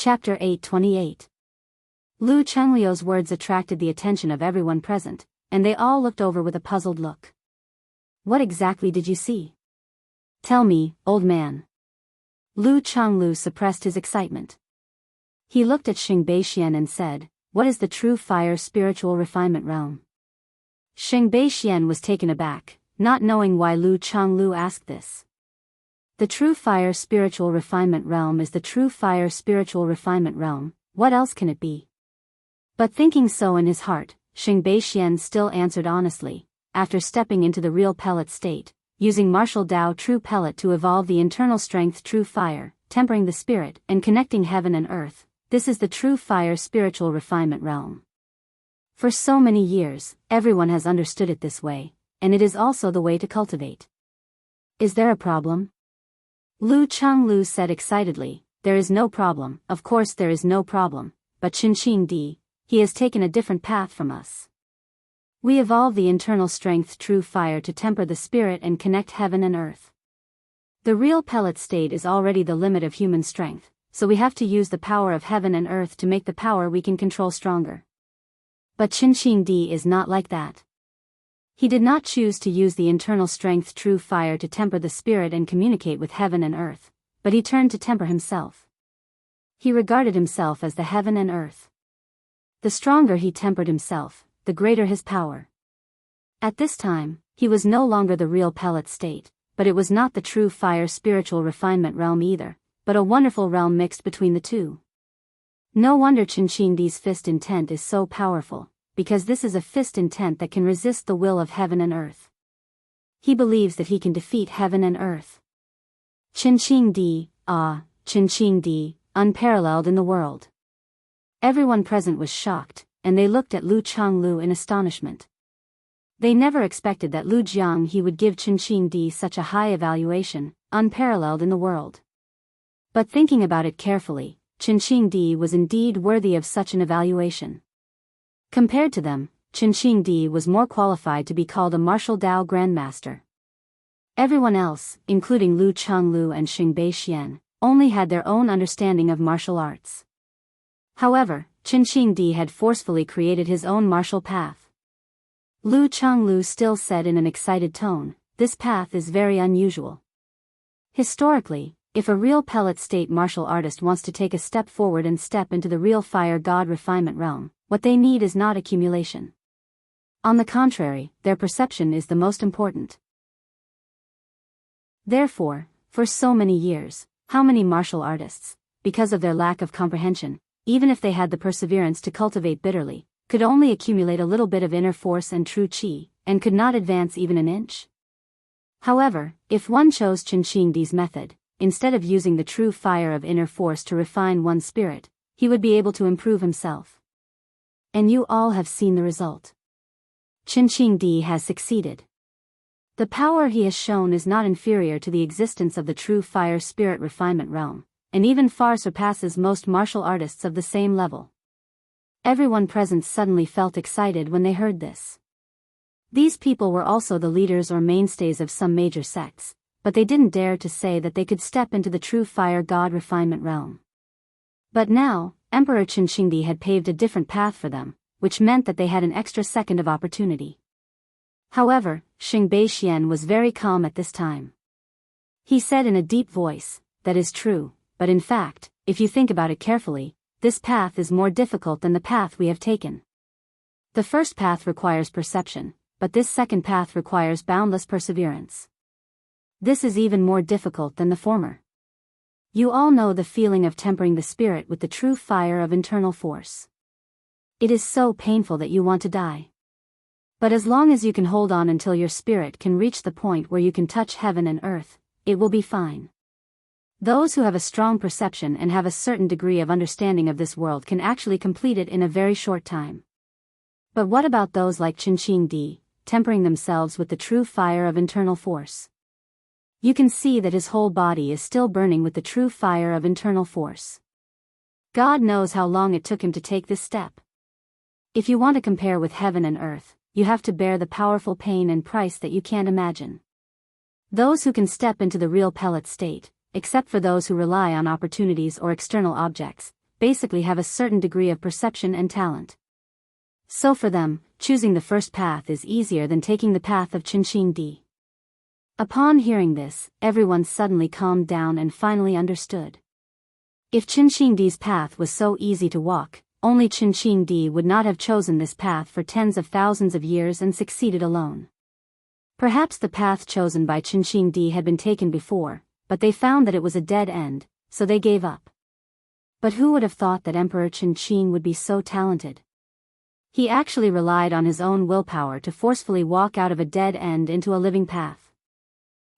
Chapter 828. Lu Chengliu's words attracted the attention of everyone present, and they all looked over with a puzzled look. What exactly did you see? Tell me, old man. Lu Chengliu suppressed his excitement. He looked at Xing Beixian and said, What is the true fire spiritual refinement realm? Xing Beixian was taken aback, not knowing why Lu Chengliu asked this. The true fire spiritual refinement realm is the true fire spiritual refinement realm, what else can it be? But thinking so in his heart, Xing Beixian still answered honestly, after stepping into the real pellet state, using martial Dao true pellet to evolve the internal strength true fire, tempering the spirit and connecting heaven and earth, this is the true fire spiritual refinement realm. For so many years, everyone has understood it this way, and it is also the way to cultivate. Is there a problem? Lu Chengliu said excitedly, There is no problem, of course there is no problem, but Qinqing Di, he has taken a different path from us. We evolve the internal strength true fire to temper the spirit and connect heaven and earth. The real pellet state is already the limit of human strength, so we have to use the power of heaven and earth to make the power we can control stronger. But Qinqing Di is not like that. He did not choose to use the internal strength true fire to temper the spirit and communicate with heaven and earth, but he turned to temper himself. He regarded himself as the heaven and earth. The stronger he tempered himself, the greater his power. At this time, he was no longer the real pellet state, but it was not the true fire spiritual refinement realm either, but a wonderful realm mixed between the two. No wonder Qinqing Di's fist intent is so powerful, because this is a fist intent that can resist the will of heaven and earth. He believes that he can defeat heaven and earth. Qinqing Di, Qinqing Di, unparalleled in the world. Everyone present was shocked, and they looked at Lu Chengliu in astonishment. They never expected that Lu Jianghu would give Qinqing Di such a high evaluation, unparalleled in the world. But thinking about it carefully, Qinqing Di was indeed worthy of such an evaluation. Compared to them, Qinqing Di was more qualified to be called a martial Dao grandmaster. Everyone else, including Lu Chengliu and Xing Beixian, only had their own understanding of martial arts. However, Qinqing Di had forcefully created his own martial path. Lu Chengliu still said in an excited tone, This path is very unusual. Historically, if a real pellet state martial artist wants to take a step forward and step into the real fire god refinement realm, what they need is not accumulation. On the contrary, their perception is the most important. Therefore, for so many years, how many martial artists, because of their lack of comprehension, even if they had the perseverance to cultivate bitterly, could only accumulate a little bit of inner force and true qi, and could not advance even an inch? However, if one chose Qinqing Di's method, instead of using the true fire of inner force to refine one's spirit, he would be able to improve himself. And you all have seen the result. Qinqing Di has succeeded. The power he has shown is not inferior to the existence of the true fire spirit refinement realm, and even far surpasses most martial artists of the same level. Everyone present suddenly felt excited when they heard this. These people were also the leaders or mainstays of some major sects, but they didn't dare to say that they could step into the true fire god refinement realm. But now, Emperor Qinqing Di had paved a different path for them, which meant that they had an extra second of opportunity. However, Xing Beixian was very calm at this time. He said in a deep voice, That is true, but in fact, if you think about it carefully, this path is more difficult than the path we have taken. The first path requires perception, but this second path requires boundless perseverance. This is even more difficult than the former. You all know the feeling of tempering the spirit with the true fire of internal force. It is so painful that you want to die. But as long as you can hold on until your spirit can reach the point where you can touch heaven and earth, it will be fine. Those who have a strong perception and have a certain degree of understanding of this world can actually complete it in a very short time. But what about those like Qinqing Di, tempering themselves with the true fire of internal force? You can see that his whole body is still burning with the true fire of internal force. God knows how long it took him to take this step. If you want to compare with heaven and earth, you have to bear the powerful pain and price that you can't imagine. Those who can step into the real pellet state, except for those who rely on opportunities or external objects, basically have a certain degree of perception and talent. So for them, choosing the first path is easier than taking the path of Qinqing. Upon hearing this, everyone suddenly calmed down and finally understood. If Qinqing's path was so easy to walk, only Qinqing would not have chosen this path for tens of thousands of years and succeeded alone. Perhaps the path chosen by Qinqing had been taken before, but they found that it was a dead end, so they gave up. But who would have thought that Emperor Qinqing would be so talented? He actually relied on his own willpower to forcefully walk out of a dead end into a living path.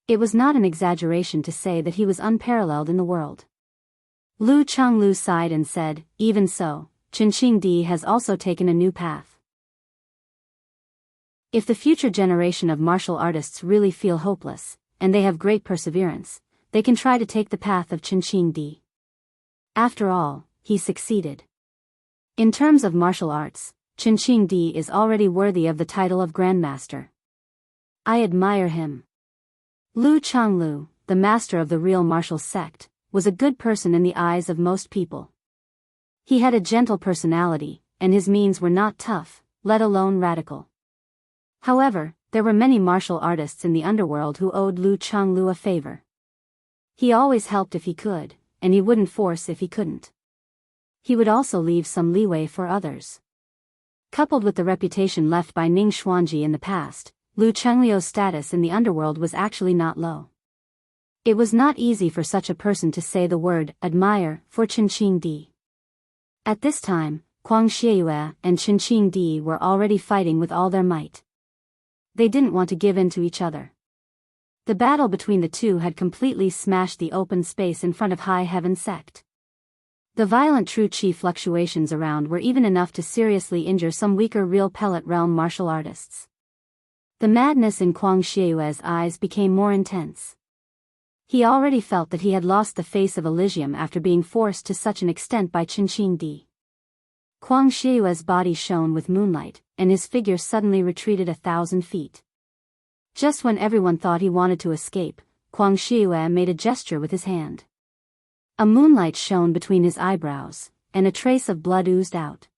It was not an exaggeration to say that he was unparalleled in the world. Lu Chenglu sighed and said, "Even so, Qinqing has also taken a new path. If the future generation of martial artists really feel hopeless, and they have great perseverance, they can try to take the path of Qinqing. After all, he succeeded. In terms of martial arts, Qinqing is already worthy of the title of Grandmaster. I admire him." Lu Chenglu, the master of the real martial sect, was a good person in the eyes of most people. He had a gentle personality, and his means were not tough, let alone radical. However, there were many martial artists in the underworld who owed Lu Chenglu a favor. He always helped if he could, and he wouldn't force if he couldn't. He would also leave some leeway for others. Coupled with the reputation left by Ning Xuanji in the past, Lu Chenglio's status in the underworld was actually not low. It was not easy for such a person to say the word admire for Qinqing. At this time, Guang Xieyue and Qinqing were already fighting with all their might. They didn't want to give in to each other. The battle between the two had completely smashed the open space in front of High Heaven Sect. The violent true chi fluctuations around were even enough to seriously injure some weaker real pellet realm martial artists. The madness in Guang Xieyue's eyes became more intense. He already felt that he had lost the face of Elysium after being forced to such an extent by Qinqing. Guang Xieyue's body shone with moonlight, and his figure suddenly retreated 1,000 feet. Just when everyone thought he wanted to escape, Guang Xieyue made a gesture with his hand. A moonlight shone between his eyebrows, and a trace of blood oozed out.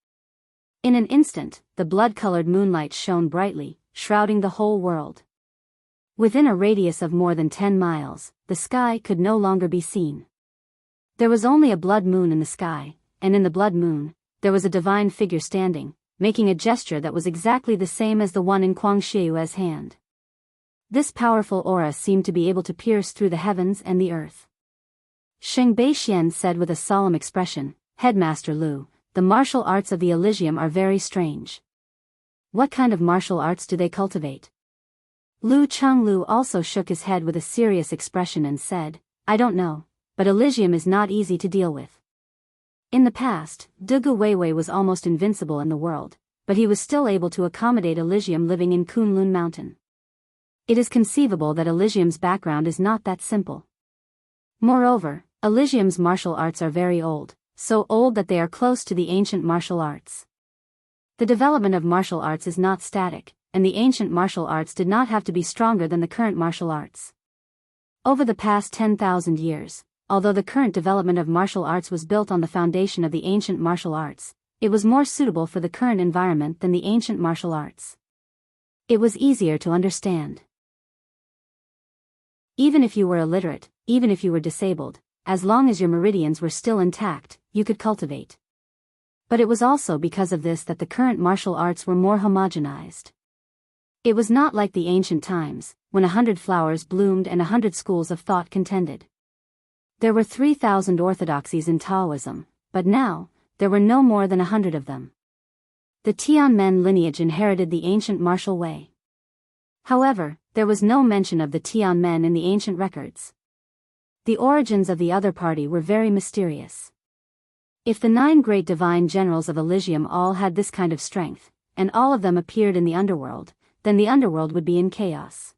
In an instant, the blood-colored moonlight shone brightly, shrouding the whole world. Within a radius of more than 10 miles, the sky could no longer be seen. There was only a blood moon in the sky, and in the blood moon, there was a divine figure standing, making a gesture that was exactly the same as the one in Guang Xieyue's hand. This powerful aura seemed to be able to pierce through the heavens and the earth. Sheng Beixian said with a solemn expression, "Headmaster Lu, the martial arts of the Elysium are very strange. What kind of martial arts do they cultivate?" Lu Chenglu also shook his head with a serious expression and said, "I don't know, but Elysium is not easy to deal with. In the past, Dugu Weiwei was almost invincible in the world, but he was still able to accommodate Elysium living in Kunlun Mountain. It is conceivable that Elysium's background is not that simple. Moreover, Elysium's martial arts are very old, so old that they are close to the ancient martial arts. The development of martial arts is not static, and the ancient martial arts did not have to be stronger than the current martial arts. Over the past 10,000 years, although the current development of martial arts was built on the foundation of the ancient martial arts, it was more suitable for the current environment than the ancient martial arts. It was easier to understand. Even if you were illiterate, even if you were disabled, as long as your meridians were still intact, you could cultivate. But it was also because of this that the current martial arts were more homogenized. It was not like the ancient times, when 100 flowers bloomed and 100 schools of thought contended. There were 3,000 orthodoxies in Taoism, but now, there were no more than 100 of them. The Tianmen lineage inherited the ancient martial way. However, there was no mention of the Tianmen in the ancient records. The origins of the other party were very mysterious. If the 9 great divine generals of Elysium all had this kind of strength, and all of them appeared in the underworld, then the underworld would be in chaos.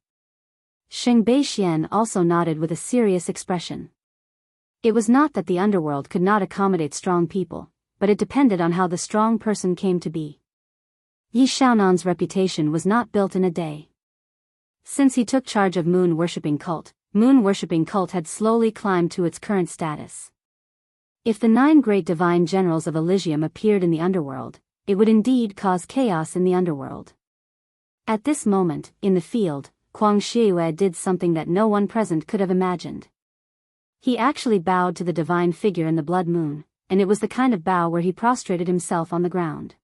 Sheng Beixian also nodded with a serious expression. It was not that the underworld could not accommodate strong people, but it depended on how the strong person came to be. Yi Xiaonan's reputation was not built in a day. Since he took charge of moon-worshipping cult had slowly climbed to its current status. If the 9 great divine generals of Elysium appeared in the underworld, it would indeed cause chaos in the underworld. At this moment, in the field, Kuang Shiyue did something that no one present could have imagined. He actually bowed to the divine figure in the blood moon, and it was the kind of bow where he prostrated himself on the ground.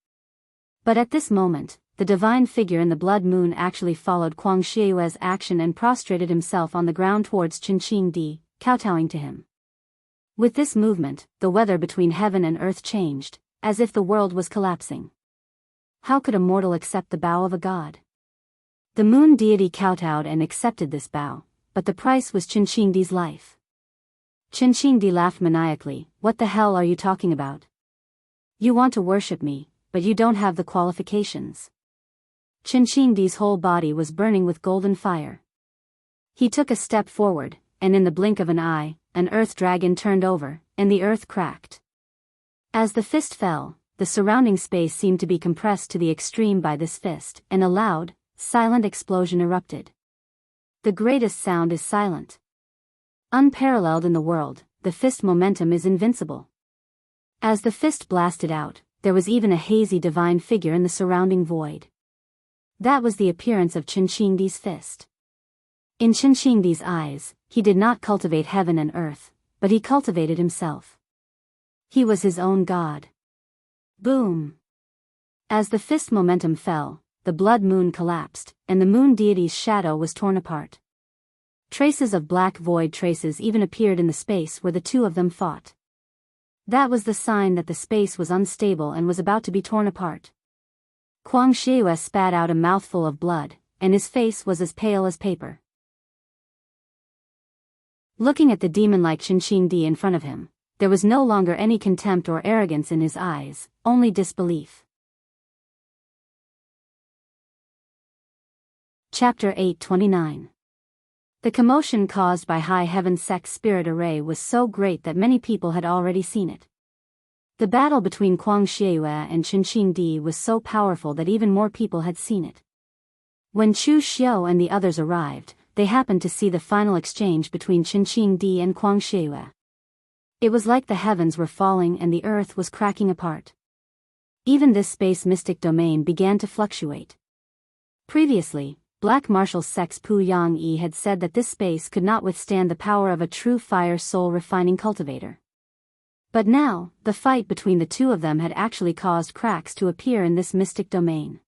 But at this moment, the divine figure in the blood moon actually followed Kuang Shiyue's action and prostrated himself on the ground towards Qinqing, kowtowing to him. With this movement, the weather between heaven and earth changed, as if the world was collapsing. How could a mortal accept the bow of a god? The moon deity kowtowed and accepted this bow, but the price was Qinqing's life. Qinqing laughed maniacally. "What the hell are you talking about? You want to worship me, but you don't have the qualifications." Qinqing's whole body was burning with golden fire. He took a step forward, and in the blink of an eye, an earth dragon turned over, and the earth cracked. As the fist fell, the surrounding space seemed to be compressed to the extreme by this fist, and a loud, silent explosion erupted. The greatest sound is silent. Unparalleled in the world, the fist momentum is invincible. As the fist blasted out, there was even a hazy divine figure in the surrounding void. That was the appearance of Qinqing's fist. In Qinqing's eyes, he did not cultivate heaven and earth, but he cultivated himself. He was his own god. Boom! As the fist momentum fell, the blood moon collapsed, and the moon deity's shadow was torn apart. Traces of black void traces even appeared in the space where the two of them fought. That was the sign that the space was unstable and was about to be torn apart. Kuang Shiyue spat out a mouthful of blood, and his face was as pale as paper. Looking at the demon-like Qinqing in front of him, there was no longer any contempt or arrogance in his eyes, only disbelief. Chapter 829. The commotion caused by High Heaven Sect's spirit array was so great that many people had already seen it. The battle between Kuang Shiyue and Qinqing was so powerful that even more people had seen it. When Chu Xiu and the others arrived, they happened to see the final exchange between Qinqing and Kuang Shiyue. It was like the heavens were falling and the earth was cracking apart. Even this space mystic domain began to fluctuate. Previously, Black Martial Sect's Pu Yang had said that this space could not withstand the power of a true fire soul refining cultivator. But now, the fight between the two of them had actually caused cracks to appear in this mystic domain.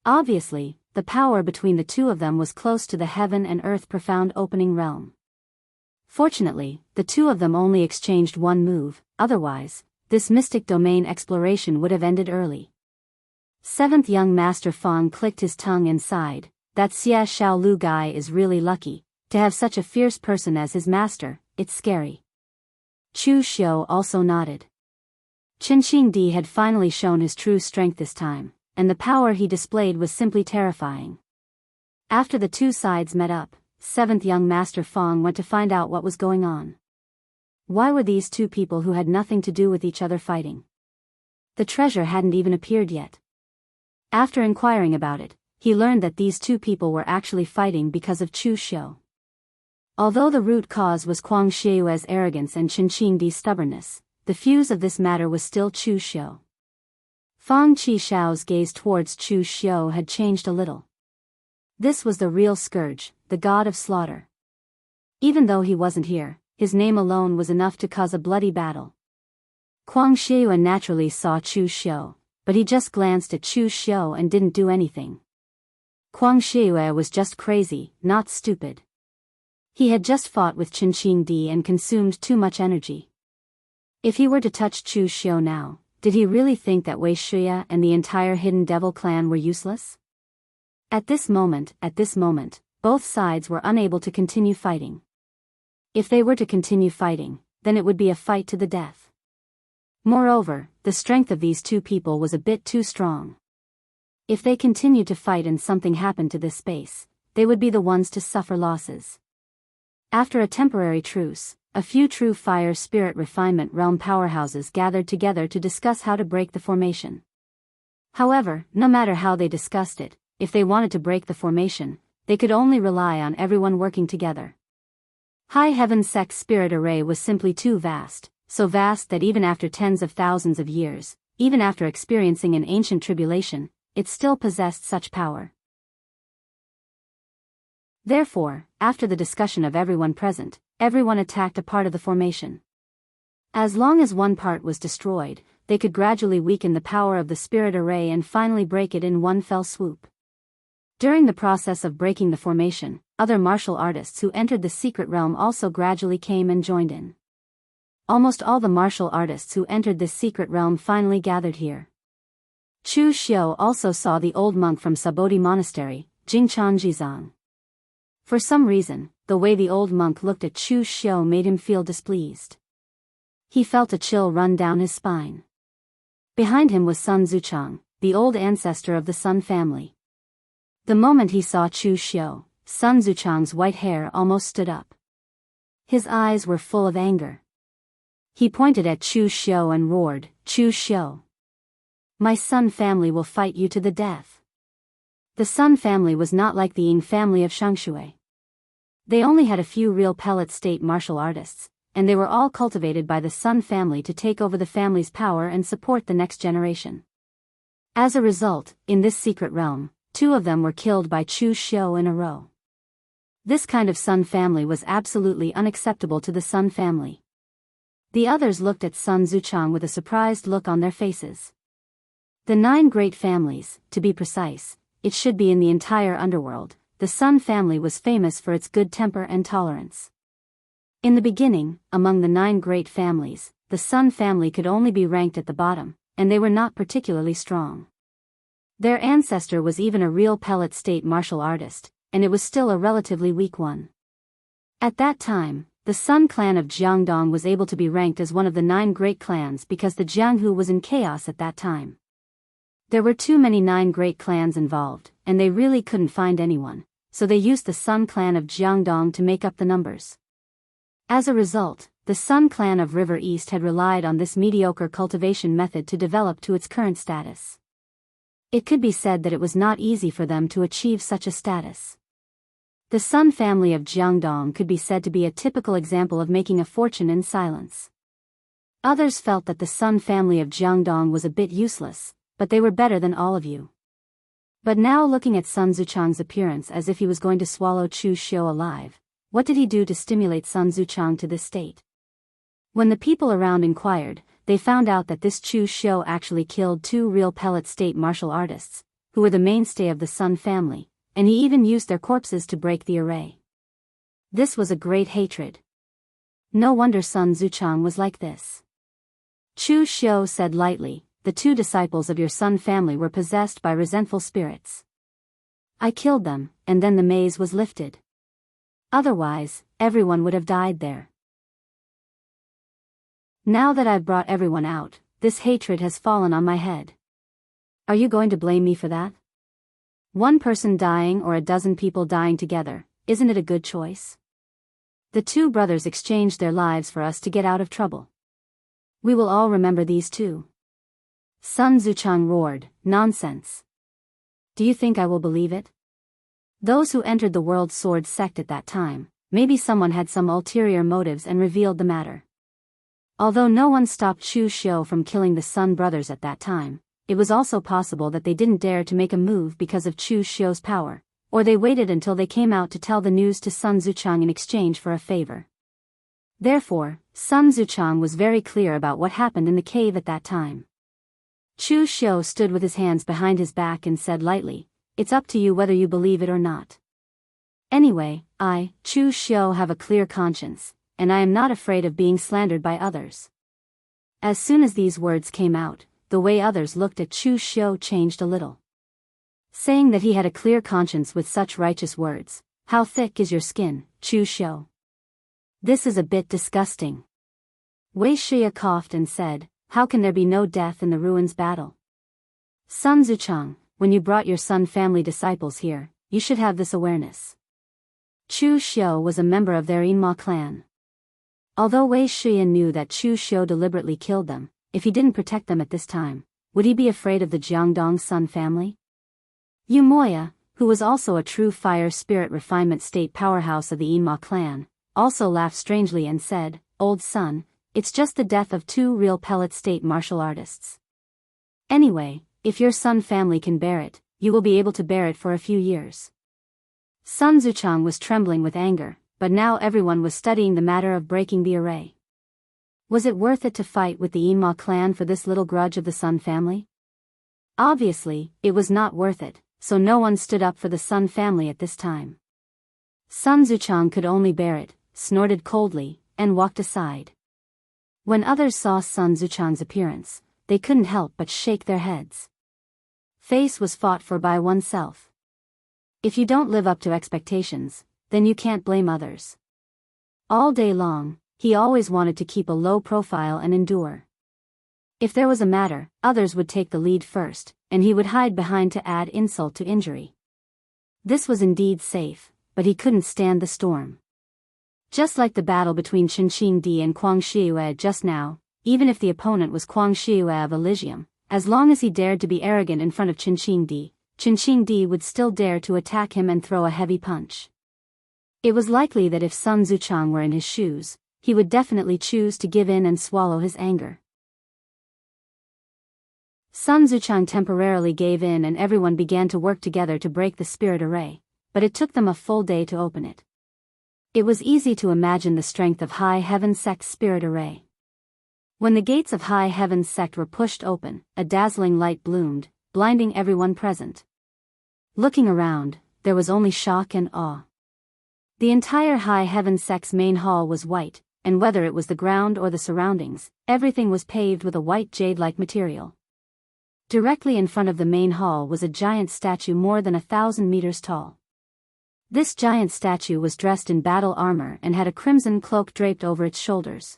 Obviously, the power between the two of them was close to the heaven and earth profound opening realm. Fortunately, the two of them only exchanged one move, otherwise, this mystic domain exploration would have ended early. Seventh young master Fang clicked his tongue and sighed. That Xia Xiao Lu guy is really lucky, to have such a fierce person as his master, it's scary. Chu Xiu also nodded. Qinqing had finally shown his true strength this time, and the power he displayed was simply terrifying. After the two sides met up, seventh young master Fang went to find out what was going on. Why were these two people who had nothing to do with each other fighting? The treasure hadn't even appeared yet. After inquiring about it, he learned that these two people were actually fighting because of Chu Xiu. Although the root cause was Kuang Shiyue's arrogance and Qinqing's stubbornness, the fuse of this matter was still Chu Xiu. Fang Qixiao's gaze towards Chu Xiu had changed a little. This was the real scourge, the god of slaughter. Even though he wasn't here, his name alone was enough to cause a bloody battle. Kuang Shiyue naturally saw Chu Xiu, but he just glanced at Chu Xiu and didn't do anything. Kuang Shiyue was just crazy, not stupid. He had just fought with Qinqing and consumed too much energy. If he were to touch Chu Xiu now, did he really think that Wei Shuya and the entire Hidden Devil clan were useless? At this moment, both sides were unable to continue fighting. If they were to continue fighting, then it would be a fight to the death. Moreover, the strength of these two people was a bit too strong. If they continued to fight and something happened to this space, they would be the ones to suffer losses. After a temporary truce, a few true fire spirit refinement realm powerhouses gathered together to discuss how to break the formation. However, no matter how they discussed it, if they wanted to break the formation, they could only rely on everyone working together. High Heaven Sect's spirit array was simply too vast, so vast that even after tens of thousands of years, even after experiencing an ancient tribulation, it still possessed such power. Therefore, after the discussion of everyone present, everyone attacked a part of the formation. As long as one part was destroyed, they could gradually weaken the power of the spirit array and finally break it in one fell swoop. During the process of breaking the formation, other martial artists who entered the secret realm also gradually came and joined in. Almost all the martial artists who entered this secret realm finally gathered here. Chu Xiu also saw the old monk from Sabodi Monastery, Jingchan. For some reason, the way the old monk looked at Chu Xiu made him feel displeased. He felt a chill run down his spine. Behind him was Sun Zuchang, the old ancestor of the Sun family. The moment he saw Chu Xiu, Sun Zuchang's white hair almost stood up. His eyes were full of anger. He pointed at Chu Xiu and roared, "Chu Xiu! My Sun family will fight you to the death." The Sun family was not like the Ying family of Xiangshui. They only had a few real pellet state martial artists, and they were all cultivated by the Sun family to take over the family's power and support the next generation. As a result, in this secret realm, 2 of them were killed by Chu Xiu in a row. This kind of Sun family was absolutely unacceptable to the Sun family. The others looked at Sun Zuchang with a surprised look on their faces. The 9 great families, to be precise, it should be in the entire underworld, the Sun family was famous for its good temper and tolerance. In the beginning, among the 9 great families, the Sun family could only be ranked at the bottom, and they were not particularly strong. Their ancestor was even a real pellet state martial artist, and it was still a relatively weak one. At that time, the Sun clan of Jiangdong was able to be ranked as one of the 9 great clans because the Jianghu was in chaos at that time. There were too many 9 great clans involved, and they really couldn't find anyone, so they used the Sun clan of Jiangdong to make up the numbers. As a result, the Sun clan of River East had relied on this mediocre cultivation method to develop to its current status. It could be said that it was not easy for them to achieve such a status. The Sun family of Jiangdong could be said to be a typical example of making a fortune in silence. Others felt that the Sun family of Jiangdong was a bit useless, but they were better than all of you. But now looking at Sun Zuchang's appearance as if he was going to swallow Chu Xiu alive, what did he do to stimulate Sun Zuchang to this state? When the people around inquired, they found out that this Chu Xiu actually killed 2 real pellet state martial artists, who were the mainstay of the Sun family, and he even used their corpses to break the array. This was a great hatred. No wonder Sun Zuchang was like this. Chu Xiu said lightly, "The 2 disciples of your Sun family were possessed by resentful spirits. I killed them, and then the maze was lifted. Otherwise, everyone would have died there. Now that I've brought everyone out, this hatred has fallen on my head. Are you going to blame me for that? One person dying or a dozen people dying together, isn't it a good choice? The 2 brothers exchanged their lives for us to get out of trouble. We will all remember these 2. Sun Zuchang roared, "Nonsense. Do you think I will believe it? Those who entered the World Sword sect at that time, maybe someone had some ulterior motives and revealed the matter. Although no one stopped Chu Xiu from killing the Sun brothers at that time, it was also possible that they didn't dare to make a move because of Chu Xiu's power, or they waited until they came out to tell the news to Sun Zuchang in exchange for a favor. Therefore, Sun Zuchang was very clear about what happened in the cave at that time. Chu Xiu stood with his hands behind his back and said lightly, "It's up to you whether you believe it or not. Anyway, I, Chu Xiu, have a clear conscience, and I am not afraid of being slandered by others." As soon as these words came out, the way others looked at Chu Xiu changed a little. Saying that he had a clear conscience with such righteous words, "How thick is your skin, Chu Xiu? This is a bit disgusting." Wei Shia coughed and said, "How can there be no death in the ruins battle? Sun Zuchang, when you brought your Sun family disciples here, you should have this awareness." Chu Xiu was a member of their Yinma clan. Although Wei Shia knew that Chu Xiu deliberately killed them, if he didn't protect them at this time, would he be afraid of the Jiangdong Sun family? Yu Moya, who was also a true fire spirit refinement state powerhouse of the Yinma clan, also laughed strangely and said, "Old Sun, it's just the death of two real pellet state martial artists. Anyway, if your Sun family can bear it, you will be able to bear it for a few years. Sun Zuchang was trembling with anger, but now everyone was studying the matter of breaking the array. Was it worth it to fight with the Yinma clan for this little grudge of the Sun family? Obviously, it was not worth it, so no one stood up for the Sun family at this time. Sun Zuchang could only bear it, snorted coldly, and walked aside. When others saw Sun Zuchang's appearance, they couldn't help but shake their heads. Face was fought for by oneself. If you don't live up to expectations, then you can't blame others. All day long, he always wanted to keep a low profile and endure. If there was a matter, others would take the lead first, and he would hide behind to add insult to injury. This was indeed safe, but he couldn't stand the storm. Just like the battle between Qingqing and Kuang Shiyue just now, even if the opponent was Kuang Shiyue of Elysium, as long as he dared to be arrogant in front of Qingqing would still dare to attack him and throw a heavy punch. It was likely that if Sun Zuchang were in his shoes, he would definitely choose to give in and swallow his anger. Sun Zuchang temporarily gave in and everyone began to work together to break the spirit array, but it took them a full day to open it. It was easy to imagine the strength of High Heaven Sect's spirit array. When the gates of High Heaven Sect were pushed open, a dazzling light bloomed, blinding everyone present. Looking around, there was only shock and awe. The entire High Heaven Sect's main hall was white, and whether it was the ground or the surroundings, everything was paved with a white jade-like material. Directly in front of the main hall was a giant statue more than 1,000 meters tall. This giant statue was dressed in battle armor and had a crimson cloak draped over its shoulders.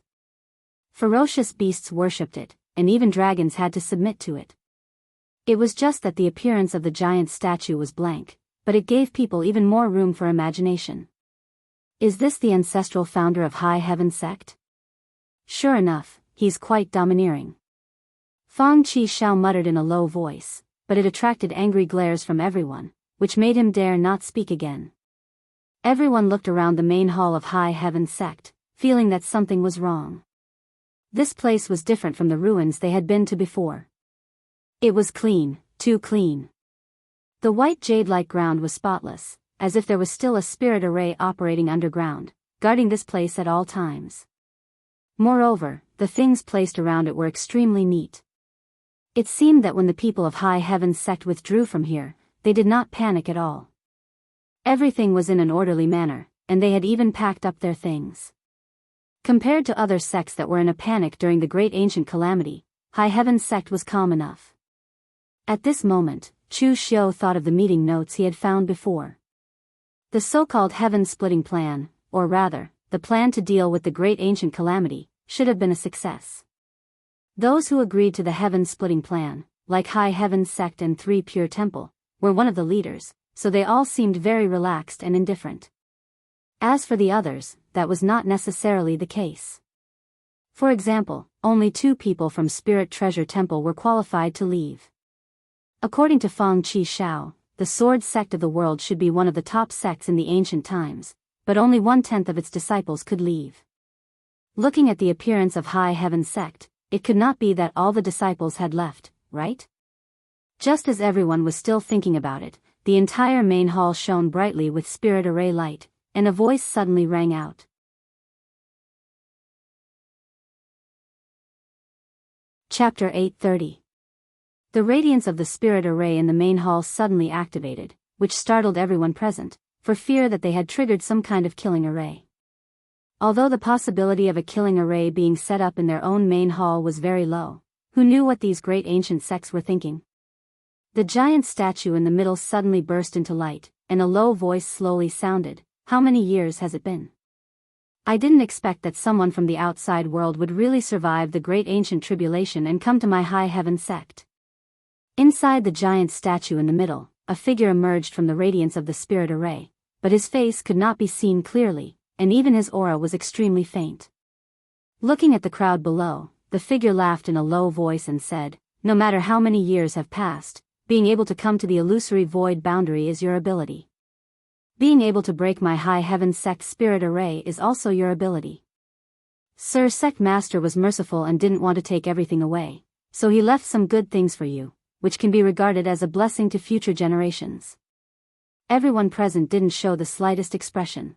Ferocious beasts worshipped it, and even dragons had to submit to it. It was just that the appearance of the giant statue was blank, but it gave people even more room for imagination. Is this the ancestral founder of High Heaven Sect? Sure enough, he's quite domineering. Fang Qishao muttered in a low voice, but it attracted angry glares from everyone, which made him dare not speak again. Everyone looked around the main hall of High Heaven Sect, feeling that something was wrong. This place was different from the ruins they had been to before. It was clean, too clean. The white jade-like ground was spotless, as if there was still a spirit array operating underground, guarding this place at all times. Moreover, the things placed around it were extremely neat. It seemed that when the people of High Heaven Sect withdrew from here, they did not panic at all. Everything was in an orderly manner, and they had even packed up their things. Compared to other sects that were in a panic during the Great Ancient Calamity, High Heaven Sect was calm enough. At this moment, Chu Xiu thought of the meeting notes he had found before. The so-called heaven-splitting plan, or rather, the plan to deal with the Great Ancient Calamity, should have been a success. Those who agreed to the heaven-splitting plan, like High Heaven Sect and Three Pure Temple, were one of the leaders, so they all seemed very relaxed and indifferent. As for the others, that was not necessarily the case. For example, only 2 people from Spirit Treasure Temple were qualified to leave. According to Fang Qishao, the sword sect of the world should be one of the top sects in the ancient times, but only 1/10 of its disciples could leave. Looking at the appearance of High Heaven Sect, it could not be that all the disciples had left, right? Just as everyone was still thinking about it, the entire main hall shone brightly with spirit array light, and a voice suddenly rang out. Chapter 830. The radiance of the spirit array in the main hall suddenly activated, which startled everyone present, for fear that they had triggered some kind of killing array. Although the possibility of a killing array being set up in their own main hall was very low, who knew what these great ancient sects were thinking? The giant statue in the middle suddenly burst into light, and a low voice slowly sounded, "How many years has it been? I didn't expect that someone from the outside world would really survive the great ancient tribulation and come to my High Heaven Sect." Inside the giant statue in the middle, a figure emerged from the radiance of the spirit array, but his face could not be seen clearly, and even his aura was extremely faint. Looking at the crowd below, the figure laughed in a low voice and said, "No matter how many years have passed, being able to come to the illusory void boundary is your ability. Being able to break my High Heaven Sect spirit array is also your ability." Sir Sect Master was merciful and didn't want to take everything away, so he left some good things for you, which can be regarded as a blessing to future generations. Everyone present didn't show the slightest expression.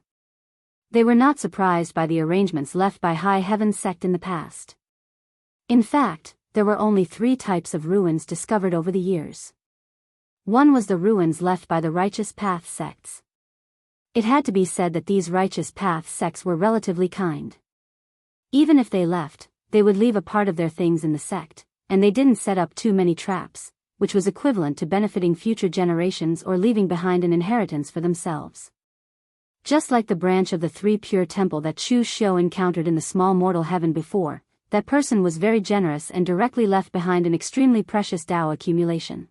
They were not surprised by the arrangements left by High Heaven Sect in the past. In fact, there were only 3 types of ruins discovered over the years. One was the ruins left by the Righteous Path sects. It had to be said that these Righteous Path sects were relatively kind. Even if they left, they would leave a part of their things in the sect, and they didn't set up too many traps, which was equivalent to benefiting future generations or leaving behind an inheritance for themselves. Just like the branch of the 3 pure temple that Chu Xiu encountered in the small mortal heaven before, that person was very generous and directly left behind an extremely precious Dao accumulation.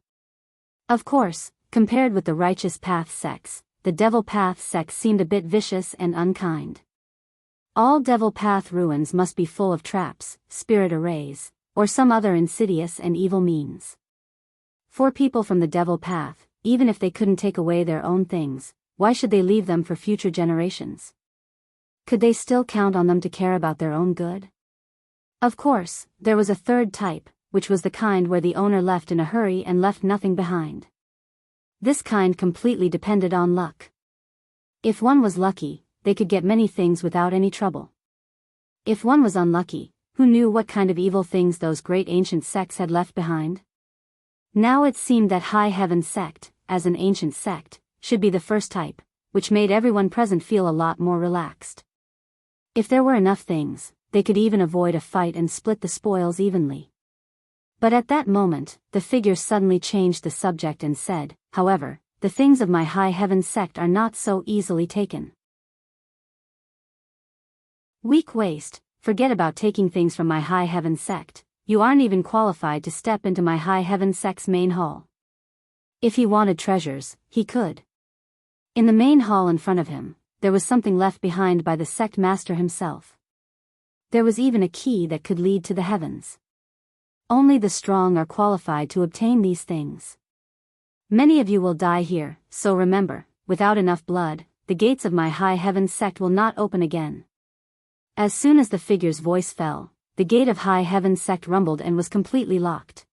Of course, compared with the Righteous Path sects, the Devil Path sects seemed a bit vicious and unkind. All Devil Path ruins must be full of traps, spirit arrays, or some other insidious and evil means. For people from the Devil Path, even if they couldn't take away their own things, why should they leave them for future generations? Could they still count on them to care about their own good? Of course, there was a third type, which was the kind where the owner left in a hurry and left nothing behind. This kind completely depended on luck. If one was lucky, they could get many things without any trouble. If one was unlucky, who knew what kind of evil things those great ancient sects had left behind? Now it seemed that High Heaven Sect, as an ancient sect, should be the first type, which made everyone present feel a lot more relaxed. If there were enough things, they could even avoid a fight and split the spoils evenly. But at that moment, the figure suddenly changed the subject and said, however, the things of my High Heaven Sect are not so easily taken. Weak waste, forget about taking things from my High Heaven Sect, you aren't even qualified to step into my High Heaven Sect's main hall. If he wanted treasures, he could. In the main hall in front of him, there was something left behind by the sect master himself. There was even a key that could lead to the heavens. Only the strong are qualified to obtain these things. Many of you will die here, so remember, without enough blood, the gates of my High Heaven Sect will not open again. As soon as the figure's voice fell, the gate of High Heaven Sect rumbled and was completely locked.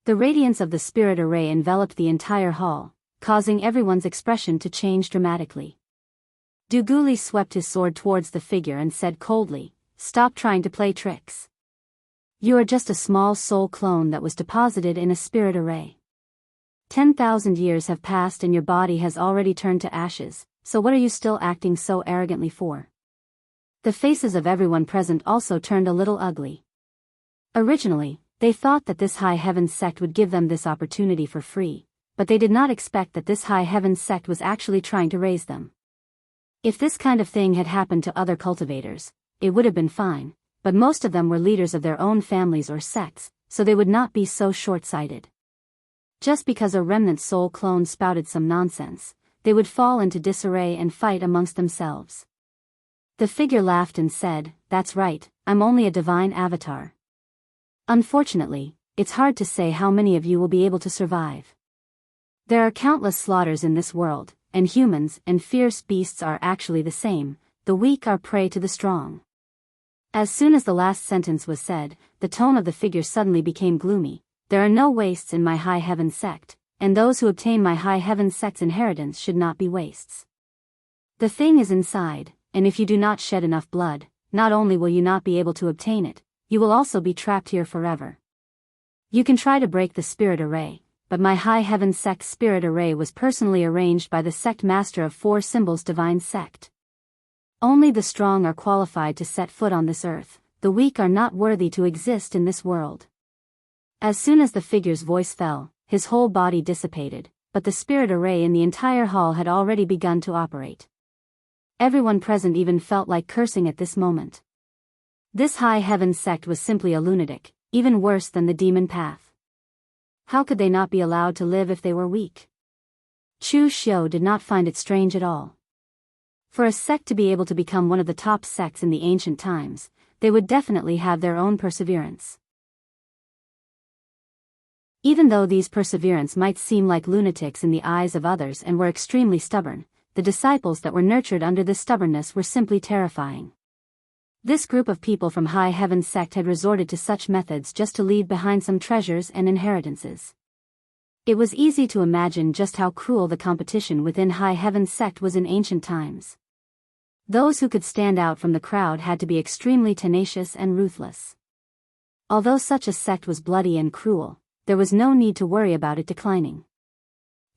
The radiance of the spirit array enveloped the entire hall, causing everyone's expression to change dramatically. Duguli swept his sword towards the figure and said coldly, "Stop trying to play tricks. You are just a small soul clone that was deposited in a spirit array. 10,000 years have passed and your body has already turned to ashes, so what are you still acting so arrogantly for?" The faces of everyone present also turned a little ugly. Originally, they thought that this High Heaven Sect would give them this opportunity for free, but they did not expect that this High Heaven Sect was actually trying to raise them. If this kind of thing had happened to other cultivators, it would have been fine, but most of them were leaders of their own families or sects, so they would not be so short-sighted. Just because a remnant soul clone spouted some nonsense, they would fall into disarray and fight amongst themselves. The figure laughed and said, "That's right, I'm only a divine avatar. Unfortunately, it's hard to say how many of you will be able to survive. There are countless slaughters in this world, and humans and fierce beasts are actually the same, the weak are prey to the strong." As soon as the last sentence was said, the tone of the figure suddenly became gloomy. "There are no wastes in my High Heaven Sect, and those who obtain my High Heaven Sect's inheritance should not be wastes. The thing is inside, and if you do not shed enough blood, not only will you not be able to obtain it, you will also be trapped here forever. You can try to break the spirit array, but my High Heaven Sect's spirit array was personally arranged by the sect master of 4 Symbols Divine Sect. Only the strong are qualified to set foot on this earth, the weak are not worthy to exist in this world." As soon as the figure's voice fell, his whole body dissipated, but the spirit array in the entire hall had already begun to operate. Everyone present even felt like cursing at this moment. This High Heaven Sect was simply a lunatic, even worse than the demon path. How could they not be allowed to live if they were weak? Chu Xiu did not find it strange at all. For a sect to be able to become one of the top sects in the ancient times, they would definitely have their own perseverance. Even though these perseverance might seem like lunatics in the eyes of others and were extremely stubborn, the disciples that were nurtured under this stubbornness were simply terrifying. This group of people from High Heaven sect had resorted to such methods just to leave behind some treasures and inheritances. It was easy to imagine just how cruel the competition within High Heaven sect was in ancient times. Those who could stand out from the crowd had to be extremely tenacious and ruthless. Although such a sect was bloody and cruel, there was no need to worry about it declining.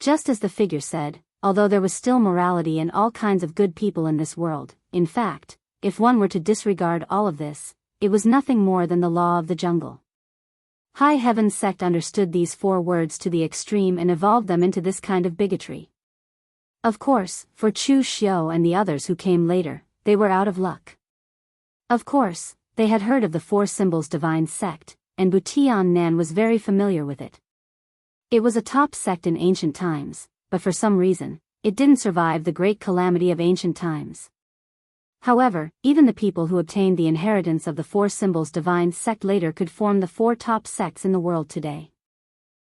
Just as the figure said, although there was still morality and all kinds of good people in this world, in fact, if one were to disregard all of this, it was nothing more than the law of the jungle. High Heaven sect understood these 4 words to the extreme and evolved them into this kind of bigotry. Of course, for Chu Xiu and the others who came later, they were out of luck. Of course, they had heard of the 4 Symbols Divine sect, and Butian Nan was very familiar with it. It was a top sect in ancient times, but for some reason, it didn't survive the great calamity of ancient times. However, even the people who obtained the inheritance of the 4 Symbols Divine sect later could form the 4 top sects in the world today.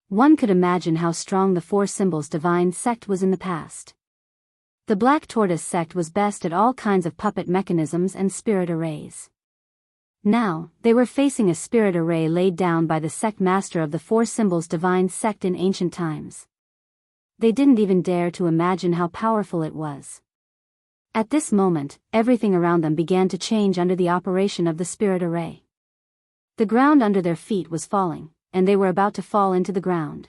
One could imagine how strong the 4 Symbols Divine sect was in the past. The Black Tortoise sect was best at all kinds of puppet mechanisms and spirit arrays. Now, they were facing a spirit array laid down by the sect master of the 4 Symbols Divine sect in ancient times. They didn't even dare to imagine how powerful it was. At this moment, everything around them began to change under the operation of the spirit array. The ground under their feet was falling, and they were about to fall into the ground.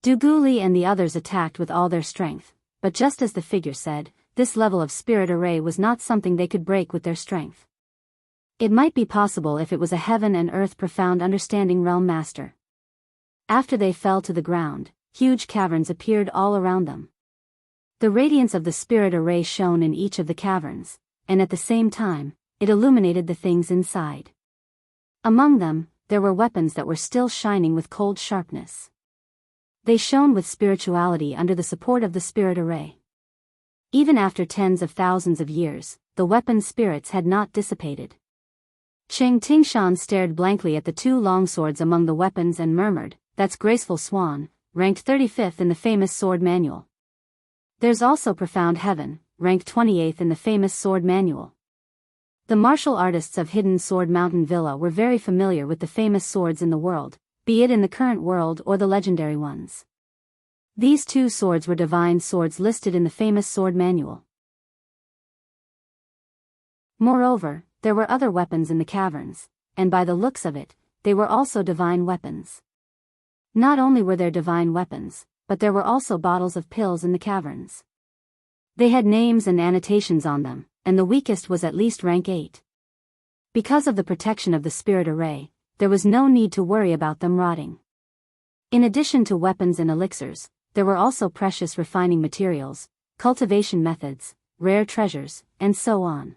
Duguli and the others attacked with all their strength, but just as the figure said, this level of spirit array was not something they could break with their strength. It might be possible if it was a heaven and earth profound understanding realm master. After they fell to the ground, huge caverns appeared all around them. The radiance of the spirit array shone in each of the caverns, and at the same time, it illuminated the things inside. Among them, there were weapons that were still shining with cold sharpness. They shone with spirituality under the support of the spirit array. Even after tens of thousands of years, the weapon spirits had not dissipated. Cheng Tingshan stared blankly at the 2 longswords among the weapons and murmured, "That's graceful swan, ranked 35th in the famous sword manual. There's also Profound Heaven, ranked 28th in the famous sword manual." The martial artists of Hidden Sword Mountain Villa were very familiar with the famous swords in the world, be it in the current world or the legendary ones. These 2 swords were divine swords listed in the famous sword manual. Moreover, there were other weapons in the caverns, and by the looks of it, they were also divine weapons. Not only were there divine weapons, but there were also bottles of pills in the caverns. They had names and annotations on them, and the weakest was at least rank 8. Because of the protection of the spirit array, there was no need to worry about them rotting. In addition to weapons and elixirs, there were also precious refining materials, cultivation methods, rare treasures, and so on.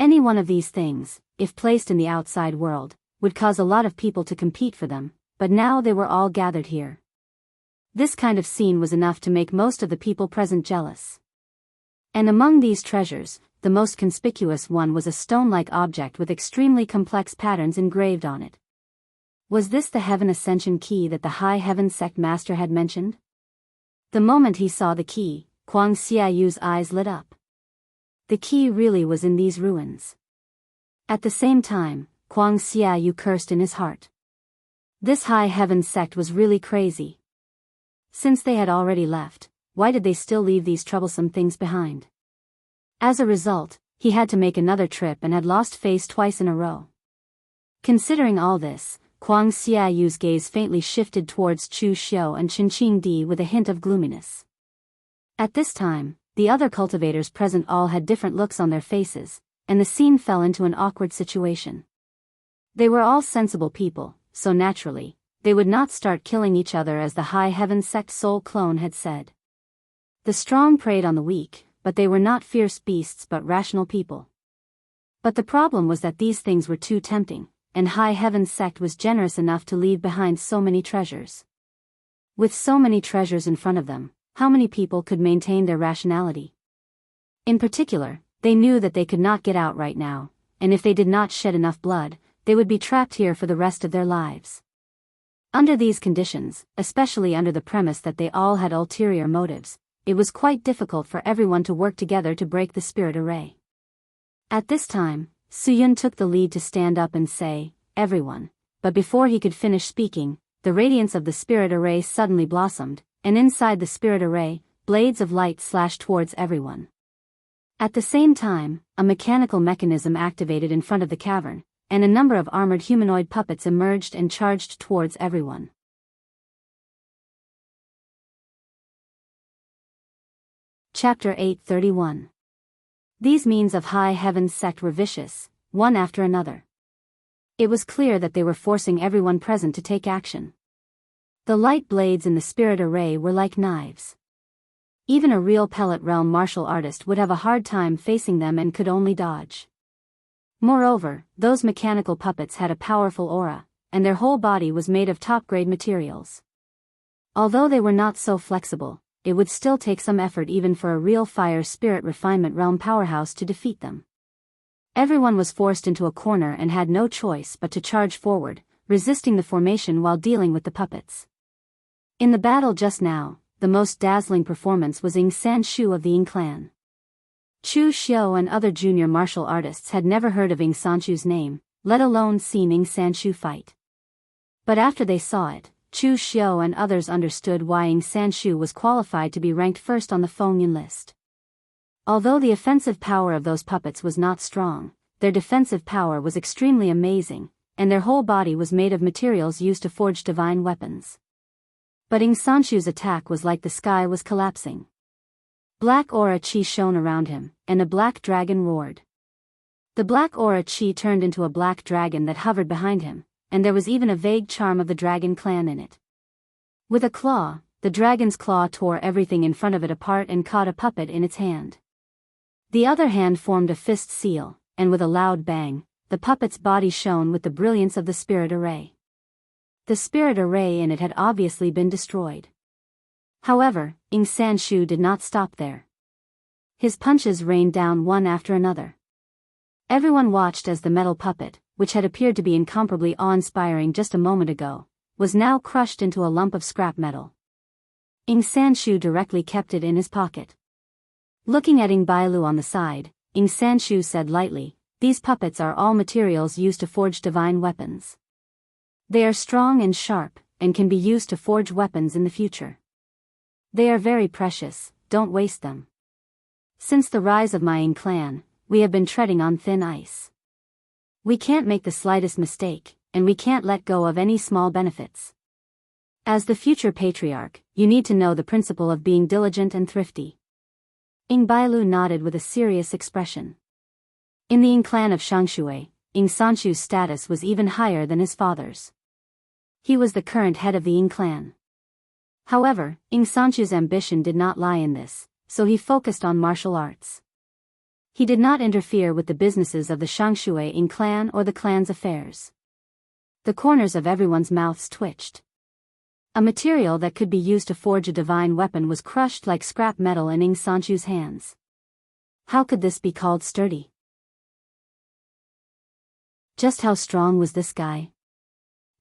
Any one of these things, if placed in the outside world, would cause a lot of people to compete for them, but now they were all gathered here. This kind of scene was enough to make most of the people present jealous. And among these treasures, the most conspicuous one was a stone-like object with extremely complex patterns engraved on it. Was this the Heaven Ascension key that the High Heaven sect master had mentioned? The moment he saw the key, Huang Xiaoyu's eyes lit up. The key really was in these ruins. At the same time, Huang Xiaoyu cursed in his heart. This High Heaven sect was really crazy. Since they had already left, why did they still leave these troublesome things behind? As a result, he had to make another trip and had lost face twice in a row. Considering all this, Huang Xiaoyu's gaze faintly shifted towards Chu Xiu and Qinqing Di with a hint of gloominess. At this time, the other cultivators present all had different looks on their faces, and the scene fell into an awkward situation. They were all sensible people, so naturally, they would not start killing each other as the High Heaven sect soul clone had said. The strong preyed on the weak, but they were not fierce beasts but rational people. But the problem was that these things were too tempting, and High Heaven sect was generous enough to leave behind so many treasures. With so many treasures in front of them, how many people could maintain their rationality? In particular, they knew that they could not get out right now, and if they did not shed enough blood, they would be trapped here for the rest of their lives. Under these conditions, especially under the premise that they all had ulterior motives, it was quite difficult for everyone to work together to break the spirit array. At this time, Suyun took the lead to stand up and say, "Everyone." But before he could finish speaking, the radiance of the spirit array suddenly blossomed, and inside the spirit array, blades of light slashed towards everyone. At the same time, a mechanical mechanism activated in front of the cavern, and a number of armored humanoid puppets emerged and charged towards everyone. Chapter 831. These means of High Heaven's sect were vicious, one after another. It was clear that they were forcing everyone present to take action. The light blades in the spirit array were like knives. Even a real pellet realm martial artist would have a hard time facing them and could only dodge. Moreover, those mechanical puppets had a powerful aura, and their whole body was made of top-grade materials. Although they were not so flexible, it would still take some effort even for a real fire spirit refinement realm powerhouse to defeat them. Everyone was forced into a corner and had no choice but to charge forward, resisting the formation while dealing with the puppets. In the battle just now, the most dazzling performance was Ing Sanshu of the Ing clan. Chu Xiao and other junior martial artists had never heard of Ing Sanshu's name, let alone seen Ing Sanshu fight. But after they saw it, Chu Xiao and others understood why Ing Sanshu was qualified to be ranked first on the Fengyun list. Although the offensive power of those puppets was not strong, their defensive power was extremely amazing, and their whole body was made of materials used to forge divine weapons. But Ing Sanshu's attack was like the sky was collapsing. Black aura chi shone around him, and a black dragon roared. The black aura chi turned into a black dragon that hovered behind him, and there was even a vague charm of the dragon clan in it. With a claw, the dragon's claw tore everything in front of it apart and caught a puppet in its hand. The other hand formed a fist seal, and with a loud bang, the puppet's body shone with the brilliance of the spirit array. The spirit array in it had obviously been destroyed. However, Ing Sanshu did not stop there. His punches rained down one after another. Everyone watched as the metal puppet, which had appeared to be incomparably awe-inspiring just a moment ago, was now crushed into a lump of scrap metal. Ing Sanshu directly kept it in his pocket. Looking at Ing Bailu on the side, Ing Sanshu said lightly, "These puppets are all materials used to forge divine weapons. They are strong and sharp, and can be used to forge weapons in the future. They are very precious, don't waste them. Since the rise of my Ing clan, we have been treading on thin ice. We can't make the slightest mistake, and we can't let go of any small benefits. As the future patriarch, you need to know the principle of being diligent and thrifty." Ing Bailu nodded with a serious expression. In the Ing clan of Xiangshui, Ing Sanshu's status was even higher than his father's. He was the current head of the Ing clan. However, Ing Sanshu's ambition did not lie in this, so he focused on martial arts. He did not interfere with the businesses of the Xiangshui Ing clan or the clan's affairs. The corners of everyone's mouths twitched. A material that could be used to forge a divine weapon was crushed like scrap metal in Ing Sanshu's hands. How could this be called sturdy? Just how strong was this guy?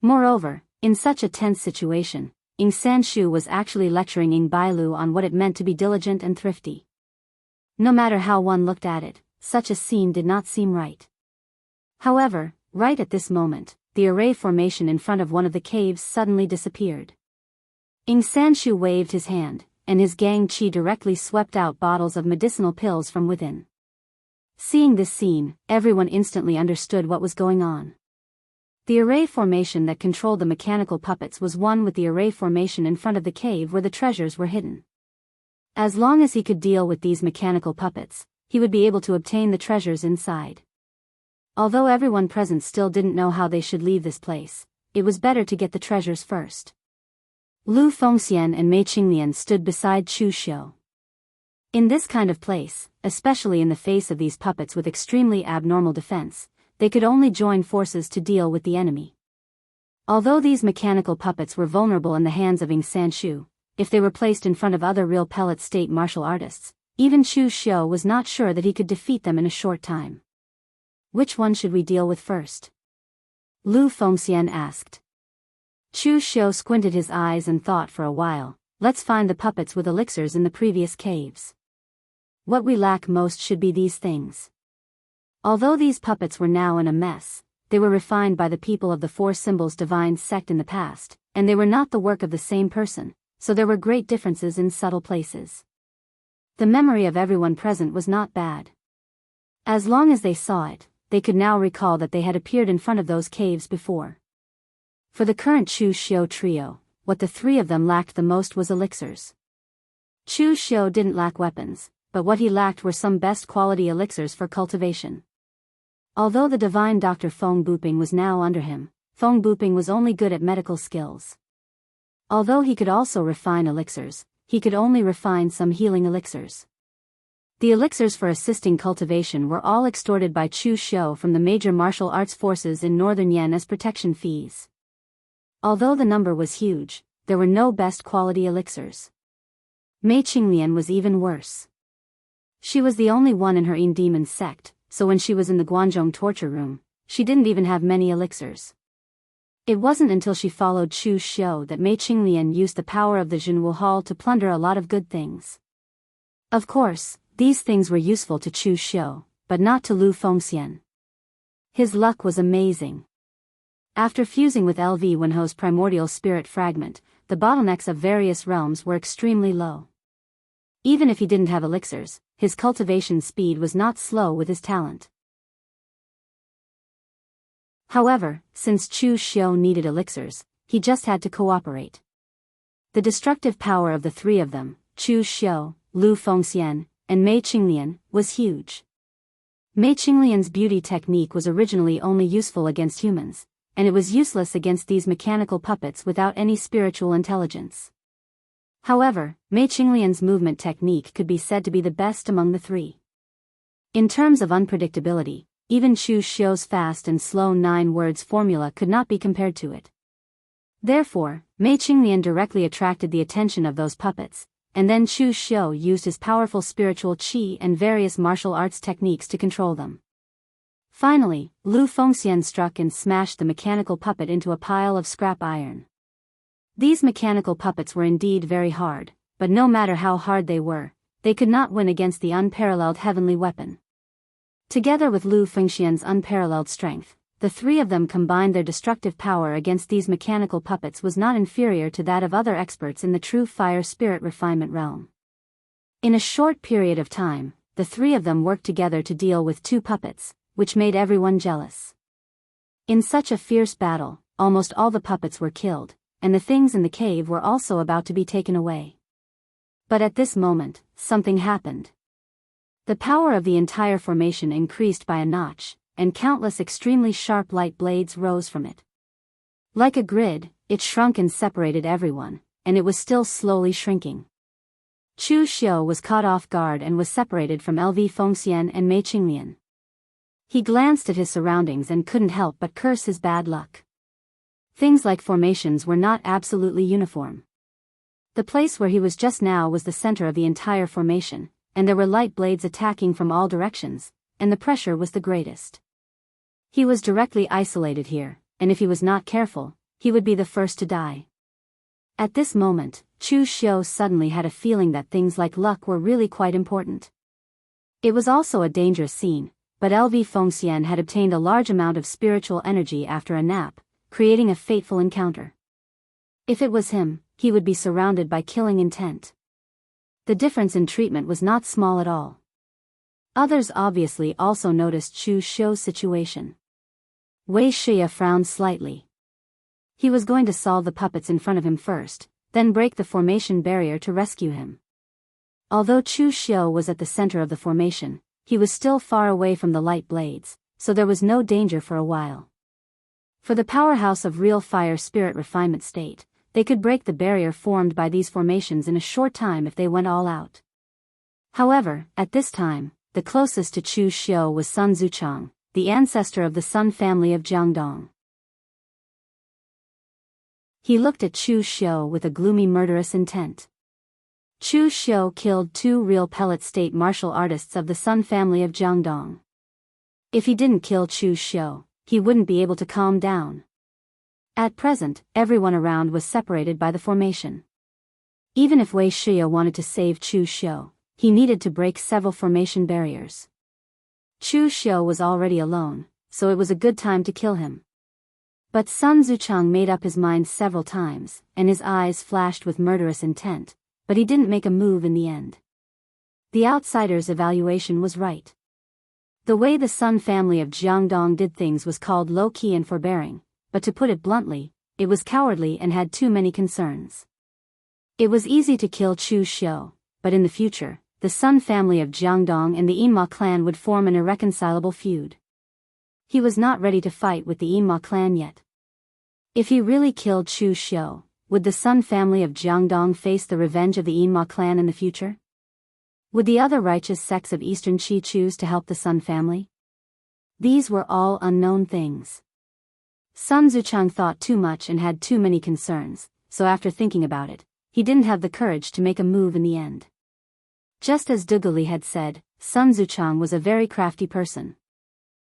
Moreover, in such a tense situation, Ing Sanshu was actually lecturing Ing Bailu on what it meant to be diligent and thrifty. No matter how one looked at it, such a scene did not seem right. However, right at this moment, the array formation in front of one of the caves suddenly disappeared. Ing Sanshu waved his hand, and his gang chi directly swept out bottles of medicinal pills from within. Seeing this scene, everyone instantly understood what was going on. The array formation that controlled the mechanical puppets was one with the array formation in front of the cave where the treasures were hidden. As long as he could deal with these mechanical puppets, he would be able to obtain the treasures inside. Although everyone present still didn't know how they should leave this place, it was better to get the treasures first. Lu Fengxian and Mei Qinglian stood beside Chu Xiao. In this kind of place, especially in the face of these puppets with extremely abnormal defense, they could only join forces to deal with the enemy. Although these mechanical puppets were vulnerable in the hands of Ing Sanshu, if they were placed in front of other real pellet state martial artists, even Chu Xiao was not sure that he could defeat them in a short time. "Which one should we deal with first?" Lu Fengxian asked. Chu Xiao squinted his eyes and thought for a while. "Let's find the puppets with elixirs in the previous caves. What we lack most should be these things." Although these puppets were now in a mess, they were refined by the people of the Four Symbols Divine sect in the past, and they were not the work of the same person, so there were great differences in subtle places. The memory of everyone present was not bad. As long as they saw it, they could now recall that they had appeared in front of those caves before. For the current Chu Xiu trio, what the three of them lacked the most was elixirs. Chu Xiu didn't lack weapons, but what he lacked were some best quality elixirs for cultivation. Although the divine Dr. Feng Buping was now under him, Feng Buping was only good at medical skills. Although he could also refine elixirs, he could only refine some healing elixirs. The elixirs for assisting cultivation were all extorted by Chu Xiu from the major martial arts forces in northern Yan as protection fees. Although the number was huge, there were no best quality elixirs. Mei Qinglian was even worse. She was the only one in her Yin demon sect, so when she was in the Guanzhong torture room, she didn't even have many elixirs. It wasn't until she followed Chu Xiu that Mei Qinglian used the power of the Zhenwu Hall to plunder a lot of good things. Of course, these things were useful to Chu Xiu, but not to Lu Fengxian. His luck was amazing. After fusing with LV Wenho's primordial spirit fragment, the bottlenecks of various realms were extremely low. Even if he didn't have elixirs, his cultivation speed was not slow with his talent. However, since Chu Xiu needed elixirs, he just had to cooperate. The destructive power of the three of them, Chu Xiu, Lu Fengxian, and Mei Qinglian, was huge. Mei Qinglian's beauty technique was originally only useful against humans, and it was useless against these mechanical puppets without any spiritual intelligence. However, Mei Qinglian's movement technique could be said to be the best among the three. In terms of unpredictability, even Chu Xiu's fast and slow 9 words formula could not be compared to it. Therefore, Mei Qinglian directly attracted the attention of those puppets, and then Chu Xiu used his powerful spiritual qi and various martial arts techniques to control them. Finally, Lu Fengxian struck and smashed the mechanical puppet into a pile of scrap iron. These mechanical puppets were indeed very hard, but no matter how hard they could not win against the unparalleled heavenly weapon. Together with Lu Fengxian's unparalleled strength, the three of them combined their destructive power against these mechanical puppets was not inferior to that of other experts in the true fire spirit refinement realm. In a short period of time, the three of them worked together to deal with 2 puppets, which made everyone jealous. In such a fierce battle, almost all the puppets were killed, and the things in the cave were also about to be taken away. But at this moment, something happened. The power of the entire formation increased by a notch, and countless extremely sharp light blades rose from it. Like a grid, it shrunk and separated everyone, and it was still slowly shrinking. Chu Xiu was caught off guard and was separated from LV Fengxian and Mei Qinglian. He glanced at his surroundings and couldn't help but curse his bad luck. Things like formations were not absolutely uniform. The place where he was just now was the center of the entire formation, and there were light blades attacking from all directions, and the pressure was the greatest. He was directly isolated here, and if he was not careful, he would be the first to die. At this moment, Chu Xiu suddenly had a feeling that things like luck were really quite important. It was also a dangerous scene, but LV Fengxian had obtained a large amount of spiritual energy after a nap, creating a fateful encounter. If it was him, he would be surrounded by killing intent. The difference in treatment was not small at all. Others obviously also noticed Chu Xiu's situation. Wei Shia frowned slightly. He was going to solve the puppets in front of him first, then break the formation barrier to rescue him. Although Chu Xiu was at the center of the formation, he was still far away from the light blades, so there was no danger for a while. For the powerhouse of real fire spirit refinement state, they could break the barrier formed by these formations in a short time if they went all out. However, at this time, the closest to Chu Xiu was Sun Zuchang, the ancestor of the Sun family of Jiangdong. He looked at Chu Xiu with a gloomy murderous intent. Chu Xiu killed 2 real pellet state martial artists of the Sun family of Jiangdong. If he didn't kill Chu Xiu, he wouldn't be able to calm down. At present, everyone around was separated by the formation. Even if Wei Shia wanted to save Chu Xiu, he needed to break several formation barriers. Chu Xiu was already alone, so it was a good time to kill him. But Sun Zuchang made up his mind several times, and his eyes flashed with murderous intent, but he didn't make a move in the end. The outsider's evaluation was right. The way the Sun family of Jiangdong did things was called low-key and forbearing, but to put it bluntly, it was cowardly and had too many concerns. It was easy to kill Chu Xiu, but in the future, the Sun family of Jiangdong and the Yinma clan would form an irreconcilable feud. He was not ready to fight with the Yinma clan yet. If he really killed Chu Xiu, would the Sun family of Jiangdong face the revenge of the Yinma clan in the future? Would the other righteous sects of Eastern Qi choose to help the Sun family? These were all unknown things. Sun Zuchang thought too much and had too many concerns, so after thinking about it, he didn't have the courage to make a move in the end. Just as Duguli had said, Sun Zuchang was a very crafty person.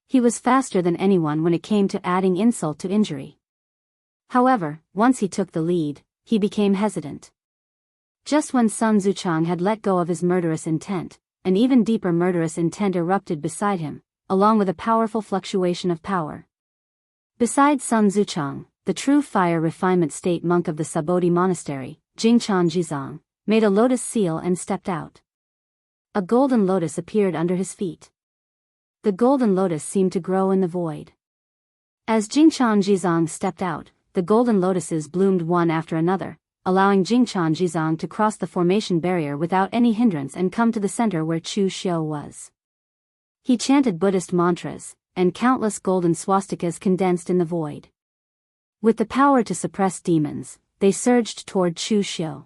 He was faster than anyone when it came to adding insult to injury. However, once he took the lead, he became hesitant. Just when Sun Zuchang had let go of his murderous intent, an even deeper murderous intent erupted beside him, along with a powerful fluctuation of power. Beside Sun Zuchang, the true fire refinement state monk of the Sabodi monastery, Jingchan Jizang, made a lotus seal and stepped out. A golden lotus appeared under his feet. The golden lotus seemed to grow in the void. As Jingchan Jizang stepped out, the golden lotuses bloomed one after another, allowing Jingchan Jizang to cross the formation barrier without any hindrance and come to the center where Chu Xiu was. He chanted Buddhist mantras, and countless golden swastikas condensed in the void. With the power to suppress demons, they surged toward Chu Xiu.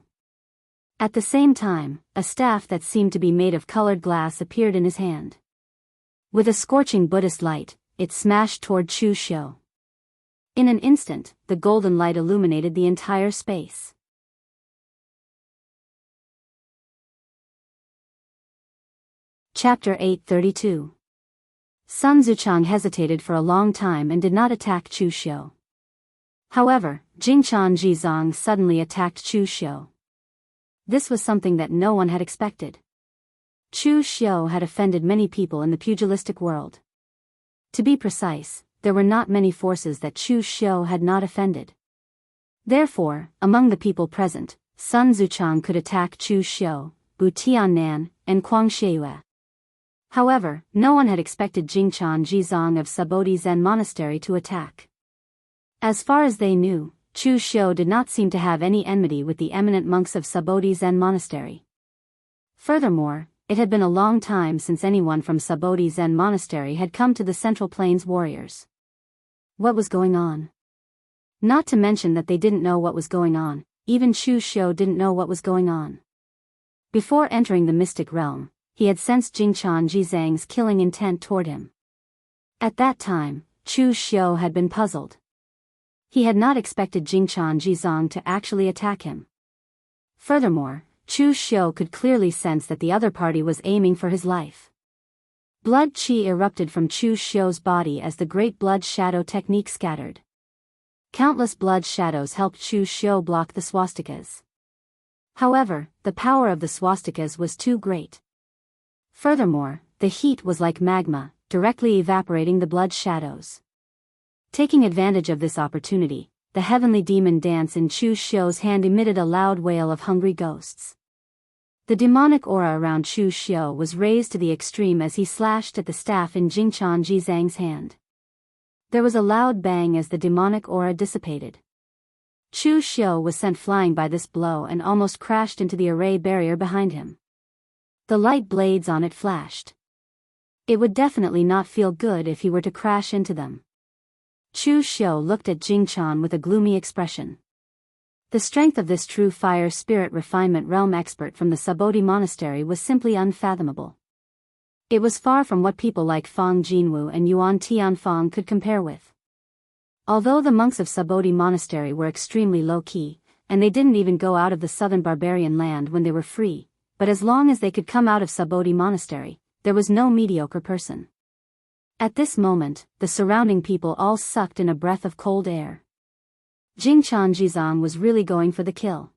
At the same time, a staff that seemed to be made of colored glass appeared in his hand. With a scorching Buddhist light, it smashed toward Chu Xiu. In an instant, the golden light illuminated the entire space. Chapter 832. Sun Zuchang hesitated for a long time and did not attack Chu Xiu. However, Jingchan Jizang suddenly attacked Chu Xiu. This was something that no one had expected. Chu Xiu had offended many people in the pugilistic world. To be precise, there were not many forces that Chu Xiu had not offended. Therefore, among the people present, Sun Zuchang could attack Chu Xiu, Bu Tiannan, and Kuang Sheiyue. However, no one had expected Jingchan Jizang of Sabodi Zen Monastery to attack. As far as they knew, Chu Xiu did not seem to have any enmity with the eminent monks of Sabodi Zen Monastery. Furthermore, it had been a long time since anyone from Sabodi Zen Monastery had come to the Central Plains warriors. What was going on? Not to mention that they didn't know what was going on, even Chu Xiu didn't know what was going on. Before entering the mystic realm, he had sensed Jingchan Jizang's killing intent toward him. At that time, Chu Xiu had been puzzled. He had not expected Jingchan Jizang to actually attack him. Furthermore, Chu Xiu could clearly sense that the other party was aiming for his life. Blood qi erupted from Chu Xiu's body as the great blood shadow technique scattered. Countless blood shadows helped Chu Xiu block the swastikas. However, the power of the swastikas was too great. Furthermore, the heat was like magma, directly evaporating the blood shadows. Taking advantage of this opportunity, the heavenly demon dance in Chu Xiu's hand emitted a loud wail of hungry ghosts. The demonic aura around Chu Xiu was raised to the extreme as he slashed at the staff in Jingchan Jizang's hand. There was a loud bang as the demonic aura dissipated. Chu Xiu was sent flying by this blow and almost crashed into the array barrier behind him. The light blades on it flashed. It would definitely not feel good if he were to crash into them. Chu Xiu looked at Jingchan with a gloomy expression. The strength of this true fire spirit refinement realm expert from the Sabodi monastery was simply unfathomable. It was far from what people like Fang Jinwu and Yuan Tianfang could compare with. Although the monks of Sabodi monastery were extremely low-key, and they didn't even go out of the southern barbarian land when they were free, but as long as they could come out of Sabodi monastery, there was no mediocre person. At this moment, the surrounding people all sucked in a breath of cold air. Jingchan Jizang was really going for the kill.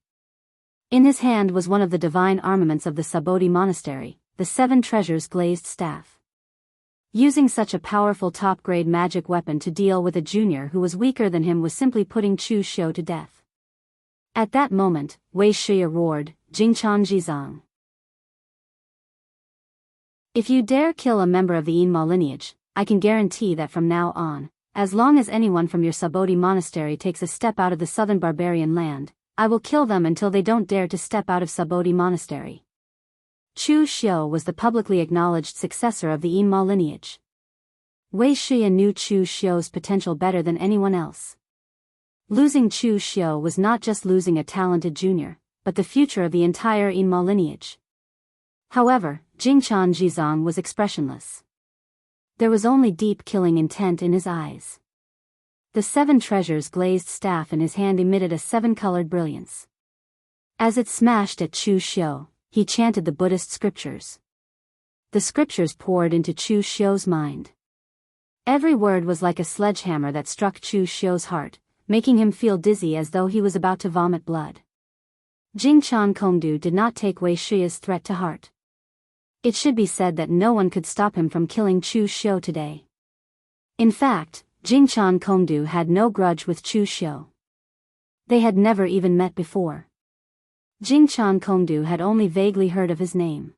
In his hand was one of the divine armaments of the Sabodi monastery, the 7 treasures glazed staff. Using such a powerful top-grade magic weapon to deal with a junior who was weaker than him was simply putting Chu Xiu to death. At that moment, Wei Shi roared, "Jingchan Jizang. If you dare kill a member of the Yinma lineage, I can guarantee that from now on, as long as anyone from your Sabodi monastery takes a step out of the southern barbarian land, I will kill them until they don't dare to step out of Sabodi monastery." Chu Xiu was the publicly acknowledged successor of the Yinma lineage. Wei Shi knew Chu Xiu's potential better than anyone else. Losing Chu Xiu was not just losing a talented junior, but the future of the entire Yinma lineage. However, Jingchan Jizang was expressionless. There was only deep killing intent in his eyes. The 7 treasures glazed staff in his hand emitted a 7-colored brilliance. As it smashed at Chu Xiu, he chanted the Buddhist scriptures. The scriptures poured into Chu Xiu's mind. Every word was like a sledgehammer that struck Chu Xiu's heart, making him feel dizzy as though he was about to vomit blood. Jingchan Kongdu did not take Wei Shi's threat to heart. It should be said that no one could stop him from killing Chu Xiu today. In fact, Jingchan Kongdu had no grudge with Chu Xiu. They had never even met before. Jingchan Kongdu had only vaguely heard of his name.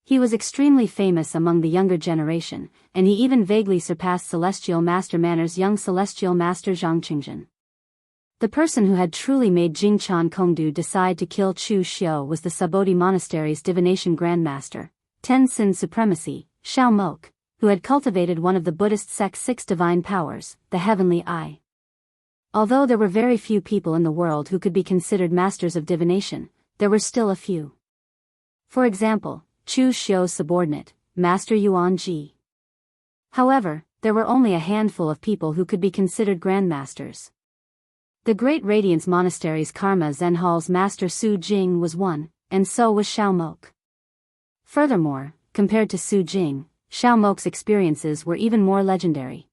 He was extremely famous among the younger generation, and he even vaguely surpassed Celestial Master Manner's young Celestial Master Zhang Qingjin. The person who had truly made Jingchan Kongdu decide to kill Chu Xiu was the Sabodi Monastery's divination grandmaster, Ten Sin Supremacy, Xiao Mok, who had cultivated one of the Buddhist sect's 6 divine powers, the Heavenly Eye. Although there were very few people in the world who could be considered masters of divination, there were still a few. For example, Chu Xiu's subordinate, Master Yuan Ji. However, there were only a handful of people who could be considered grandmasters. The Great Radiance Monastery's Karma Zen Hall's Master Su Jing was one, and so was Xiao Mok. Furthermore, compared to Su Jing, Xiao Mok's experiences were even more legendary.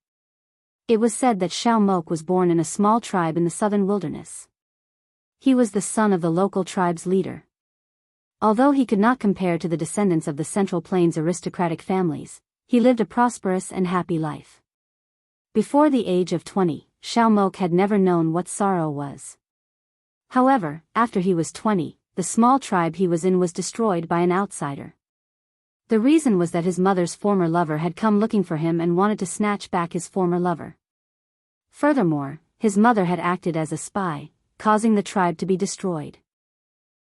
It was said that Xiao Mok was born in a small tribe in the southern wilderness. He was the son of the local tribe's leader. Although he could not compare to the descendants of the Central Plains aristocratic families, he lived a prosperous and happy life. Before the age of 20, Xiao Mok had never known what sorrow was. However, after he was 20, the small tribe he was in was destroyed by an outsider. The reason was that his mother's former lover had come looking for him and wanted to snatch back his former lover. Furthermore, his mother had acted as a spy, causing the tribe to be destroyed.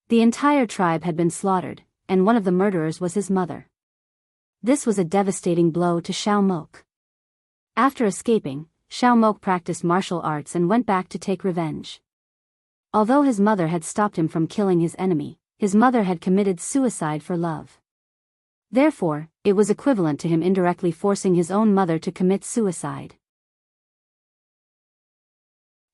The entire tribe had been slaughtered, and one of the murderers was his mother. This was a devastating blow to Xiao Mok. After escaping, Xiao Mok practiced martial arts and went back to take revenge. Although his mother had stopped him from killing his enemy, his mother had committed suicide for love. Therefore, it was equivalent to him indirectly forcing his own mother to commit suicide.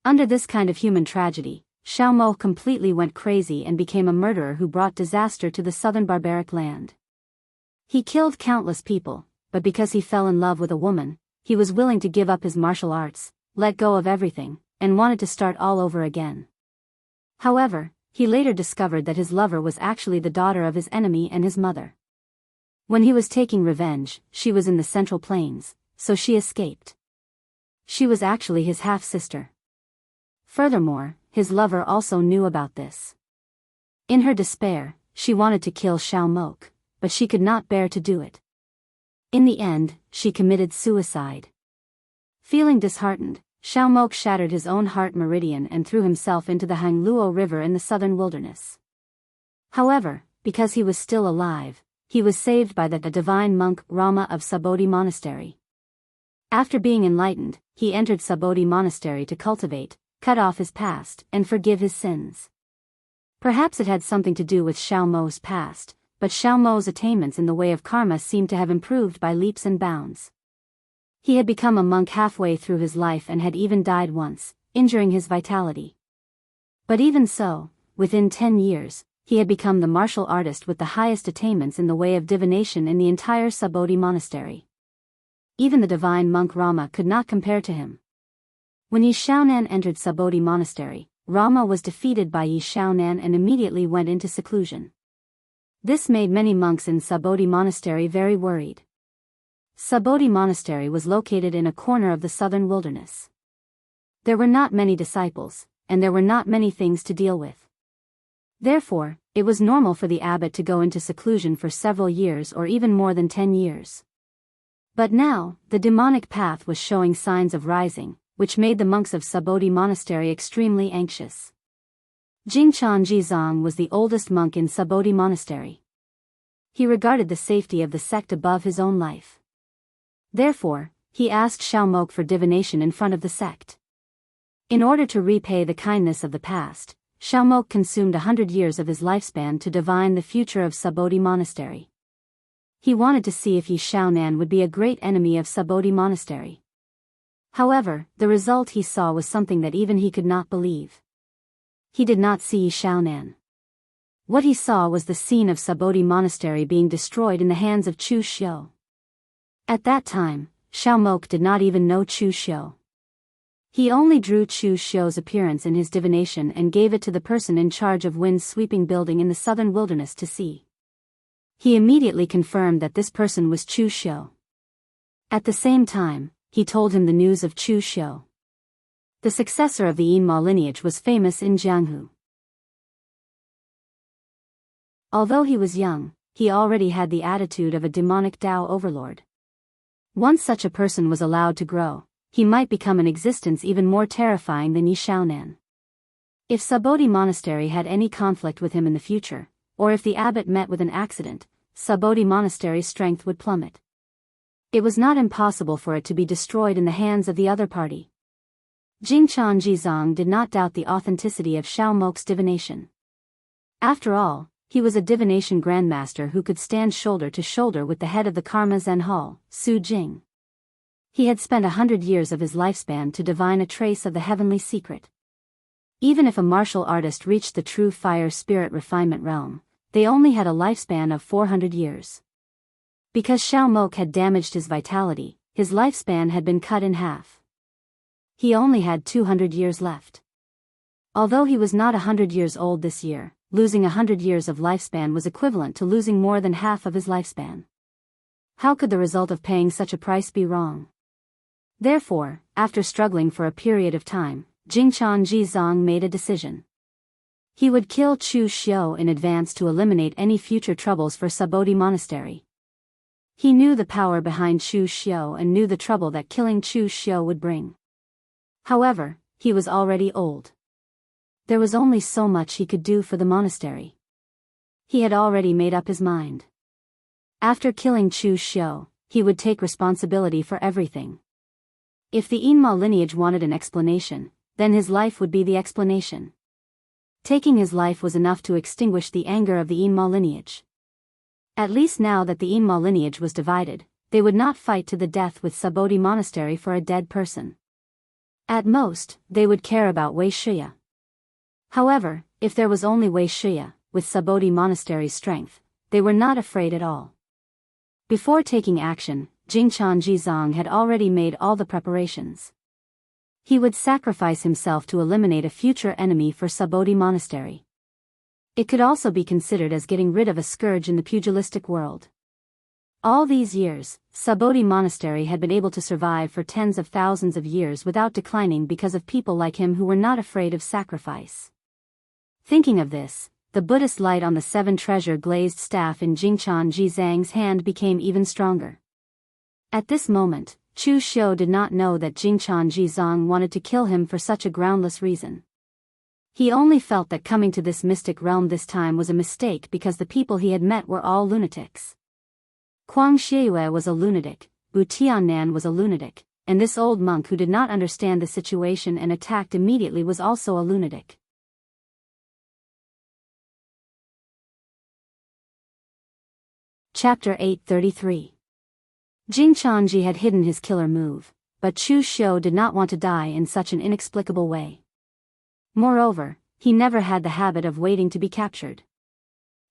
Under this kind of human tragedy, Xiao Mok completely went crazy and became a murderer who brought disaster to the southern barbaric land. He killed countless people, but because he fell in love with a woman, he was willing to give up his martial arts, let go of everything, and wanted to start all over again. However, he later discovered that his lover was actually the daughter of his enemy and his mother. When he was taking revenge, she was in the Central Plains, so she escaped. She was actually his half-sister. Furthermore, his lover also knew about this. In her despair, she wanted to kill Xiao Mok, but she could not bear to do it. In the end, she committed suicide. Feeling disheartened, Xiao Mok shattered his own heart meridian and threw himself into the Hangluo River in the southern wilderness. However, because he was still alive, he was saved by the divine monk Rama of Sabodi Monastery. After being enlightened, he entered Sabodi Monastery to cultivate, cut off his past, and forgive his sins. Perhaps it had something to do with Xiao Mo's past, but Xiao Mo's attainments in the way of karma seemed to have improved by leaps and bounds. He had become a monk halfway through his life and had even died once, injuring his vitality. But even so, within 10 years, he had become the martial artist with the highest attainments in the way of divination in the entire Sabodi monastery. Even the divine monk Rama could not compare to him. When Yi Xiaonan entered Sabodi monastery, Rama was defeated by Yi Xiaonan and immediately went into seclusion. This made many monks in Sabodi monastery very worried. Subodhi Monastery was located in a corner of the southern wilderness. There were not many disciples, and there were not many things to deal with. Therefore, it was normal for the abbot to go into seclusion for several years or even more than 10 years. But now, the demonic path was showing signs of rising, which made the monks of Subodhi Monastery extremely anxious. Jingchan Jizong was the oldest monk in Subodhi Monastery. He regarded the safety of the sect above his own life. Therefore, he asked Xiaomok for divination in front of the sect. In order to repay the kindness of the past, Xiaomok consumed 100 years of his lifespan to divine the future of Subodhi Monastery. He wanted to see if Yi Xiaonan would be a great enemy of Subodhi Monastery. However, the result he saw was something that even he could not believe. He did not see Yi Xiaonan. What he saw was the scene of Subodhi Monastery being destroyed in the hands of Chu Xiu. At that time, Xiaomok did not even know Chu Xiu. He only drew Chu Xiu's appearance in his divination and gave it to the person in charge of wind-sweeping building in the southern wilderness to see. He immediately confirmed that this person was Chu Xiu. At the same time, he told him the news of Chu Xiu. The successor of the Yinma lineage was famous in Jianghu. Although he was young, he already had the attitude of a demonic Tao overlord. Once such a person was allowed to grow, he might become an existence even more terrifying than Yi Xiaonan. If Subodhi Monastery had any conflict with him in the future, or if the abbot met with an accident, Subodhi Monastery's strength would plummet. It was not impossible for it to be destroyed in the hands of the other party. Jingchan Jizong did not doubt the authenticity of Xiaomok's divination. After all, he was a divination grandmaster who could stand shoulder to shoulder with the head of the Karma Zen Hall, Su Jing. He had spent 100 years of his lifespan to divine a trace of the heavenly secret. Even if a martial artist reached the true fire spirit refinement realm, they only had a lifespan of 400 years. Because Xiaomok had damaged his vitality, his lifespan had been cut in half. He only had 200 years left. Although he was not 100 years old this year, losing 100 years of lifespan was equivalent to losing more than half of his lifespan. How could the result of paying such a price be wrong? Therefore, after struggling for a period of time, Jingchan Jizong made a decision. He would kill Chu Xiu in advance to eliminate any future troubles for Subodhi Monastery. He knew the power behind Chu Xiu and knew the trouble that killing Chu Xiu would bring. However, he was already old. There was only so much he could do for the monastery. He had already made up his mind. After killing Chu Xiu, he would take responsibility for everything. If the Yinma lineage wanted an explanation, then his life would be the explanation. Taking his life was enough to extinguish the anger of the Yinma lineage. At least now that the Yinma lineage was divided, they would not fight to the death with Subodhi Monastery for a dead person. At most, they would care about Wei Shiya. However, if there was only Wei Shiya, with Subodhi Monastery's strength, they were not afraid at all. Before taking action, Jingchan Jizong had already made all the preparations. He would sacrifice himself to eliminate a future enemy for Subodhi Monastery. It could also be considered as getting rid of a scourge in the pugilistic world. All these years, Subodhi Monastery had been able to survive for tens of thousands of years without declining because of people like him who were not afraid of sacrifice. Thinking of this, the Buddhist light on the 7-treasure glazed staff in Jingchan Jizang's hand became even stronger. At this moment, Chu Xiu did not know that Jingchan Jizong wanted to kill him for such a groundless reason. He only felt that coming to this mystic realm this time was a mistake because the people he had met were all lunatics. Kuang Xieyue was a lunatic, Bu Tiannan was a lunatic, and this old monk who did not understand the situation and attacked immediately was also a lunatic. Chapter 833. Jingchanji had hidden his killer move, but Chu Xiu did not want to die in such an inexplicable way. Moreover, he never had the habit of waiting to be captured.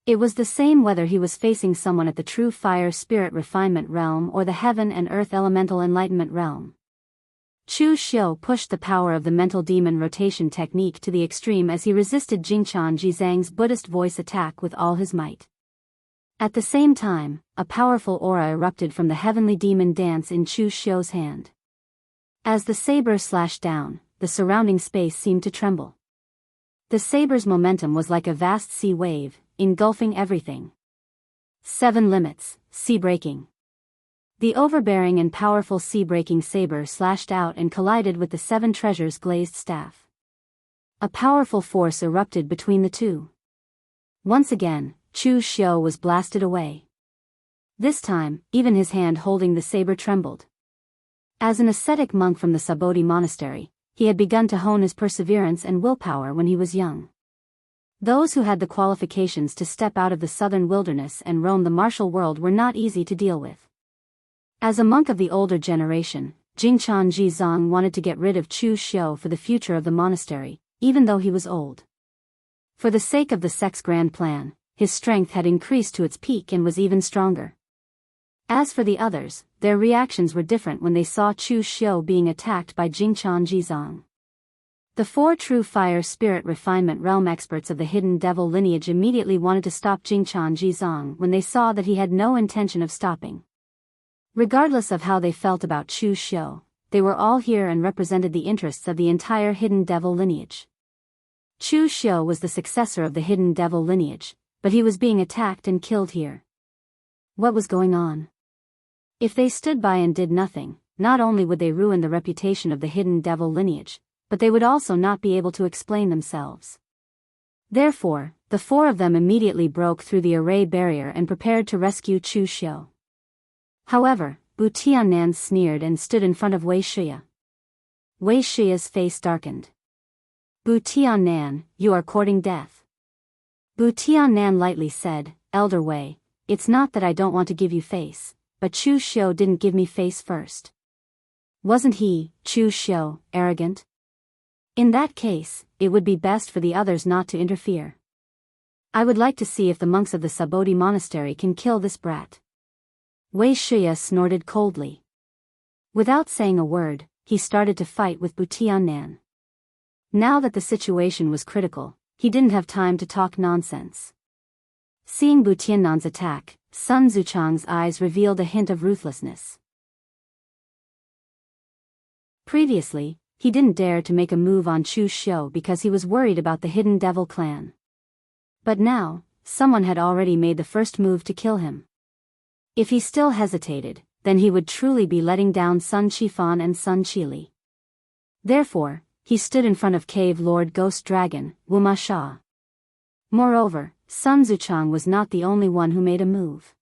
It was the same whether he was facing someone at the true fire spirit refinement realm or the heaven and earth elemental enlightenment realm. Chu Xiu pushed the power of the mental demon rotation technique to the extreme as he resisted Jingchan Jizang's Buddhist voice attack with all his might. At the same time, a powerful aura erupted from the heavenly demon dance in Chu Xiu's hand. As the saber slashed down, the surrounding space seemed to tremble. The saber's momentum was like a vast sea wave, engulfing everything. 7 limits, sea breaking. The overbearing and powerful sea-breaking saber slashed out and collided with the 7 treasures glazed staff. A powerful force erupted between the two. Once again, Chu Xiu was blasted away. This time, even his hand holding the saber trembled. As an ascetic monk from the Sabodhi monastery, he had begun to hone his perseverance and willpower when he was young. Those who had the qualifications to step out of the southern wilderness and roam the martial world were not easy to deal with. As a monk of the older generation, Jingchan Jizong wanted to get rid of Chu Xiu for the future of the monastery, even though he was old. For the sake of the sect's grand plan, his strength had increased to its peak and was even stronger. As for the others, their reactions were different when they saw Chu Xiu being attacked by Jingchan Jizong. The 4 true fire spirit refinement realm experts of the hidden devil lineage immediately wanted to stop Jingchan Jizong when they saw that he had no intention of stopping. Regardless of how they felt about Chu Xiu, they were all here and represented the interests of the entire hidden devil lineage. Chu Xiu was the successor of the hidden devil lineage, but he was being attacked and killed here. What was going on? If they stood by and did nothing, not only would they ruin the reputation of the hidden devil lineage, but they would also not be able to explain themselves. Therefore, the 4 of them immediately broke through the array barrier and prepared to rescue Chu Xiu. However, Bu Tiannan sneered and stood in front of Wei Shih. Wei Shi's face darkened. Bu Tiannan, you are courting death. Bu Tiannan lightly said, Elder Wei, it's not that I don't want to give you face, but Chu Xiu didn't give me face first. Wasn't he, Chu Xiu, arrogant? In that case, it would be best for the others not to interfere. I would like to see if the monks of the Sabodhi monastery can kill this brat. Wei Shih snorted coldly. Without saying a word, he started to fight with Bu Tiannan. Now that the situation was critical, he didn't have time to talk nonsense. Seeing Bu Tiannan's attack, Sun Zuchang's eyes revealed a hint of ruthlessness. Previously, he didn't dare to make a move on Chu Xiu because he was worried about the hidden devil clan. But now, someone had already made the first move to kill him. If he still hesitated, then he would truly be letting down Sun Qifan and Sun Qili. Therefore, he stood in front of Cave Lord Ghost Dragon, Wuma Sha. Moreover, Sun Zuchang was not the only one who made a move.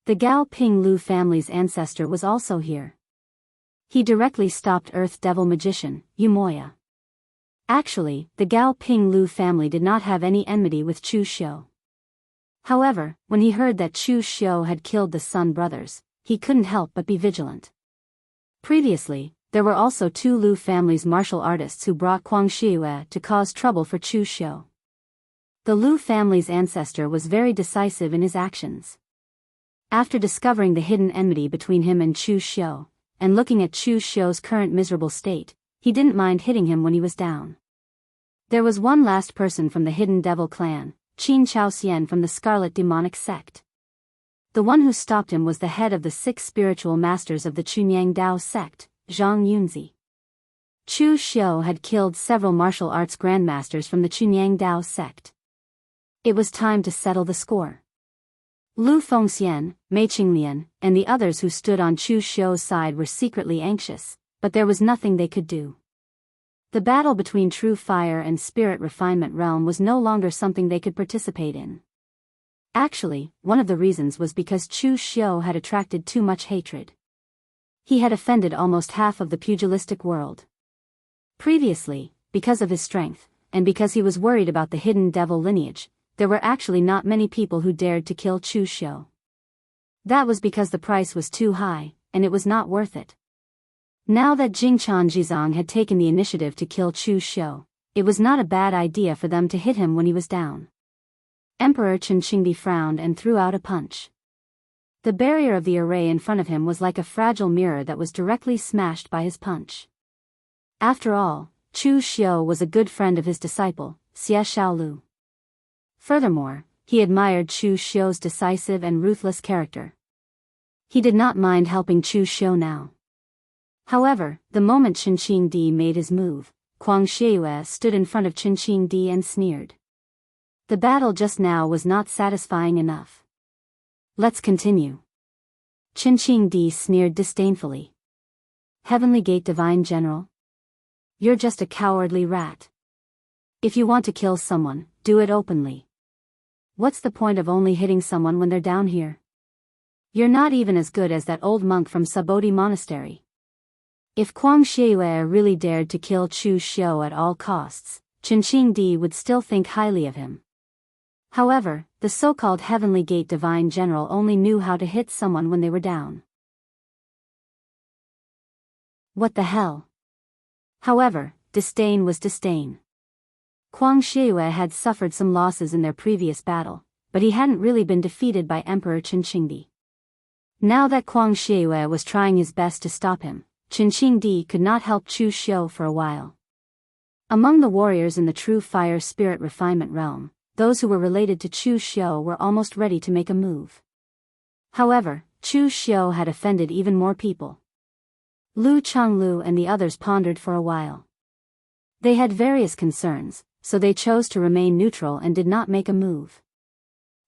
The Gao Ping Lu family's ancestor was also here. He directly stopped Earth Devil Magician, Yumoya. Actually, the Gao Ping Lu family did not have any enmity with Chu Xiu. However, when he heard that Chu Xiu had killed the Sun brothers, he couldn't help but be vigilant. Previously, there were also 2 Lu family's martial artists who brought Kuang Shiyue to cause trouble for Chu Xiu. The Lu family's ancestor was very decisive in his actions. After discovering the hidden enmity between him and Chu Xiu, and looking at Chu Xiu's current miserable state, he didn't mind hitting him when he was down. There was one last person from the hidden devil clan, Qin Chaoxian from the Scarlet Demonic sect. The one who stopped him was the head of the 6 spiritual masters of the Chunyang Dao sect, Zhang Yunzi. Chu Xiu had killed several martial arts grandmasters from the Chunyang Dao sect. It was time to settle the score. Lu Fengxian, Mei Qinglian, and the others who stood on Chu Xiu's side were secretly anxious, but there was nothing they could do. The battle between true fire and spirit refinement realm was no longer something they could participate in. Actually, one of the reasons was because Chu Xiu had attracted too much hatred. He had offended almost half of the pugilistic world. Previously, because of his strength, and because he was worried about the hidden devil lineage, there were actually not many people who dared to kill Chu Xiu. That was because the price was too high, and it was not worth it. Now that Jingchan Jizong had taken the initiative to kill Chu Xiu, it was not a bad idea for them to hit him when he was down. Emperor Chen Qingbi frowned and threw out a punch. The barrier of the array in front of him was like a fragile mirror that was directly smashed by his punch. After all, Chu Xiu was a good friend of his disciple, Xie Xiaolu. Furthermore, he admired Chu Xiu's decisive and ruthless character. He did not mind helping Chu Xiu now. However, the moment Chen Qingdi made his move, Huang Xieyue stood in front of Chen Qingdi and sneered. The battle just now was not satisfying enough. Let's continue. Chen Qingdi sneered disdainfully. Heavenly Gate Divine General? You're just a cowardly rat. If you want to kill someone, do it openly. What's the point of only hitting someone when they're down here? You're not even as good as that old monk from Sabodhi Monastery. If Huang Xieyue really dared to kill Chu Xiu at all costs, Chen Qingdi would still think highly of him. However, the so-called Heavenly Gate Divine General only knew how to hit someone when they were down. What the hell? However, disdain was disdain. Huang Xieyue had suffered some losses in their previous battle, but he hadn't really been defeated by Emperor Chen Qingdi. Now that Huang Xieyue was trying his best to stop him, Chen Qingdi could not help Chu Xiu for a while. Among the warriors in the true fire spirit refinement realm, those who were related to Chu Xiu were almost ready to make a move. However, Chu Xiu had offended even more people. Lu Changlu and the others pondered for a while. They had various concerns, so they chose to remain neutral and did not make a move.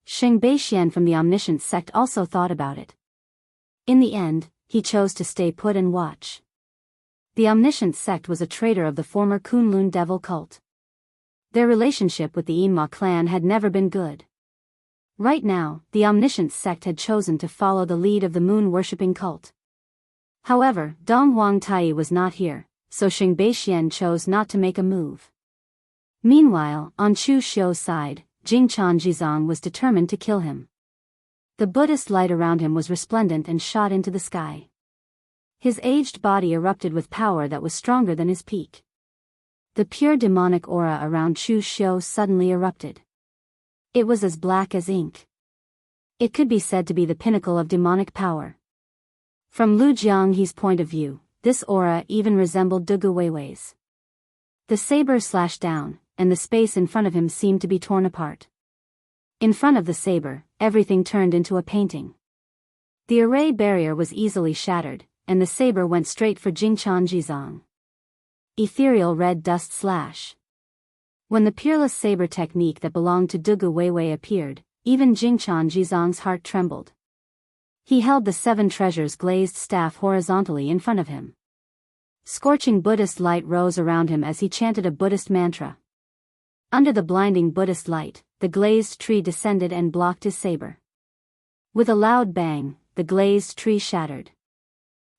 Sheng Beixian from the Omniscient sect also thought about it. In the end, he chose to stay put and watch. The Omniscient sect was a traitor of the former Kunlun devil cult. Their relationship with the Yinma clan had never been good. Right now, the Omniscient sect had chosen to follow the lead of the moon-worshipping cult. However, Dong Huangtai was not here, so Sheng Beixian chose not to make a move. Meanwhile, on Chu Xiu's side, Jingchan Jizong was determined to kill him. The Buddhist light around him was resplendent and shot into the sky. His aged body erupted with power that was stronger than his peak. The pure demonic aura around Chu Xiu suddenly erupted. It was as black as ink. It could be said to be the pinnacle of demonic power. From Lu Jianghe's point of view, this aura even resembled Dugu Weiwei's. The saber slashed down, and the space in front of him seemed to be torn apart. In front of the saber, everything turned into a painting. The array barrier was easily shattered, and the saber went straight for Jingchan Jizong. Ethereal red dust slash. When the peerless saber technique that belonged to Dugu Weiwei appeared, even Jingchan Jizong's heart trembled. He held the seven treasures glazed staff horizontally in front of him. Scorching Buddhist light rose around him as he chanted a Buddhist mantra. Under the blinding Buddhist light, the glazed tree descended and blocked his saber. With a loud bang, the glazed tree shattered.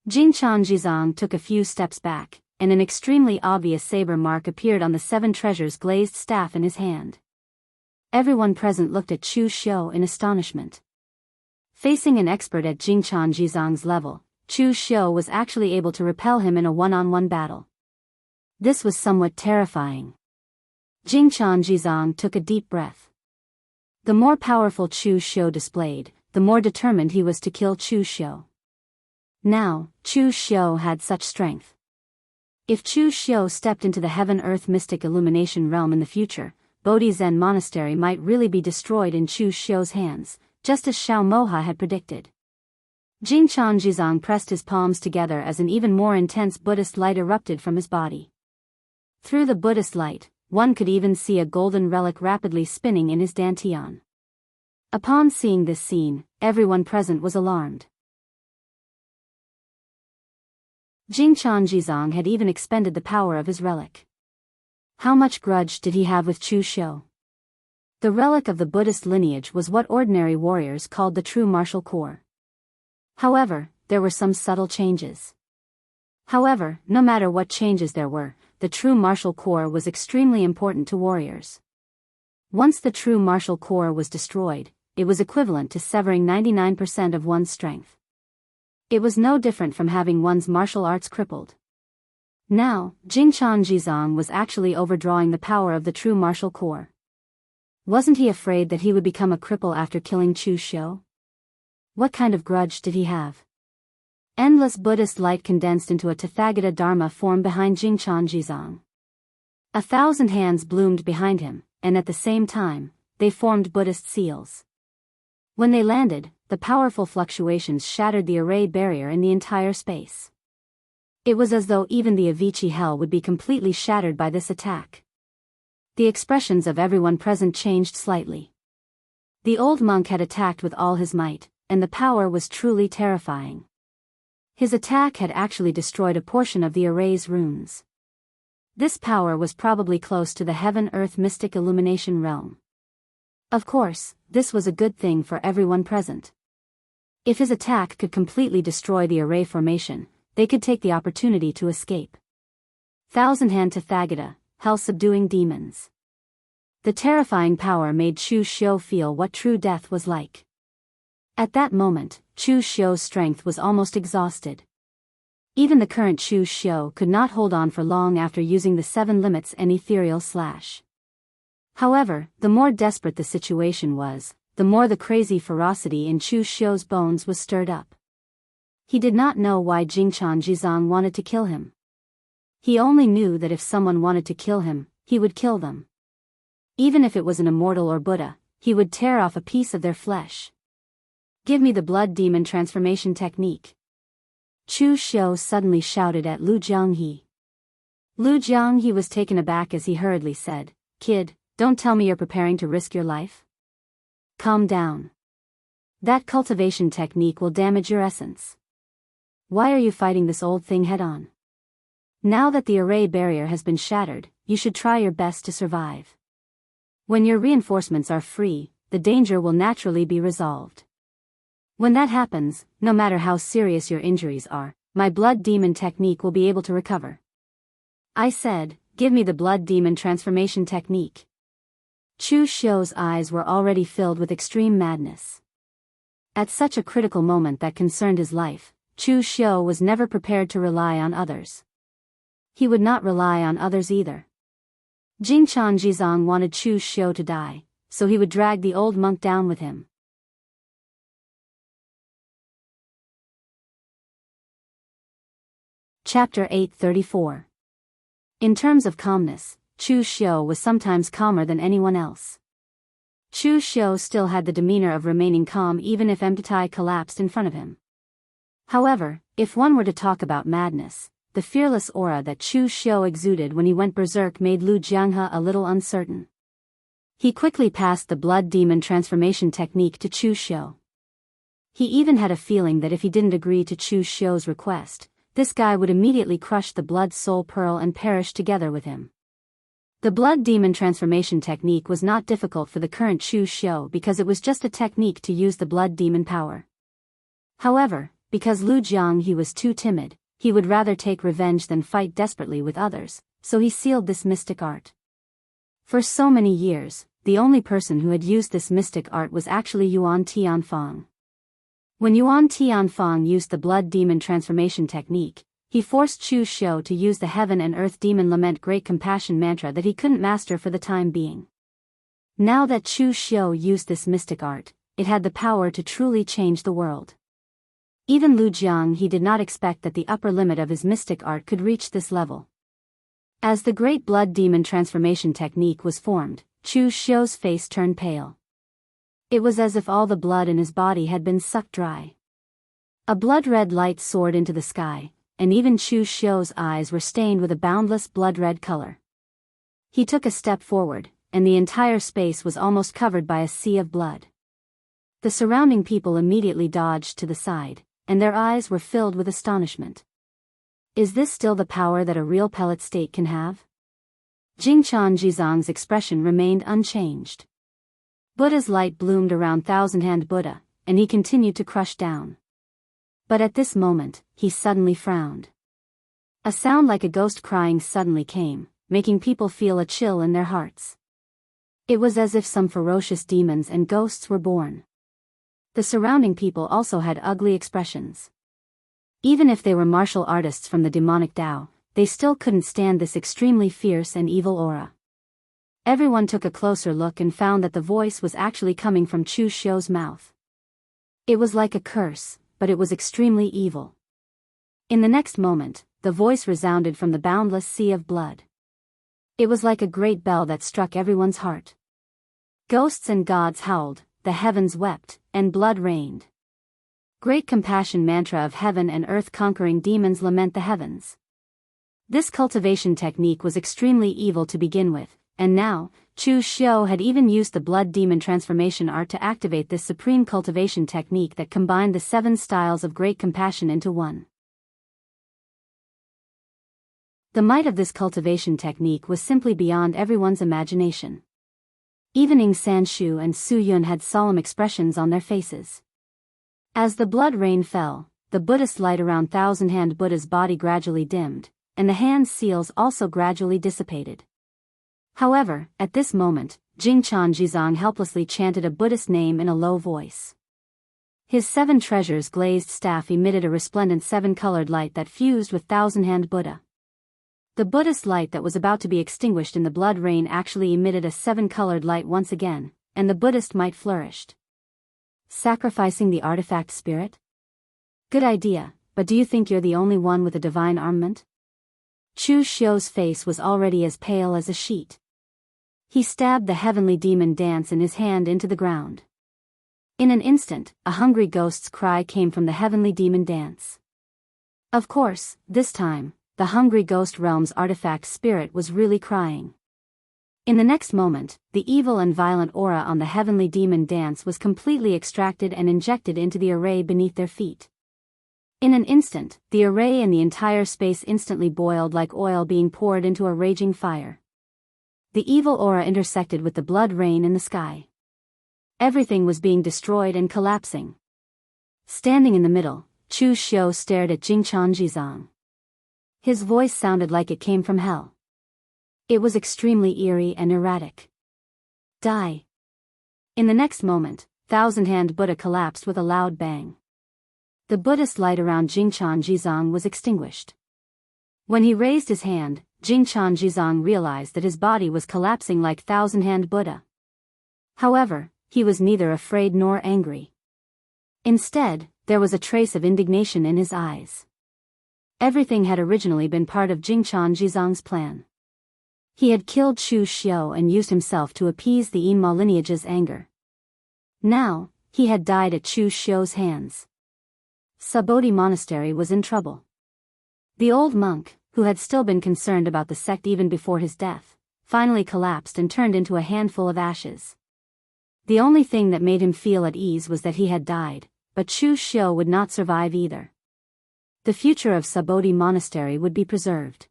Jingchan Jizong took a few steps back, and an extremely obvious saber mark appeared on the seven treasures glazed staff in his hand. Everyone present looked at Chu Xiu in astonishment. Facing an expert at Jingchan Jizong's level, Chu Xiu was actually able to repel him in a one-on-one battle. This was somewhat terrifying. Jingchan Jizong took a deep breath. The more powerful Chu Xiu displayed, the more determined he was to kill Chu Xiu. Now, Chu Xiu had such strength. If Chu Xiu stepped into the heaven-earth mystic illumination realm in the future, Bodhi Zen Monastery might really be destroyed in Chu Xiu's hands, just as Xiao Moha had predicted. Jingchan Jizong pressed his palms together as an even more intense Buddhist light erupted from his body. Through the Buddhist light, one could even see a golden relic rapidly spinning in his dantian. Upon seeing this scene, everyone present was alarmed. Jingchan Jizong had even expended the power of his relic. How much grudge did he have with Chu Xiu? The relic of the Buddhist lineage was what ordinary warriors called the true martial core. However, there were some subtle changes. However, no matter what changes there were, the true martial core was extremely important to warriors. Once the true martial core was destroyed, it was equivalent to severing 99% of one's strength. It was no different from having one's martial arts crippled. Now, Jingchan Jizong was actually overdrawing the power of the true martial core. Wasn't he afraid that he would become a cripple after killing Chu Xiu? What kind of grudge did he have? Endless Buddhist light condensed into a Tathagata Dharma form behind Jingchan Jizong. 1,000 hands bloomed behind him, and at the same time, they formed Buddhist seals. When they landed, the powerful fluctuations shattered the array barrier in the entire space. It was as though even the Avicii hell would be completely shattered by this attack. The expressions of everyone present changed slightly. The old monk had attacked with all his might, and the power was truly terrifying. His attack had actually destroyed a portion of the array's runes. This power was probably close to the heaven-earth mystic illumination realm. Of course, this was a good thing for everyone present. If his attack could completely destroy the array formation, they could take the opportunity to escape. Thousand Hand to Thagata, hell-subduing demons. The terrifying power made Chu Xiu feel what true death was like. At that moment, Chu Xiu's strength was almost exhausted. Even the current Chu Xiu could not hold on for long after using the 7 limits and ethereal slash. However, the more desperate the situation was, the more the crazy ferocity in Chu Xiu's bones was stirred up. He did not know why Jingchan Jizang wanted to kill him. He only knew that if someone wanted to kill him, he would kill them. Even if it was an immortal or Buddha, he would tear off a piece of their flesh. Give me the blood demon transformation technique. Chu Xiu suddenly shouted at Lu Jianghe. Lu Jianghe was taken aback as he hurriedly said, "Kid, don't tell me you're preparing to risk your life? Calm down. That cultivation technique will damage your essence. Why are you fighting this old thing head-on? Now that the array barrier has been shattered, you should try your best to survive. When your reinforcements are free, the danger will naturally be resolved. When that happens, no matter how serious your injuries are, my blood demon technique will be able to recover." I said, "Give me the blood demon transformation technique." Chu Xiu's eyes were already filled with extreme madness. At such a critical moment that concerned his life, Chu Xiu was never prepared to rely on others. He would not rely on others either. Jingchan Jizang wanted Chu Xiu to die, so he would drag the old monk down with him. Chapter 834. In terms of calmness, Chu Xiu was sometimes calmer than anyone else. Chu Xiu still had the demeanor of remaining calm even if Mtai collapsed in front of him. However, if one were to talk about madness, the fearless aura that Chu Xiu exuded when he went berserk made Lu Jianghe a little uncertain. He quickly passed the blood demon transformation technique to Chu Xiu. He even had a feeling that if he didn't agree to Chu Xiu's request, this guy would immediately crush the blood soul pearl and perish together with him. The blood demon transformation technique was not difficult for the current Chu Xiu because it was just a technique to use the blood demon power. However, because Lu Jianghe was too timid, he would rather take revenge than fight desperately with others, so he sealed this mystic art. For so many years, the only person who had used this mystic art was actually Yuan Tianfang. When Yuan Tianfang used the blood demon transformation technique, he forced Chu Xiu to use the heaven and earth demon lament great compassion mantra that he couldn't master for the time being. Now that Chu Xiu used this mystic art, it had the power to truly change the world. Even Lu Jianghe did not expect that the upper limit of his mystic art could reach this level. As the great blood demon transformation technique was formed, Chu Xiu's face turned pale. It was as if all the blood in his body had been sucked dry. A blood-red light soared into the sky, and even Chu Xiu's eyes were stained with a boundless blood-red color. He took a step forward, and the entire space was almost covered by a sea of blood. The surrounding people immediately dodged to the side, and their eyes were filled with astonishment. Is this still the power that a real pellet state can have? Jingchan Jizang's expression remained unchanged. Buddha's light bloomed around Thousand-Hand Buddha, and he continued to crush down. But at this moment, he suddenly frowned. A sound like a ghost crying suddenly came, making people feel a chill in their hearts. It was as if some ferocious demons and ghosts were born. The surrounding people also had ugly expressions. Even if they were martial artists from the demonic Tao, they still couldn't stand this extremely fierce and evil aura. Everyone took a closer look and found that the voice was actually coming from Chu Xiu's mouth. It was like a curse, but it was extremely evil. In the next moment, the voice resounded from the boundless sea of blood. It was like a great bell that struck everyone's heart. Ghosts and gods howled, the heavens wept, and blood rained. Great compassion mantra of heaven and earth conquering demons lament the heavens. This cultivation technique was extremely evil to begin with, and now, Chu Xiu had even used the blood demon transformation art to activate this supreme cultivation technique that combined the 7 styles of great compassion into one. The might of this cultivation technique was simply beyond everyone's imagination. Even Ing Sanshu and Su Yun had solemn expressions on their faces. As the blood rain fell, the Buddhist light around Thousand-Hand Buddha's body gradually dimmed, and the hand seals also gradually dissipated. However, at this moment, Jingchan Jizang helplessly chanted a Buddhist name in a low voice. His 7 treasures glazed staff emitted a resplendent 7-colored light that fused with Thousand-Hand Buddha. The Buddhist light that was about to be extinguished in the blood rain actually emitted a 7-colored light once again, and the Buddhist might flourished. Sacrificing the artifact spirit? Good idea, but do you think you're the only one with a divine armament? Chu Xiu's face was already as pale as a sheet. He stabbed the heavenly demon dance in his hand into the ground. In an instant, a hungry ghost's cry came from the heavenly demon dance. Of course, this time, the hungry ghost realm's artifact spirit was really crying. In the next moment, the evil and violent aura on the heavenly demon dance was completely extracted and injected into the array beneath their feet. In an instant, the array and the entire space instantly boiled like oil being poured into a raging fire. The evil aura intersected with the blood rain in the sky. Everything was being destroyed and collapsing. Standing in the middle, Chu Xiu stared at Jingchan Jizang. His voice sounded like it came from hell. It was extremely eerie and erratic. Die. In the next moment, Thousand-Hand Buddha collapsed with a loud bang. The Buddhist light around Jingchan Jizang was extinguished. When he raised his hand, Jingchan Jizang realized that his body was collapsing like Thousand-Hand Buddha. However, he was neither afraid nor angry. Instead, there was a trace of indignation in his eyes. Everything had originally been part of Jingchan Jizang's plan. He had killed Chu Xiu and used himself to appease the Yinma lineage's anger. Now, he had died at Chu Xiu's hands. Sabodhi Monastery was in trouble. The old monk, who had still been concerned about the sect even before his death, finally collapsed and turned into a handful of ashes. The only thing that made him feel at ease was that he had died, but Chu Xiu would not survive either. The future of Sabodhi Monastery would be preserved.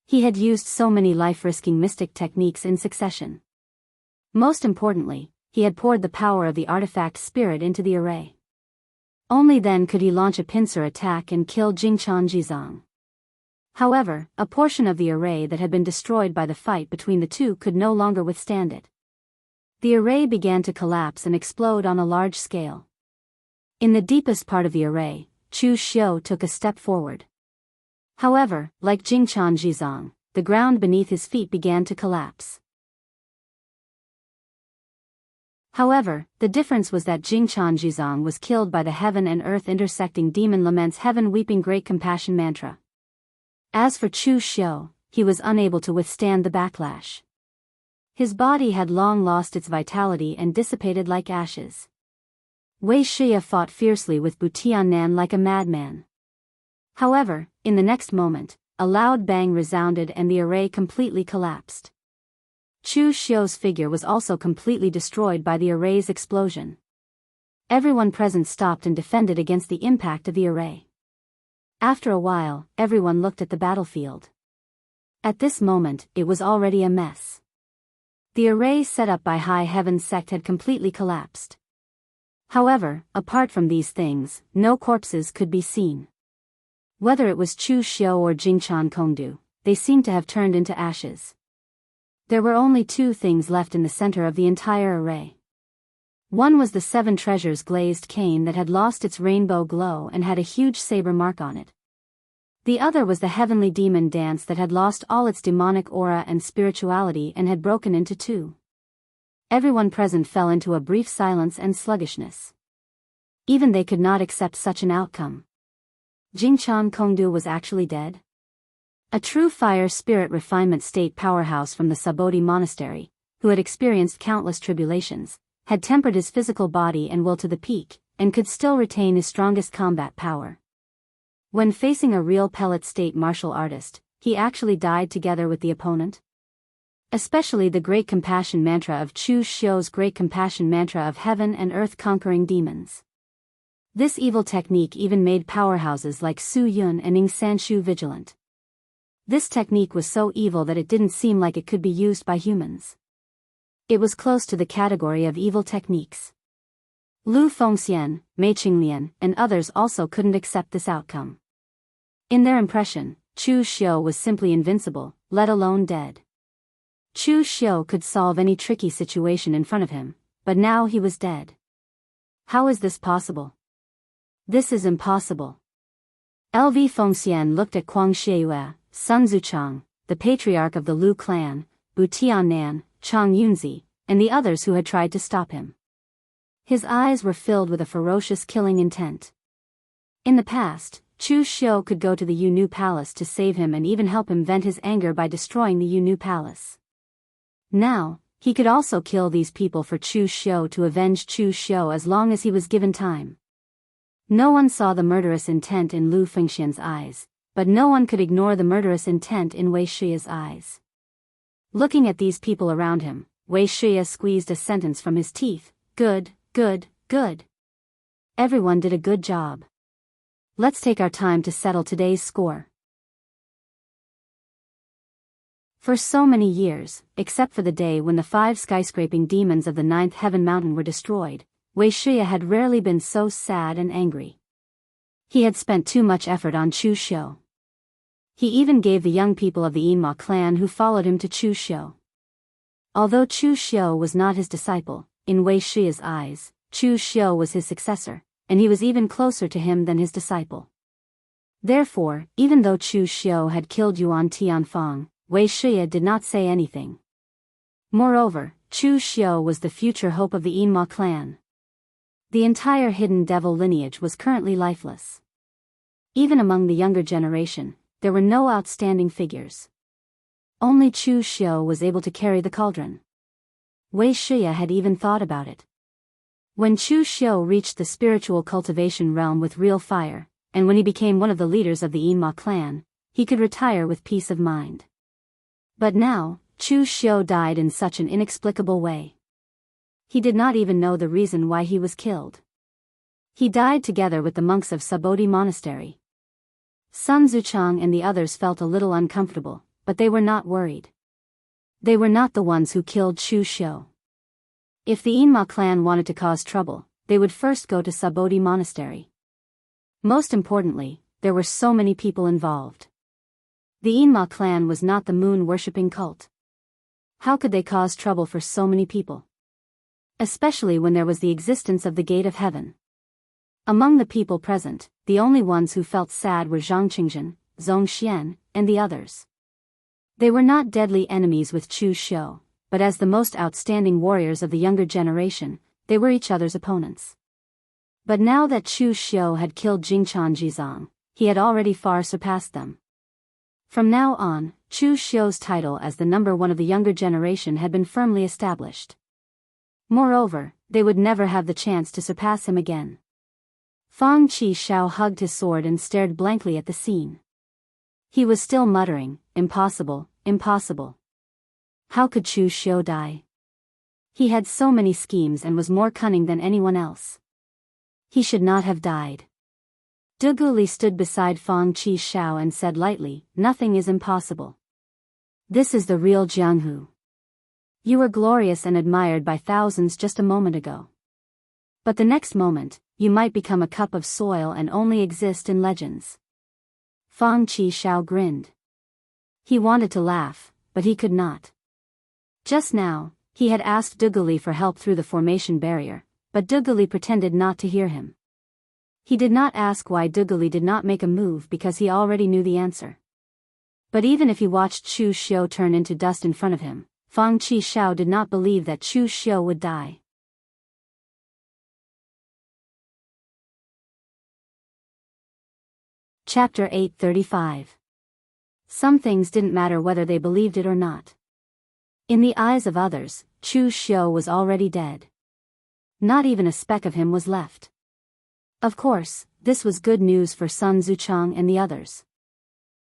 He had used so many life-risking mystic techniques in succession. Most importantly, he had poured the power of the artifact spirit into the array. Only then could he launch a pincer attack and kill Jingchan Jizang. However, a portion of the array that had been destroyed by the fight between the two could no longer withstand it. The array began to collapse and explode on a large scale. In the deepest part of the array, Chu Xiu took a step forward. However, like Jingchan Jizang, the ground beneath his feet began to collapse. However, the difference was that Jingchan Jizang was killed by the heaven and earth intersecting demon laments heaven weeping great compassion mantra. As for Chu Xiu, he was unable to withstand the backlash. His body had long lost its vitality and dissipated like ashes. Wei Shia fought fiercely with Bu Tiannan like a madman. However, in the next moment, a loud bang resounded and the array completely collapsed. Chu Xiu's figure was also completely destroyed by the array's explosion. Everyone present stopped and defended against the impact of the array. After a while, everyone looked at the battlefield. At this moment, it was already a mess. The array set up by High Heaven's sect had completely collapsed. However, apart from these things, no corpses could be seen. Whether it was Chu Xiu or Jingchan Kongdu, they seemed to have turned into ashes. There were only 2 things left in the center of the entire array. One was the 7 treasures glazed cane that had lost its rainbow glow and had a huge saber mark on it. The other was the heavenly demon dance that had lost all its demonic aura and spirituality and had broken into 2. Everyone present fell into a brief silence and sluggishness. Even they could not accept such an outcome. Jingchan Kongdu was actually dead? A true fire spirit refinement state powerhouse from the Sabodhi Monastery, who had experienced countless tribulations, had tempered his physical body and will to the peak, and could still retain his strongest combat power. When facing a real pellet state martial artist, he actually died together with the opponent. Especially the Great Compassion Mantra of Chu Xiu's Great Compassion Mantra of heaven and earth conquering demons. This evil technique even made powerhouses like Su Yun and Ning Sanshu vigilant. This technique was so evil that it didn't seem like it could be used by humans. It was close to the category of evil techniques. Lu Fengxian, Mei Qinglian, and others also couldn't accept this outcome. In their impression, Chu Xiu was simply invincible, let alone dead. Chu Xiu could solve any tricky situation in front of him, but now he was dead. How is this possible? This is impossible. LV Fengxian looked at Guang Xieyue, Sun Zuchang, the patriarch of the Lu clan, Bu Tiannan, Chang Yunzi, and the others who had tried to stop him. His eyes were filled with a ferocious killing intent. In the past, Chu Xiu could go to the Yunu Palace to save him and even help him vent his anger by destroying the Yunu Palace. Now, he could also kill these people for Chu Xiu to avenge Chu Xiu as long as he was given time. No one saw the murderous intent in Lu Fengxian's eyes, but no one could ignore the murderous intent in Wei Shiya's eyes. Looking at these people around him, Wei Shiya squeezed a sentence from his teeth. Good, good, good. Everyone did a good job. Let's take our time to settle today's score. For so many years, except for the day when the 5 skyscraping demons of the 9th Heaven Mountain were destroyed, Wei Shiya had rarely been so sad and angry. He had spent too much effort on Chu Xiu. He even gave the young people of the Yinma clan who followed him to Chu Xiu. Although Chu Xiu was not his disciple, in Wei Shiya's eyes, Chu Xiu was his successor, and he was even closer to him than his disciple. Therefore, even though Chu Xiu had killed Yuan Tianfang, Wei Shiya did not say anything. Moreover, Chu Xiu was the future hope of the Yinma clan. The entire hidden devil lineage was currently lifeless. Even among the younger generation, there were no outstanding figures. Only Chu Xiu was able to carry the cauldron. Wei Shiya had even thought about it. When Chu Xiu reached the spiritual cultivation realm with real fire, and when he became one of the leaders of the Yinma clan, he could retire with peace of mind. But now, Chu Xiu died in such an inexplicable way. He did not even know the reason why he was killed. He died together with the monks of Sabodhi Monastery. Sun Zuchang and the others felt a little uncomfortable, but they were not worried. They were not the ones who killed Chu Xiu. If the Yinma clan wanted to cause trouble, they would first go to Sabodhi Monastery. Most importantly, there were so many people involved. The Yinma clan was not the moon-worshipping cult. How could they cause trouble for so many people? Especially when there was the existence of the Gate of Heaven. Among the people present, the only ones who felt sad were Zhang Qingzhen, Zhong Xian, and the others. They were not deadly enemies with Chu Xiu, but as the most outstanding warriors of the younger generation, they were each other's opponents. But now that Chu Xiu had killed Jingchan Jizang, he had already far surpassed them. From now on, Chu Xiu's title as the number 1 of the younger generation had been firmly established. Moreover, they would never have the chance to surpass him again. Fang Qishao hugged his sword and stared blankly at the scene. He was still muttering, impossible, impossible. How could Chu Xiu die? He had so many schemes and was more cunning than anyone else. He should not have died. Duguli stood beside Fang Qishao and said lightly, "Nothing is impossible. This is the real Jianghu. You were glorious and admired by thousands just a moment ago. But the next moment, you might become a cup of soil and only exist in legends." Fang Qishao grinned. He wanted to laugh, but he could not. Just now, he had asked Duguli for help through the formation barrier, but Duguli pretended not to hear him. He did not ask why Duguli did not make a move because he already knew the answer. But even if he watched Chu Xiu turn into dust in front of him, Fang Qishao did not believe that Chu Xiu would die. Chapter 835. Some things didn't matter whether they believed it or not. In the eyes of others, Chu Xiu was already dead. Not even a speck of him was left. Of course, this was good news for Sun Zuchang and the others.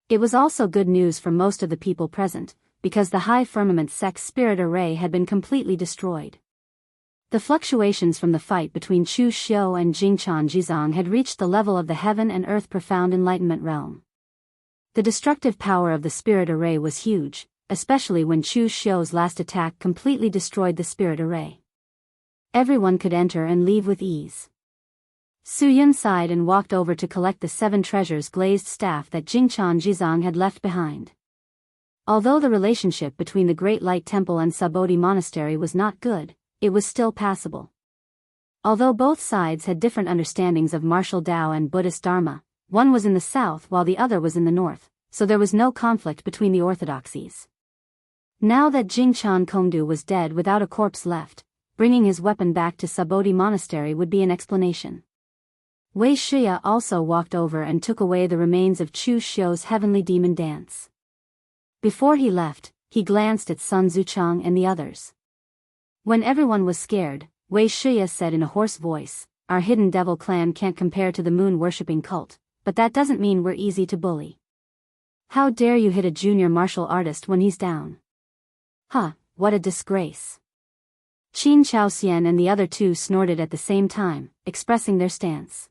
It was also good news for most of the people present, because the high firmament sect's spirit array had been completely destroyed. The fluctuations from the fight between Chu Xiu and Jingchan Jizang had reached the level of the heaven and earth profound enlightenment realm. The destructive power of the spirit array was huge, especially when Chu Xiu's last attack completely destroyed the spirit array. Everyone could enter and leave with ease. Su Yun sighed and walked over to collect the 7 treasures glazed staff that Jingchan Jizang had left behind. Although the relationship between the Great Light Temple and Sabodhi Monastery was not good, it was still passable. Although both sides had different understandings of martial Tao and Buddhist Dharma, one was in the south while the other was in the north, so there was no conflict between the orthodoxies. Now that Jingchan Kongdu was dead without a corpse left, bringing his weapon back to Sabodhi Monastery would be an explanation. Wei Shiya also walked over and took away the remains of Chu Xiu's heavenly demon dance. Before he left, he glanced at Sun Zuchang and the others. When everyone was scared, Wei Shiya said in a hoarse voice, "Our hidden devil clan can't compare to the moon-worshipping cult, but that doesn't mean we're easy to bully. How dare you hit a junior martial artist when he's down? Huh, what a disgrace." Qin Chaoxian and the other 2 snorted at the same time, expressing their stance.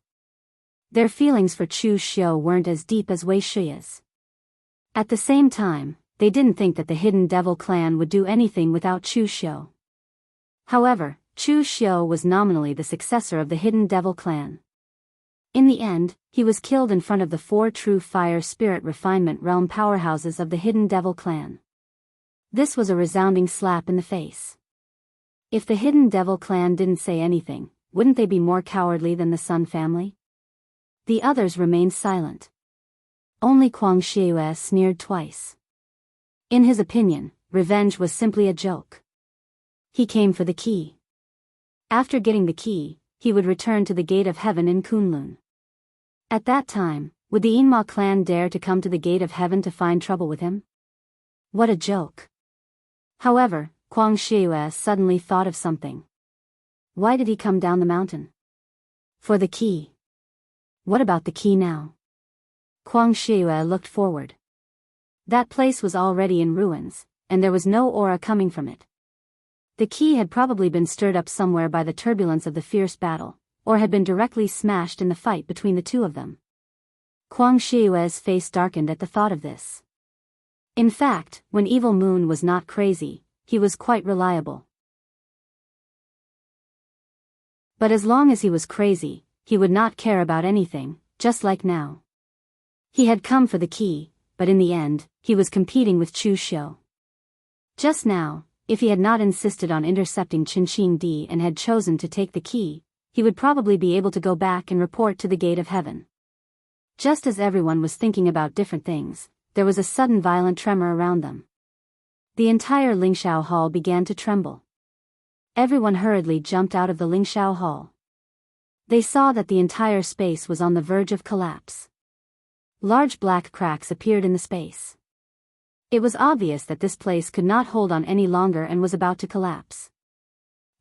Their feelings for Chu Xiu weren't as deep as Wei Shiya's. At the same time, they didn't think that the Hidden Devil clan would do anything without Chu Xiu. However, Chu Xiu was nominally the successor of the Hidden Devil clan. In the end, he was killed in front of the 4 true fire spirit refinement realm powerhouses of the Hidden Devil clan. This was a resounding slap in the face. If the Hidden Devil clan didn't say anything, wouldn't they be more cowardly than the Sun family? The others remained silent. Only Kuang Shiyue sneered twice. In his opinion, revenge was simply a joke. He came for the key. After getting the key, he would return to the Gate of Heaven in Kunlun. At that time, would the Yinma clan dare to come to the Gate of Heaven to find trouble with him? What a joke. However, Kuang Shiyue suddenly thought of something. Why did he come down the mountain? For the key. What about the key now? Kuang Shiyue looked forward. That place was already in ruins, and there was no aura coming from it. The key had probably been stirred up somewhere by the turbulence of the fierce battle, or had been directly smashed in the fight between the 2 of them. Kuang Shiyue's face darkened at the thought of this. In fact, when Evil Moon was not crazy, he was quite reliable. But as long as he was crazy, he would not care about anything, just like now. He had come for the key, but in the end, he was competing with Chu Xiu. Just now, if he had not insisted on intercepting Qinqing Di and had chosen to take the key, he would probably be able to go back and report to the Gate of Heaven. Just as everyone was thinking about different things, there was a sudden violent tremor around them. The entire Lingshao Hall began to tremble. Everyone hurriedly jumped out of the Lingshao Hall. They saw that the entire space was on the verge of collapse. Large black cracks appeared in the space. It was obvious that this place could not hold on any longer and was about to collapse.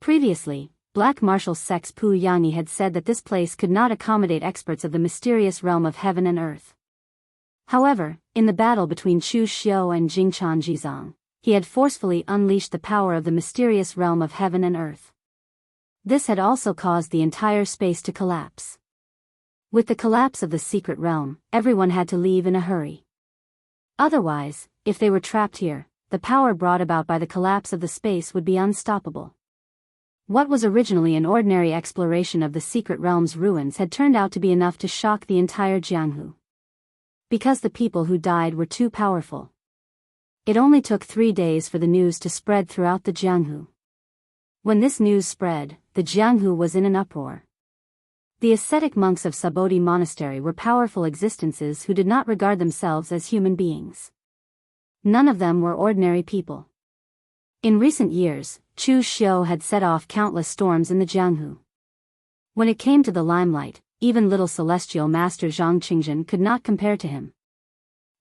Previously, Black Marshal Sex Pu Yanyi had said that this place could not accommodate experts of the mysterious realm of heaven and earth. However, in the battle between Chu Xiu and Jingchan Jizang, he had forcefully unleashed the power of the mysterious realm of heaven and earth. This had also caused the entire space to collapse. With the collapse of the secret realm, everyone had to leave in a hurry. Otherwise, if they were trapped here, the power brought about by the collapse of the space would be unstoppable. What was originally an ordinary exploration of the secret realm's ruins had turned out to be enough to shock the entire Jianghu. Because the people who died were too powerful. It only took 3 days for the news to spread throughout the Jianghu. When this news spread, the Jianghu was in an uproar. The ascetic monks of Sabodhi Monastery were powerful existences who did not regard themselves as human beings. None of them were ordinary people. In recent years, Chu Xiu had set off countless storms in the Jianghu. When it came to the limelight, even little celestial master Zhang Qingzhen could not compare to him.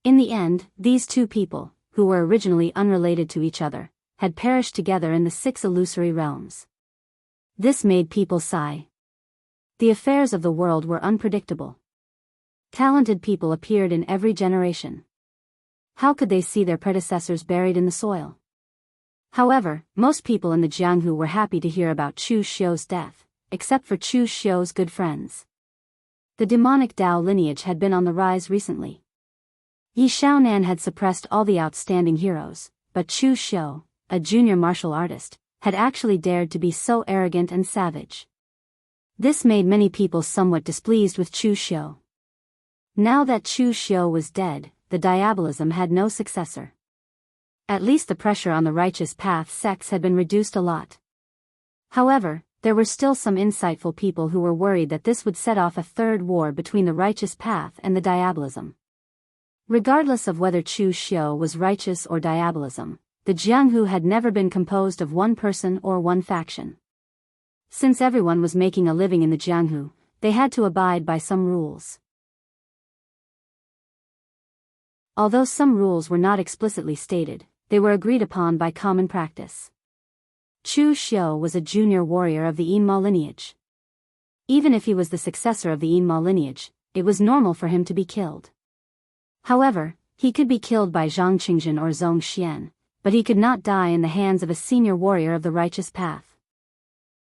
In the end, these 2 people, who were originally unrelated to each other, had perished together in the 6 illusory realms. This made people sigh. The affairs of the world were unpredictable. Talented people appeared in every generation. How could they see their predecessors buried in the soil? However, most people in the Jianghu were happy to hear about Chu Xiu's death, except for Chu Xiu's good friends. The demonic Dao lineage had been on the rise recently. Yi Xiaonan had suppressed all the outstanding heroes, but Chu Xiu, a junior martial artist, had actually dared to be so arrogant and savage. This made many people somewhat displeased with Chu Xiu. Now that Chu Xiu was dead, the diabolism had no successor. At least the pressure on the righteous path sects had been reduced a lot. However, there were still some insightful people who were worried that this would set off a third war between the righteous path and the diabolism. Regardless of whether Chu Xiu was righteous or diabolism, the Jianghu had never been composed of one person or one faction. Since everyone was making a living in the Jianghu, they had to abide by some rules. Although some rules were not explicitly stated, they were agreed upon by common practice. Chu Xiu was a junior warrior of the Yinma lineage. Even if he was the successor of the Yinma lineage, it was normal for him to be killed. However, he could be killed by Zhang Qingjin or Zhong Xian, but he could not die in the hands of a senior warrior of the righteous path.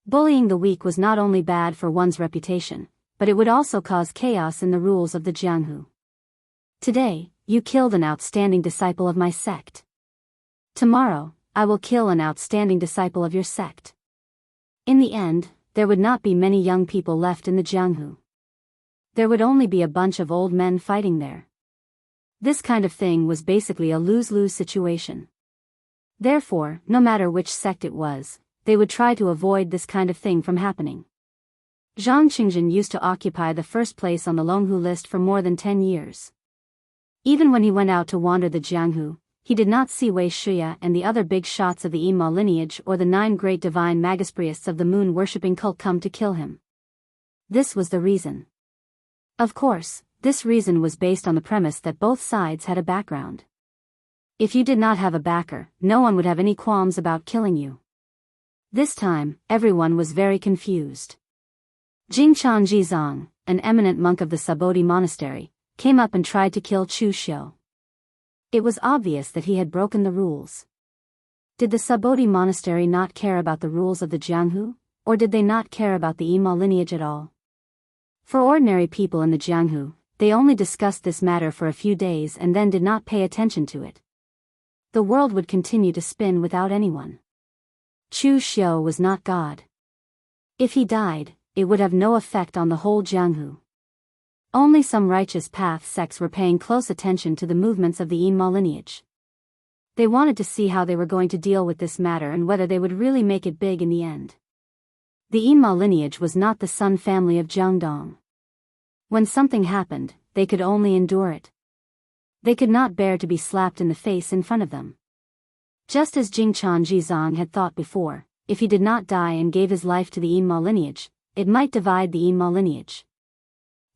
Bullying the weak was not only bad for one's reputation, but it would also cause chaos in the rules of the Jianghu. Today, you killed an outstanding disciple of my sect. Tomorrow, I will kill an outstanding disciple of your sect. In the end, there would not be many young people left in the Jianghu. There would only be a bunch of old men fighting there. This kind of thing was basically a lose-lose situation. Therefore, no matter which sect it was, they would try to avoid this kind of thing from happening. Zhang Qingjin used to occupy the first place on the Longhu list for more than 10 years. Even when he went out to wander the Jianghu, he did not see Wei Shuya and the other big shots of the Yinma lineage or the 9 great divine magispriests of the moon-worshipping cult come to kill him. This was the reason. Of course, this reason was based on the premise that both sides had a background. If you did not have a backer, no one would have any qualms about killing you. This time, everyone was very confused. Jingchan Jizong, an eminent monk of the Sabodi monastery, came up and tried to kill Chu Xiu. It was obvious that he had broken the rules. Did the Sabodi monastery not care about the rules of the Jianghu, or did they not care about the Yinma lineage at all? For ordinary people in the Jianghu, they only discussed this matter for a few days and then did not pay attention to it. The world would continue to spin without anyone. Chu Xiu was not God. If he died, it would have no effect on the whole Jianghu. Only some righteous path sects were paying close attention to the movements of the Yinma lineage. They wanted to see how they were going to deal with this matter and whether they would really make it big in the end. The Yinma lineage was not the Sun family of Jiangdong. When something happened, they could only endure it. They could not bear to be slapped in the face in front of them. Just as Jingchan Jizong had thought before, if he did not die and gave his life to the Yinma lineage, it might divide the Yinma lineage.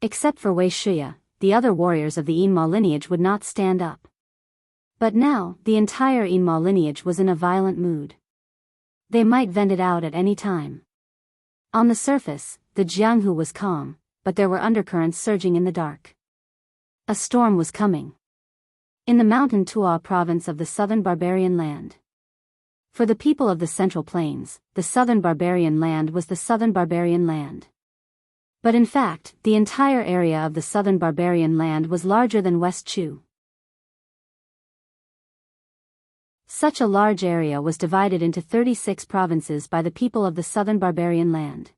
Except for Wei Shuya, the other warriors of the Yinma lineage would not stand up. But now, the entire Yinma lineage was in a violent mood. They might vent it out at any time. On the surface, the Jianghu was calm, but there were undercurrents surging in the dark. A storm was coming. In the mountain Tua province of the southern barbarian land. For the people of the Central Plains, the southern barbarian land was the southern barbarian land. But in fact, the entire area of the southern barbarian land was larger than West Chu. Such a large area was divided into 36 provinces by the people of the southern barbarian land.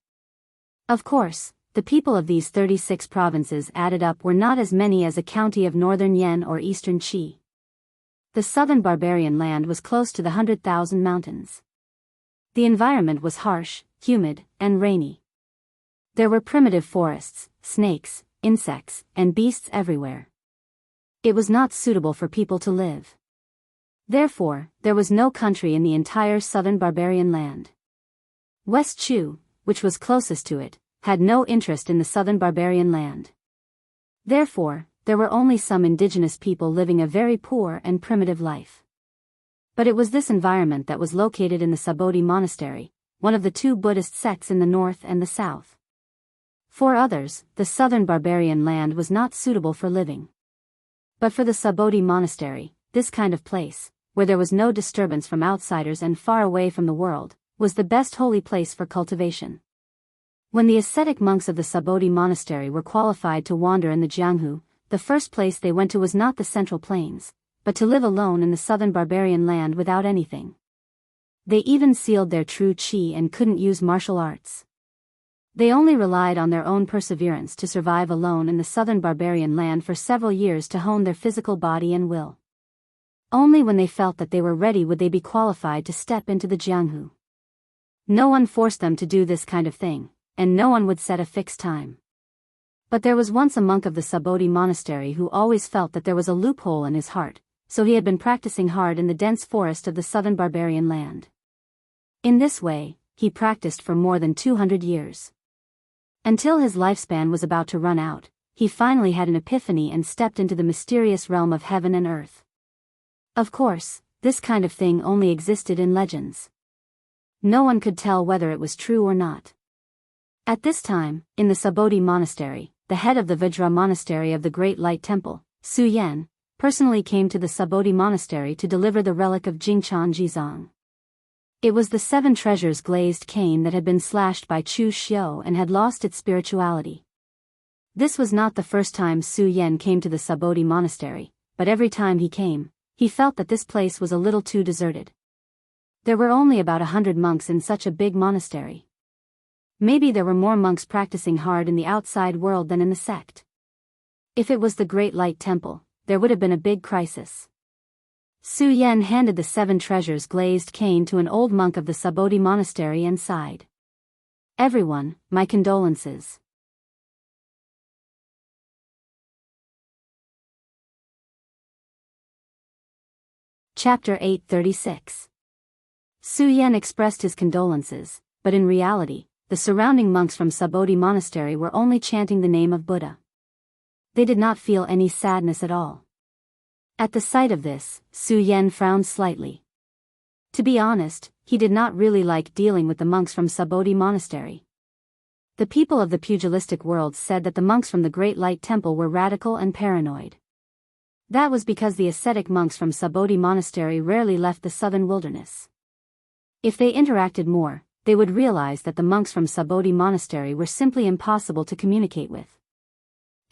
Of course, the people of these 36 provinces added up were not as many as a county of northern Yan or eastern Qi. The southern barbarian land was close to the 100,000 mountains. The environment was harsh, humid, and rainy. There were primitive forests, snakes, insects, and beasts everywhere. It was not suitable for people to live. Therefore, there was no country in the entire southern barbarian land. West Chu, which was closest to it, had no interest in the southern barbarian land. Therefore, there were only some indigenous people living a very poor and primitive life. But it was this environment that was located in the Subodhi Monastery, one of the two Buddhist sects in the north and the south. For others, the southern barbarian land was not suitable for living. But for the Subodhi Monastery, this kind of place, where there was no disturbance from outsiders and far away from the world, was the best holy place for cultivation. When the ascetic monks of the Subodhi Monastery were qualified to wander in the Jianghu, the first place they went to was not the central plains, but to live alone in the southern barbarian land without anything. They even sealed their true qi and couldn't use martial arts. They only relied on their own perseverance to survive alone in the southern barbarian land for several years to hone their physical body and will. Only when they felt that they were ready would they be qualified to step into the Jianghu. No one forced them to do this kind of thing, and no one would set a fixed time. But there was once a monk of the Subodhi Monastery who always felt that there was a loophole in his heart, so he had been practicing hard in the dense forest of the southern barbarian land. In this way, he practiced for more than 200 years. Until his lifespan was about to run out, he finally had an epiphany and stepped into the mysterious realm of heaven and earth. Of course, this kind of thing only existed in legends. No one could tell whether it was true or not. At this time, in the Subodhi Monastery, the head of the Vajra Monastery of the Great Light Temple, Su Yan, personally came to the Subodhi Monastery to deliver the relic of Jingchan Jizang. It was the 7 treasures glazed cane that had been slashed by Chu Xiu and had lost its spirituality. This was not the first time Su Yan came to the Subodhi Monastery, but every time he came, he felt that this place was a little too deserted. There were only about 100 monks in such a big monastery. Maybe there were more monks practicing hard in the outside world than in the sect. If it was the Great Light Temple, there would have been a big crisis. Su Yan handed the 7 treasures glazed cane to an old monk of the Subodhi Monastery and sighed. "Everyone, my condolences." Chapter 836. Su Yan expressed his condolences, but in reality, the surrounding monks from Subodhi Monastery were only chanting the name of Buddha. They did not feel any sadness at all. At the sight of this, Su Yan frowned slightly. To be honest, he did not really like dealing with the monks from Subodhi Monastery. The people of the pugilistic world said that the monks from the Great Light Temple were radical and paranoid. That was because the ascetic monks from Subodhi Monastery rarely left the southern wilderness. If they interacted more, they would realize that the monks from Subodhi Monastery were simply impossible to communicate with.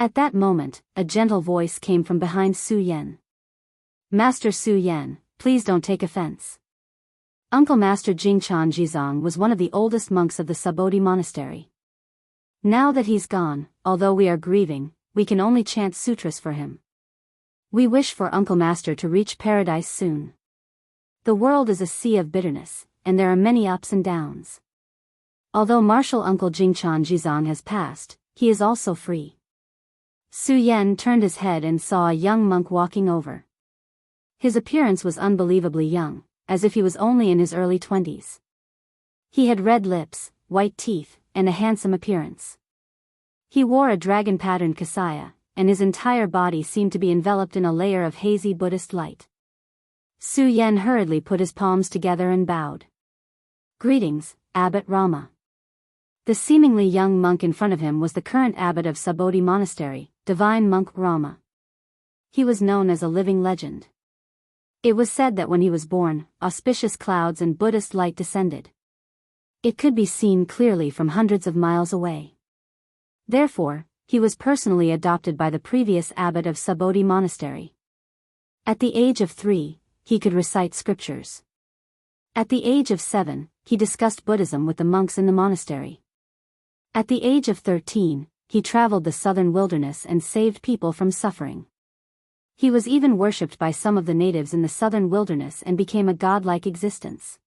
At that moment, a gentle voice came from behind Su Yan. "Master Su Yan, please don't take offense. Uncle Master Jingchan Jizang was one of the oldest monks of the Subodhi Monastery. Now that he's gone, although we are grieving, we can only chant sutras for him. We wish for Uncle Master to reach paradise soon. The world is a sea of bitterness, and there are many ups and downs. Although martial Uncle Jingchan Jizang has passed, he is also free." Su Yan turned his head and saw a young monk walking over. His appearance was unbelievably young, as if he was only in his early 20s. He had red lips, white teeth, and a handsome appearance. He wore a dragon-patterned kasaya, and his entire body seemed to be enveloped in a layer of hazy Buddhist light. Su Yan hurriedly put his palms together and bowed. "Greetings, Abbot Rama." The seemingly young monk in front of him was the current abbot of Subodhi Monastery, Divine Monk Rama. He was known as a living legend. It was said that when he was born, auspicious clouds and Buddhist light descended. It could be seen clearly from hundreds of miles away. Therefore, he was personally adopted by the previous abbot of Subodhi Monastery. At the age of 3, he could recite scriptures. At the age of 7, he discussed Buddhism with the monks in the monastery. At the age of 13, he traveled the southern wilderness and saved people from suffering. He was even worshipped by some of the natives in the southern wilderness and became a godlike existence.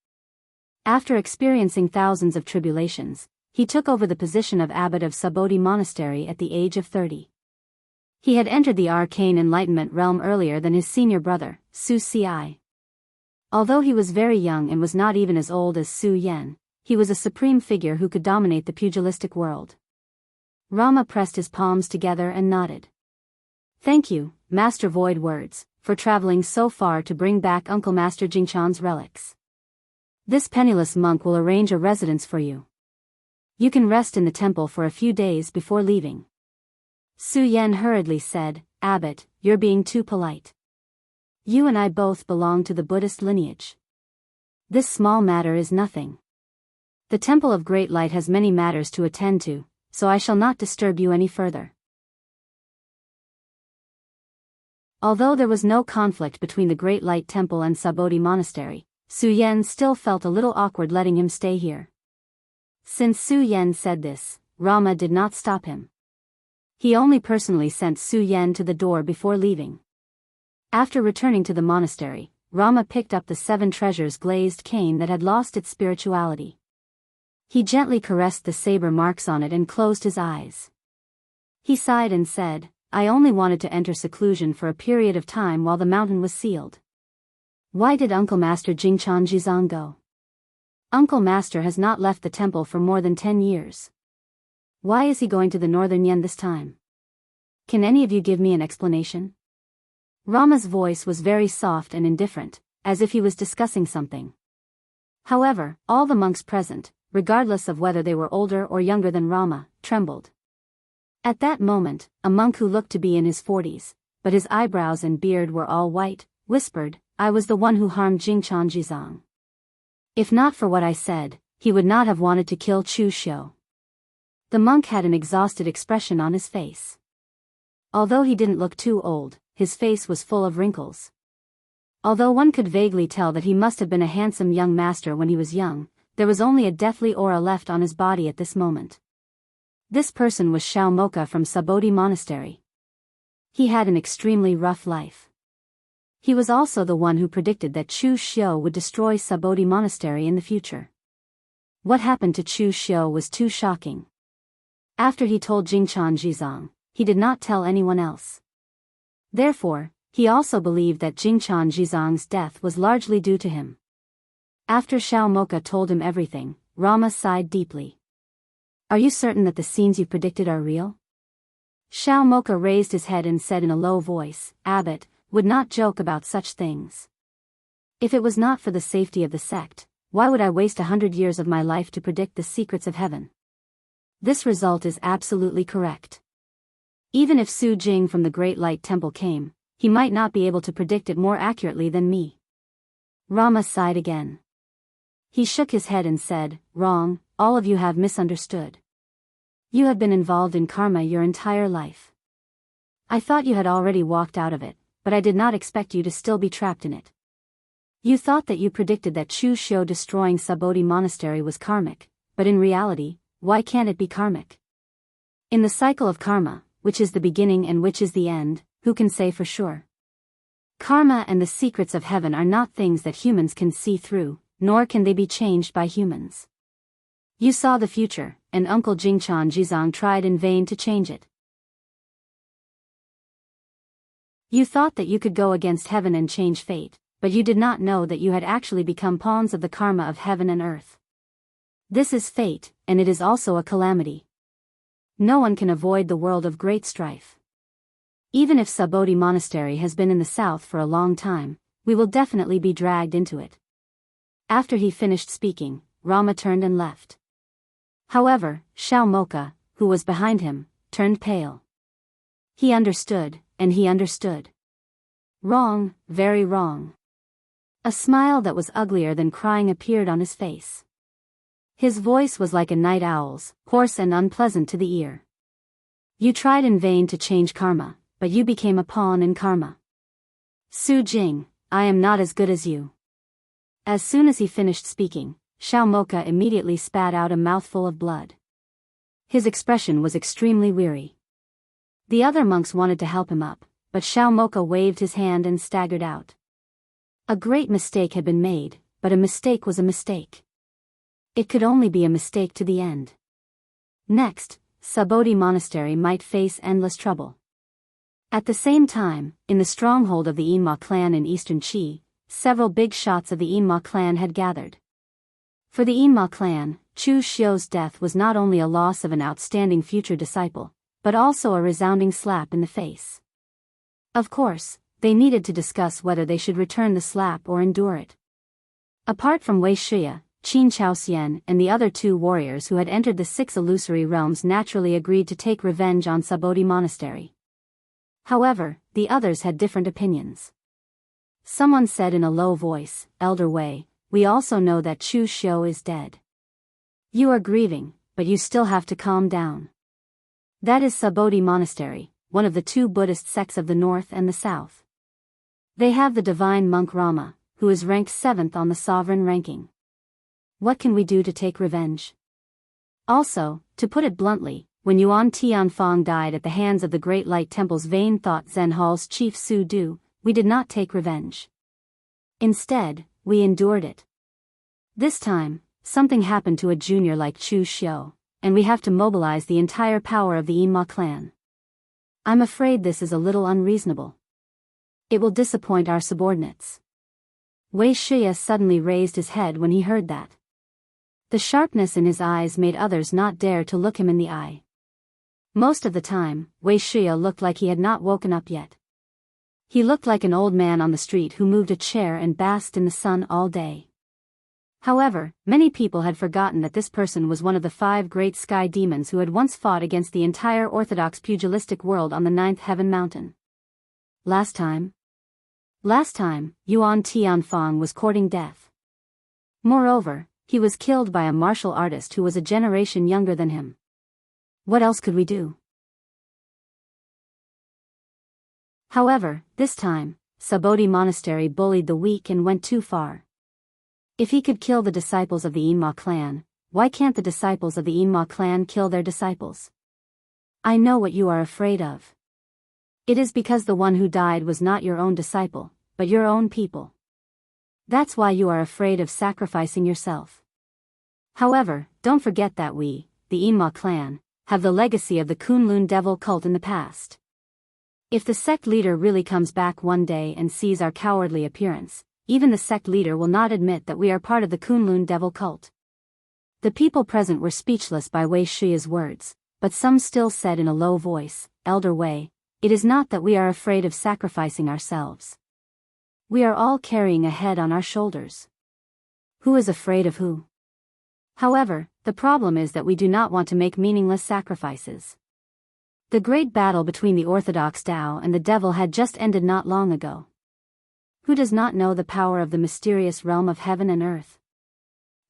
After experiencing thousands of tribulations, he took over the position of abbot of Subodhi Monastery at the age of 30. He had entered the arcane enlightenment realm earlier than his senior brother, Su Ci. Although he was very young and was not even as old as Su Yan, he was a supreme figure who could dominate the pugilistic world. Rama pressed his palms together and nodded. "Thank you, Master Void Words, for traveling so far to bring back Uncle Master Jingchan's relics. This penniless monk will arrange a residence for you. You can rest in the temple for a few days before leaving." Su Yan hurriedly said, "Abbot, you're being too polite. You and I both belong to the Buddhist lineage. This small matter is nothing. The Temple of Great Light has many matters to attend to, so I shall not disturb you any further." Although there was no conflict between the Great Light Temple and Sabodhi Monastery, Su Yan still felt a little awkward letting him stay here. Since Su Yan said this, Rama did not stop him. He only personally sent Su Yan to the door before leaving. After returning to the monastery, Rama picked up the 7 treasures glazed cane that had lost its spirituality. He gently caressed the saber marks on it and closed his eyes. He sighed and said, "I only wanted to enter seclusion for a period of time while the mountain was sealed." Why did Uncle Master Jingchan Jizang go? Uncle Master has not left the temple for more than 10 years. Why is he going to the northern Yen this time? Can any of you give me an explanation? Rama's voice was very soft and indifferent, as if he was discussing something. However, all the monks present, regardless of whether they were older or younger than Rama, trembled. At that moment, a monk who looked to be in his 40s, but his eyebrows and beard were all white, whispered, "I was the one who harmed Jingchan Jizang. If not for what I said, he would not have wanted to kill Chu Xiu." The monk had an exhausted expression on his face. Although he didn't look too old, his face was full of wrinkles. Although one could vaguely tell that he must have been a handsome young master when he was young, there was only a deathly aura left on his body at this moment. This person was Xiao Mocha from Sabodhi Monastery. He had an extremely rough life. He was also the one who predicted that Chu Xiu would destroy Sabodhi Monastery in the future. What happened to Chu Xiu was too shocking. After he told Jingchan Jizang, he did not tell anyone else. Therefore, he also believed that Jingchan Jizang's death was largely due to him. After Xiao Mocha told him everything, Rama sighed deeply. "Are you certain that the scenes you predicted are real?" Xiao Mocha raised his head and said in a low voice, "Abbot, would not joke about such things. If it was not for the safety of the sect, why would I waste 100 years of my life to predict the secrets of heaven? This result is absolutely correct. Even if Su Jing from the Great Light Temple came, he might not be able to predict it more accurately than me." Rama sighed again. He shook his head and said, "Wrong, all of you have misunderstood. You have been involved in karma your entire life. I thought you had already walked out of it, but I did not expect you to still be trapped in it. You thought that you predicted that Chu Xiu destroying Sabodhi Monastery was karmic, but in reality, why can't it be karmic? In the cycle of karma, which is the beginning and which is the end, who can say for sure? Karma and the secrets of heaven are not things that humans can see through, nor can they be changed by humans. You saw the future, and Uncle Jingchan Jizang tried in vain to change it. You thought that you could go against heaven and change fate, but you did not know that you had actually become pawns of the karma of heaven and earth. This is fate, and it is also a calamity. No one can avoid the world of great strife. Even if Sabodhi Monastery has been in the south for a long time, we will definitely be dragged into it." After he finished speaking, Rama turned and left. However, Xiao Mocha, who was behind him, turned pale. He understood, and he understood. Wrong, very wrong. A smile that was uglier than crying appeared on his face. His voice was like a night owl's, hoarse and unpleasant to the ear. You tried in vain to change karma, but you became a pawn in karma. Su Jing, I am not as good as you. As soon as he finished speaking, Xiao Mocha immediately spat out a mouthful of blood. His expression was extremely weary. The other monks wanted to help him up, but Xiao Mocha waved his hand and staggered out. A great mistake had been made, but a mistake was a mistake. It could only be a mistake to the end. Next, Sabodhi Monastery might face endless trouble. At the same time, in the stronghold of the Yinma clan in eastern Qi, several big shots of the Yinma clan had gathered. For the Yinma clan, Chu Xiu's death was not only a loss of an outstanding future disciple, but also a resounding slap in the face. Of course, They needed to discuss whether they should return the slap or endure it. Apart from Wuxia Xianxia and the other two warriors who had entered the 6 illusory realms naturally agreed to take revenge on Sabodhi Monastery. However, the others had different opinions. Someone said in a low voice, "Elder Wei, we also know that Chu Xiu is dead. You are grieving, but you still have to calm down. That is Sabodhi Monastery, one of the 2 Buddhist sects of the north and the south. They have the divine monk Rama, who is ranked 7th on the sovereign ranking. What can we do to take revenge? Also, to put it bluntly, when Yuan Tianfang died at the hands of the Great Light Temple's vain thought Zen Hall's chief Su Du, we did not take revenge. Instead, we endured it. This time, something happened to a junior like Chu Xiu, and we have to mobilize the entire power of the Yinma clan. I'm afraid this is a little unreasonable. It will disappoint our subordinates." Wuxia suddenly raised his head when he heard that. The sharpness in his eyes made others not dare to look him in the eye. Most of the time, Wuxia looked like he had not woken up yet. He looked like an old man on the street who moved a chair and basked in the sun all day. However, many people had forgotten that this person was one of the 5 great sky demons who had once fought against the entire orthodox pugilistic world on the 9th Heaven Mountain. Last time, Yuan Tianfang was courting death. Moreover, he was killed by a martial artist who was a generation younger than him. What else could we do? However, this time, Sabodhi Monastery bullied the weak and went too far. If he could kill the disciples of the Yinma clan, why can't the disciples of the Yinma clan kill their disciples? I know what you are afraid of. It is because the one who died was not your own disciple, but your own people. That's why you are afraid of sacrificing yourself. However, don't forget that we, the Yinma clan, have the legacy of the Kunlun devil cult in the past. If the sect leader really comes back one day and sees our cowardly appearance, even the sect leader will not admit that we are part of the Kunlun devil cult. The people present were speechless by Wuxia's words, but some still said in a low voice, "Elder Wei, it is not that we are afraid of sacrificing ourselves. We are all carrying a head on our shoulders. Who is afraid of who? However, the problem is that we do not want to make meaningless sacrifices. The great battle between the Orthodox Tao and the devil had just ended not long ago. Who does not know the power of the mysterious realm of heaven and earth?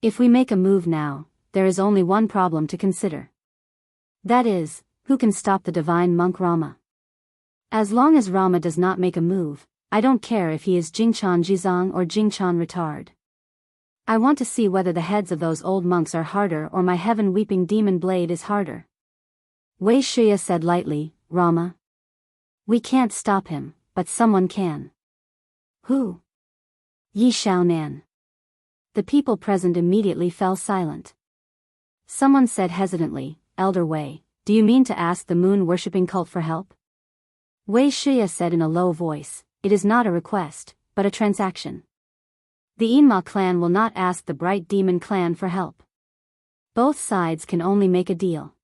If we make a move now, there is only one problem to consider. That is, who can stop the divine monk Rama? As long as Rama does not make a move, I don't care if he is Jingchan Jizang or Jingchan Retard. I want to see whether the heads of those old monks are harder or my heaven-weeping demon blade is harder." Wuxia said lightly, "Rama? We can't stop him, but someone can." "Who?" "Yi Xiaonan." The people present immediately fell silent. Someone said hesitantly, "Elder Wei, do you mean to ask the moon-worshipping cult for help?" Wuxia said in a low voice, "It is not a request, but a transaction. The Yinma clan will not ask the Bright Demon clan for help. Both sides can only make a deal.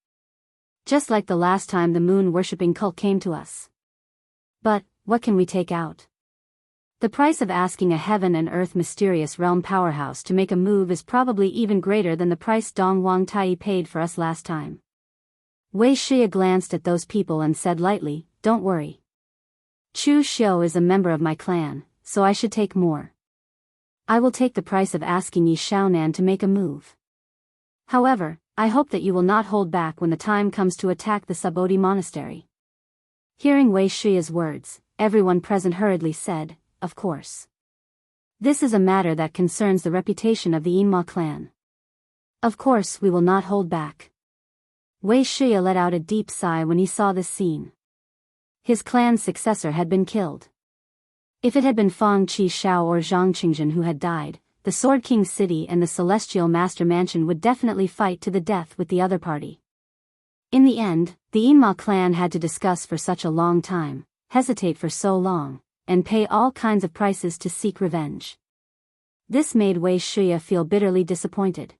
Just like the last time the moon-worshipping cult came to us. But, what can we take out? The price of asking a heaven and earth mysterious realm powerhouse to make a move is probably even greater than the price Dong Wang Tai paid for us last time." Wuxia glanced at those people and said lightly, "Don't worry. Chu Xiu is a member of my clan, so I should take more. I will take the price of asking Yi Xiaonan to make a move. However, I hope that you will not hold back when the time comes to attack the Sabodhi Monastery." Hearing Wuxia's words, everyone present hurriedly said, "Of course. This is a matter that concerns the reputation of the Yinma clan. Of course we will not hold back." Wuxia let out a deep sigh when he saw this scene. His clan's successor had been killed. If it had been Fang Qi Shao or Zhang Qingjun who had died, the Sword King City and the Celestial Master Mansion would definitely fight to the death with the other party. In the end, the Yinma clan had to discuss for such a long time, hesitate for so long, and pay all kinds of prices to seek revenge. This made Wuxia feel bitterly disappointed.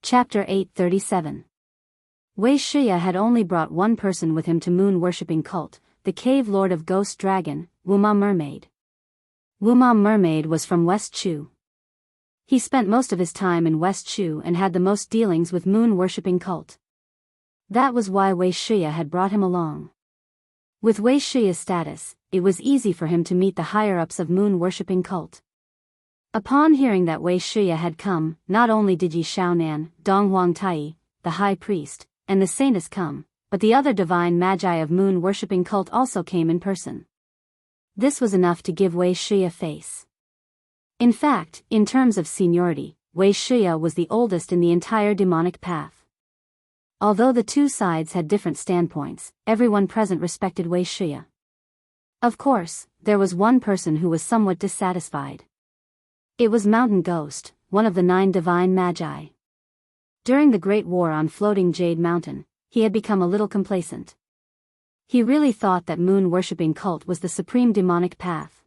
Chapter 837. Wei Shiya had only brought one person with him to moon-worshipping cult, the cave lord of Ghost Dragon, Wuma Mermaid. Wuma Mermaid was from West Chu. He spent most of his time in West Chu and had the most dealings with moon-worshipping cult. That was why Wei Shiya had brought him along. With Wei Shiya's status, it was easy for him to meet the higher-ups of moon-worshipping cult. Upon hearing that Wei Shiya had come, not only did Yi Xiaonan, Dong Huangtai, the high priest, and the saintess come, but the other divine magi of moon-worshipping cult also came in person. This was enough to give Wei Shiya face. In fact, in terms of seniority, Wei Shiya was the oldest in the entire demonic path. Although the two sides had different standpoints, everyone present respected Wei Shiya. Of course, there was one person who was somewhat dissatisfied. It was Mountain Ghost, one of the 9 divine magi. During the Great War on Floating Jade Mountain, he had become a little complacent. He really thought that moon-worshipping cult was the supreme demonic path.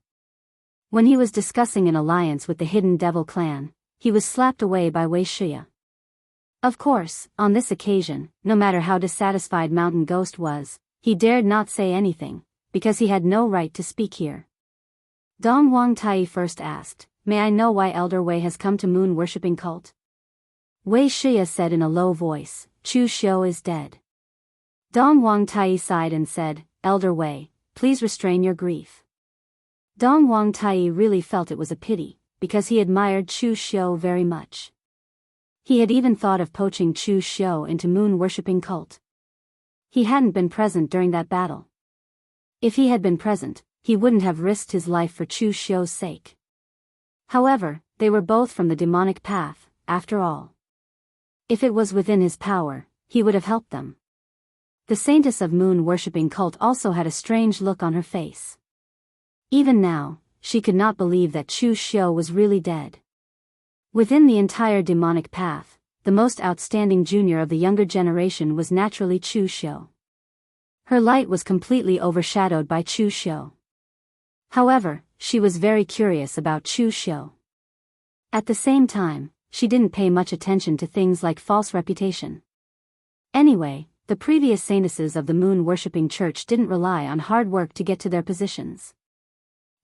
When he was discussing an alliance with the Hidden Devil clan, he was slapped away by Wei Shiya. Of course, on this occasion, no matter how dissatisfied Mountain Ghost was, he dared not say anything, because he had no right to speak here. Dong Huangtai first asked, "May I know why Elder Wei has come to moon-worshipping cult?" Wei Shiya said in a low voice, "Chu Xiu is dead." Dong Huangtai sighed and said, "Elder Wei, please restrain your grief." Dong Huangtai really felt it was a pity, because he admired Chu Xiu very much. He had even thought of poaching Chu Xiu into moon-worshipping cult. He hadn't been present during that battle. If he had been present, he wouldn't have risked his life for Chu Xiu's sake. However, they were both from the demonic path, after all. If it was within his power, he would have helped them. The saintess of moon-worshipping cult also had a strange look on her face. Even now, she could not believe that Chu Xiu was really dead. Within the entire demonic path, the most outstanding junior of the younger generation was naturally Chu Xiu. Her light was completely overshadowed by Chu Xiu. However, she was very curious about Chu Xiu. At the same time, she didn't pay much attention to things like false reputation. Anyway, the previous saintesses of the moon-worshipping church didn't rely on hard work to get to their positions.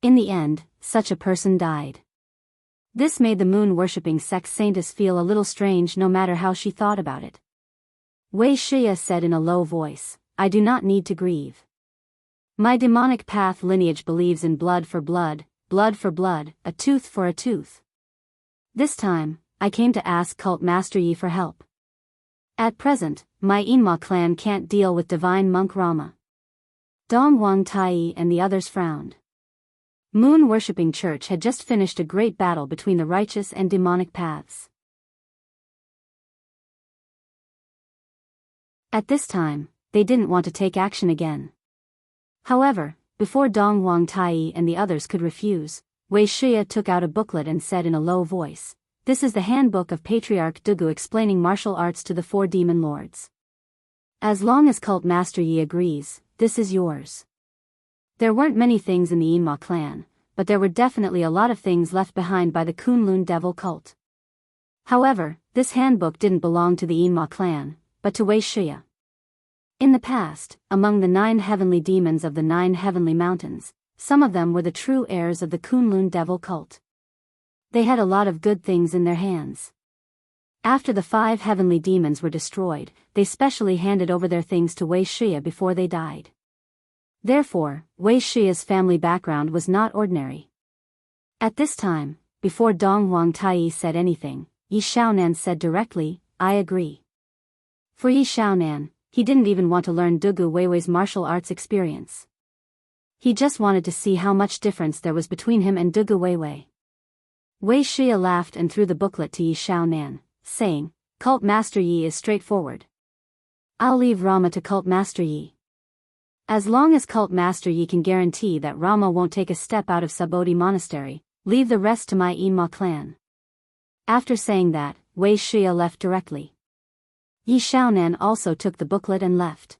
In the end, such a person died. This made the moon-worshipping sect saintess feel a little strange no matter how she thought about it. Wei Shiya said in a low voice, "I do not need to grieve. My demonic path lineage believes in blood for blood, blood for blood, a tooth for a tooth. This time, I came to ask Cult Master Yi for help. At present, my Inma clan can't deal with divine monk Rama." Dong Huangtai and the others frowned. Moon-worshipping church had just finished a great battle between the righteous and demonic paths. At this time, they didn't want to take action again. However, before Dong Huangtai and the others could refuse, Wei Shiya took out a booklet and said in a low voice, "This is the handbook of Patriarch Dugu explaining martial arts to the 4 demon lords. As long as Cult Master Yi agrees, this is yours." There weren't many things in the Inma clan, but there were definitely a lot of things left behind by the Kunlun Devil cult. However, this handbook didn't belong to the Inma clan, but to Wei Shiya. In the past, among the 9 heavenly demons of the 9 heavenly mountains, some of them were the true heirs of the Kunlun Devil cult. They had a lot of good things in their hands. After the 5 heavenly demons were destroyed, they specially handed over their things to Wei Shiya before they died. Therefore, Wei Shiya's family background was not ordinary. At this time, before Dong Huangtai said anything, Yi Xiaonan said directly, "I agree." For Yi Xiaonan, he didn't even want to learn Dugu Weiwei's martial arts experience. He just wanted to see how much difference there was between him and Dugu Weiwei. Wei Shiya laughed and threw the booklet to Yi Xiaonan, saying, "Cult Master Yi is straightforward. I'll leave Rama to Cult Master Yi. As long as Cult Master Yi can guarantee that Rama won't take a step out of Subodhi Monastery, leave the rest to my Inma clan." After saying that, Wei Shiya left directly. Yi Xiaonan also took the booklet and left.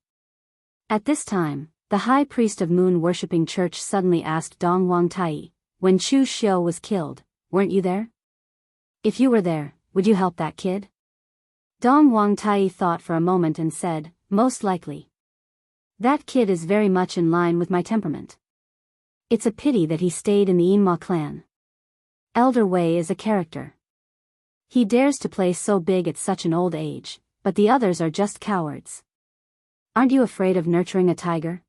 At this time, the high priest of moon-worshipping church suddenly asked Dong Huangtai, "When Chu Xiu was killed, weren't you there? If you were there, would you help that kid?" Dong Wangtai thought for a moment and said, most likely. That kid is very much in line with my temperament. It's a pity that he stayed in the Yinma clan. Elder Wei is a character. He dares to play so big at such an old age, but the others are just cowards. Aren't you afraid of nurturing a tiger?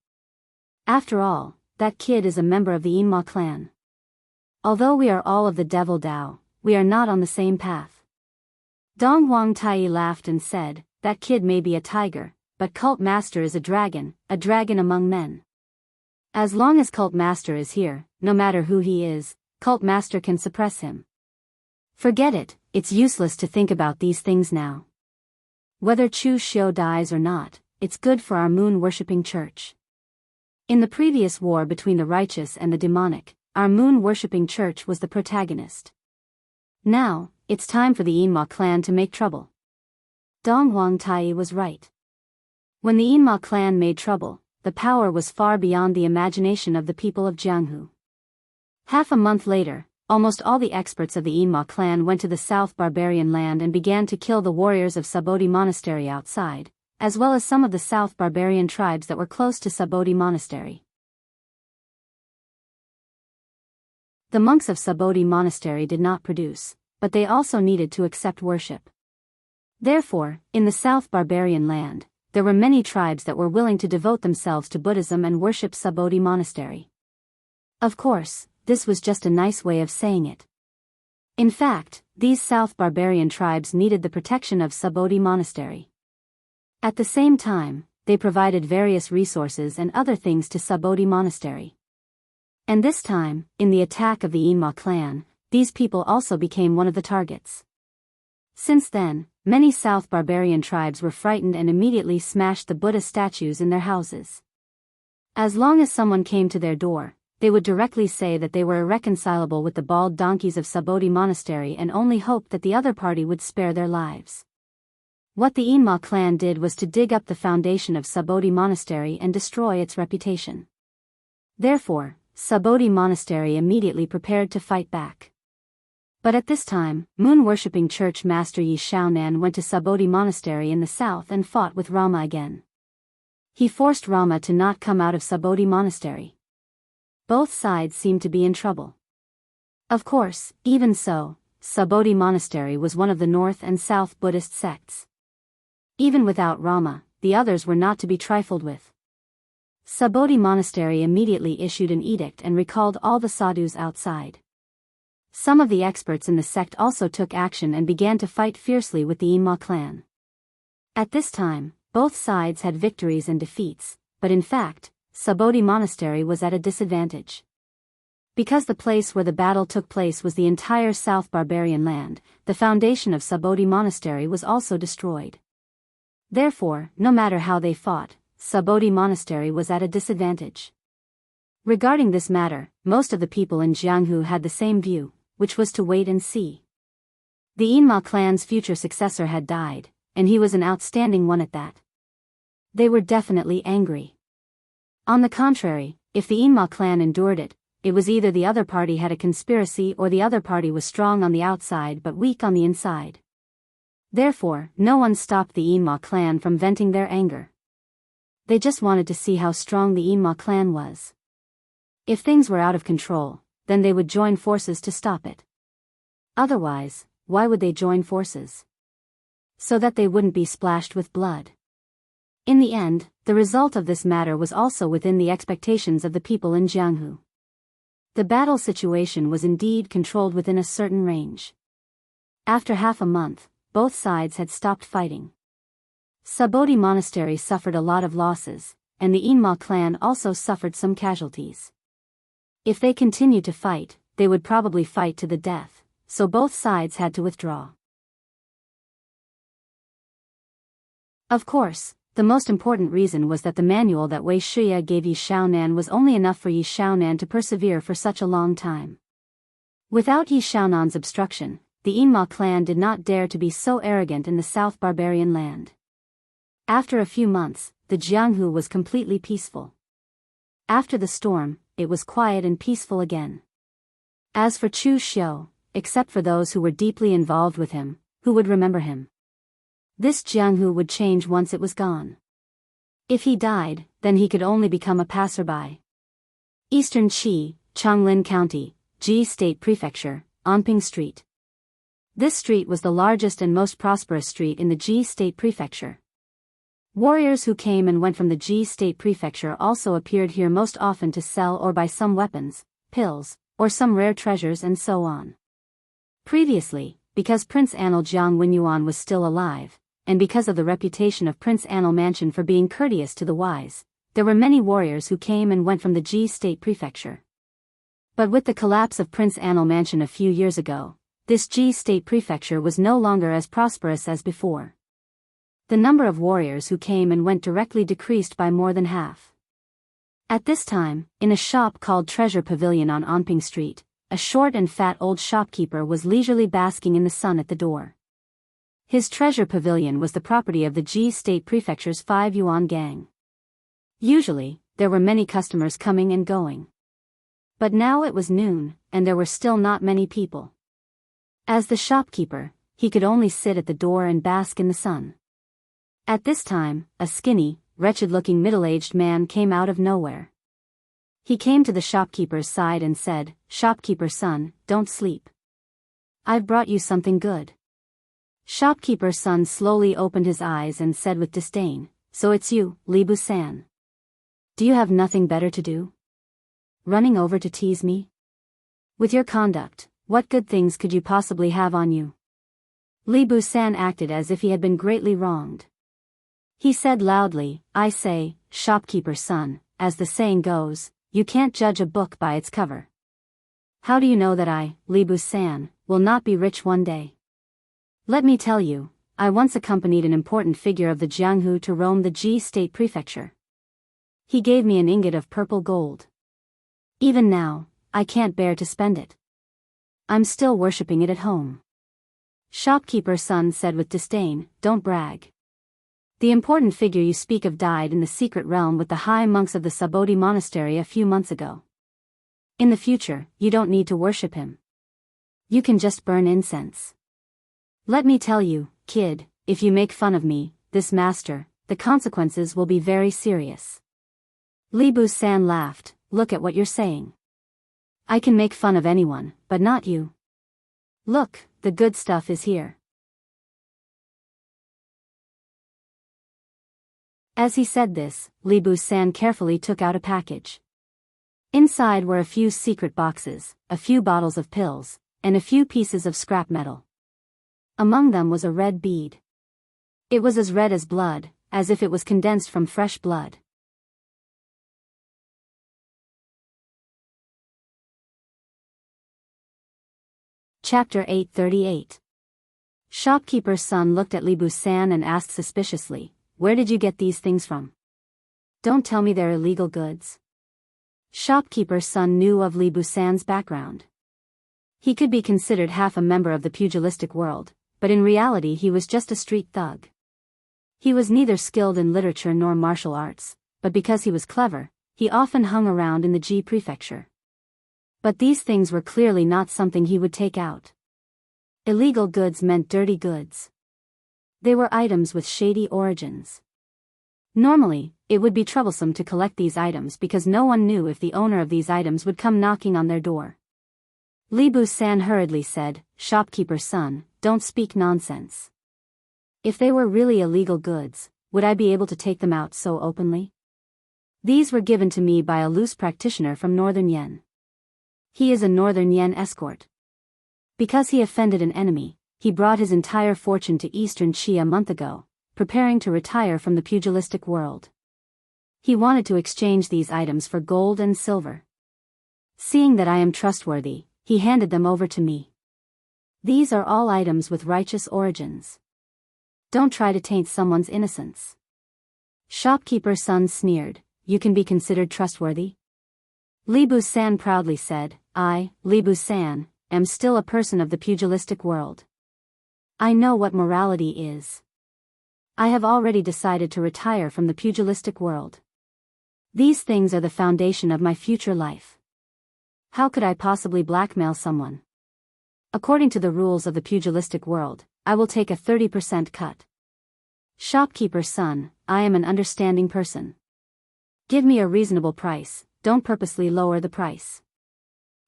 After all, that kid is a member of the Yinma clan. Although we are all of the Devil Dao, we are not on the same path. Dong Wangtai laughed and said, that kid may be a tiger, but Cult Master is a dragon among men. As long as Cult Master is here, no matter who he is, Cult Master can suppress him. Forget it, it's useless to think about these things now. Whether Chu Xiu dies or not, it's good for our moon-worshipping church. In the previous war between the righteous and the demonic, our moon-worshipping church was the protagonist. Now, it's time for the Yinma clan to make trouble. Dong Wangtai was right. When the Yinma clan made trouble, the power was far beyond the imagination of the people of Jianghu. Half a month later, almost all the experts of the Yinma clan went to the South Barbarian land and began to kill the warriors of Sabodhi Monastery outside, as well as some of the South Barbarian tribes that were close to Sabodhi Monastery. The monks of Sabodhi Monastery did not produce, but they also needed to accept worship. Therefore, in the South Barbarian land, there were many tribes that were willing to devote themselves to Buddhism and worship Sabodhi Monastery. Of course, this was just a nice way of saying it. In fact, these South Barbarian tribes needed the protection of Sabodhi Monastery. At the same time, they provided various resources and other things to Sabodhi Monastery. And this time, in the attack of the Yinma clan, these people also became one of the targets. Since then, many South Barbarian tribes were frightened and immediately smashed the Buddha statues in their houses. As long as someone came to their door, they would directly say that they were irreconcilable with the bald donkeys of Sabodhi Monastery and only hoped that the other party would spare their lives. What the Yinma clan did was to dig up the foundation of Sabodhi Monastery and destroy its reputation. Therefore, Sabodhi Monastery immediately prepared to fight back. But at this time, moon-worshipping church master Yi Shaonan went to Sabodhi Monastery in the south and fought with Rama again. He forced Rama to not come out of Sabodhi Monastery. Both sides seemed to be in trouble. Of course, even so, Sabodhi Monastery was one of the North and South Buddhist sects. Even without Rama, the others were not to be trifled with. Sabodhi Monastery immediately issued an edict and recalled all the sadhus outside. Some of the experts in the sect also took action and began to fight fiercely with the Yinma clan. At this time, both sides had victories and defeats, but in fact, Sabodhi Monastery was at a disadvantage. Because the place where the battle took place was the entire South Barbarian land, the foundation of Sabodhi Monastery was also destroyed. Therefore, no matter how they fought, Sabodhi Monastery was at a disadvantage. Regarding this matter, most of the people in Jianghu had the same view, which was to wait and see. The Yinma clan's future successor had died, and he was an outstanding one at that. They were definitely angry. On the contrary, if the Yinma clan endured it, it was either the other party had a conspiracy or the other party was strong on the outside but weak on the inside. Therefore, no one stopped the Yinma clan from venting their anger. They just wanted to see how strong the Yinma clan was. If things were out of control, then they would join forces to stop it. Otherwise, why would they join forces? So that they wouldn't be splashed with blood. In the end, the result of this matter was also within the expectations of the people in Jianghu. The battle situation was indeed controlled within a certain range. After half a month, both sides had stopped fighting. Sabodhi Monastery suffered a lot of losses, and the Yinma clan also suffered some casualties. If they continued to fight, they would probably fight to the death, so both sides had to withdraw. Of course, the most important reason was that the manual that Wei Shiya gave Yi Shaonan was only enough for Yi Shaonan to persevere for such a long time. Without Yi Shaonan's obstruction, the Yinma clan did not dare to be so arrogant in the South Barbarian land. After a few months, the Jianghu was completely peaceful. After the storm, it was quiet and peaceful again. As for Chu Xiu, except for those who were deeply involved with him, who would remember him? This Jianghu would change once it was gone. If he died, then he could only become a passerby. Eastern Qi, Changlin County, Ji State Prefecture, Anping Street. This street was the largest and most prosperous street in the Ji State Prefecture. Warriors who came and went from the Ji State Prefecture also appeared here most often to sell or buy some weapons, pills, or some rare treasures and so on. Previously, because Prince Anil Jiang Wenyuan was still alive, and because of the reputation of Prince Anil Mansion for being courteous to the wise, there were many warriors who came and went from the Ji State Prefecture. But with the collapse of Prince Anil Mansion a few years ago, this Ji State Prefecture was no longer as prosperous as before. The number of warriors who came and went directly decreased by more than half. At this time, in a shop called Treasure Pavilion on Anping Street, a short and fat old shopkeeper was leisurely basking in the sun at the door. His treasure pavilion was the property of the Ji State Prefecture's 5 yuan gang. Usually, there were many customers coming and going. But now it was noon, and there were still not many people. As the shopkeeper, he could only sit at the door and bask in the sun. At this time, a skinny, wretched-looking middle-aged man came out of nowhere. He came to the shopkeeper's side and said, "Shopkeeper's son, don't sleep. I've brought you something good." Shopkeeper's son slowly opened his eyes and said with disdain, "So it's you, Li Bu-san. Do you have nothing better to do? Running over to tease me? With your conduct, what good things could you possibly have on you?" Li Bu-san acted as if he had been greatly wronged. He said loudly, "I say, shopkeeper's son, as the saying goes, you can't judge a book by its cover. How do you know that I, Li Bu-san, will not be rich one day? Let me tell you, I once accompanied an important figure of the Jianghu to roam the Ji State Prefecture. He gave me an ingot of purple gold. Even now, I can't bear to spend it. I'm still worshipping it at home." Shopkeeper's son said with disdain, "Don't brag. The important figure you speak of died in the secret realm with the high monks of the Subodhi monastery a few months ago. In the future, you don't need to worship him. You can just burn incense. Let me tell you, kid, if you make fun of me, this master, the consequences will be very serious." Li Bu-san laughed, "Look at what you're saying. I can make fun of anyone, but not you. Look, the good stuff is here." As he said this, Li Bu-san carefully took out a package. Inside were a few secret boxes, a few bottles of pills, and a few pieces of scrap metal. Among them was a red bead. It was as red as blood, as if it was condensed from fresh blood. Chapter 838. Shopkeeper's son looked at Li Bu-san and asked suspiciously, "Where did you get these things from? Don't tell me they're illegal goods." Shopkeeper's son knew of Li Bu-san's background. He could be considered half a member of the pugilistic world, but in reality he was just a street thug. He was neither skilled in literature nor martial arts, but because he was clever, he often hung around in the Ji prefecture. But these things were clearly not something he would take out. Illegal goods meant dirty goods. They were items with shady origins. Normally, it would be troublesome to collect these items because no one knew if the owner of these items would come knocking on their door. Li Bu-san hurriedly said, "Shopkeeper's son, don't speak nonsense. If they were really illegal goods, would I be able to take them out so openly? These were given to me by a loose practitioner from Northern Yen. He is a Northern Yen escort. Because he offended an enemy, he brought his entire fortune to Eastern Qi a month ago, preparing to retire from the pugilistic world. He wanted to exchange these items for gold and silver. Seeing that I am trustworthy, he handed them over to me. These are all items with righteous origins. Don't try to taint someone's innocence." Shopkeeper's son sneered, "You can be considered trustworthy?" Li Bu-san proudly said, "I, Li Bu-san, am still a person of the pugilistic world. I know what morality is. I have already decided to retire from the pugilistic world. These things are the foundation of my future life. How could I possibly blackmail someone? According to the rules of the pugilistic world, I will take a 30% cut. Shopkeeper's son, I am an understanding person. Give me a reasonable price, don't purposely lower the price.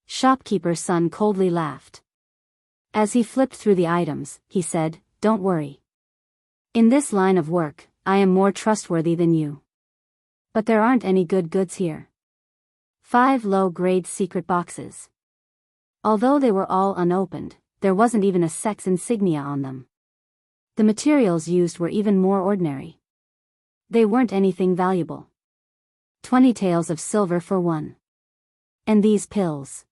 Shopkeeper's son coldly laughed. As he flipped through the items, he said, don't worry. In this line of work, I am more trustworthy than you. But there aren't any good goods here. 5 low-grade secret boxes. Although they were all unopened, there wasn't even a sex insignia on them. The materials used were even more ordinary. They weren't anything valuable. 20 taels of silver for one. And these pills.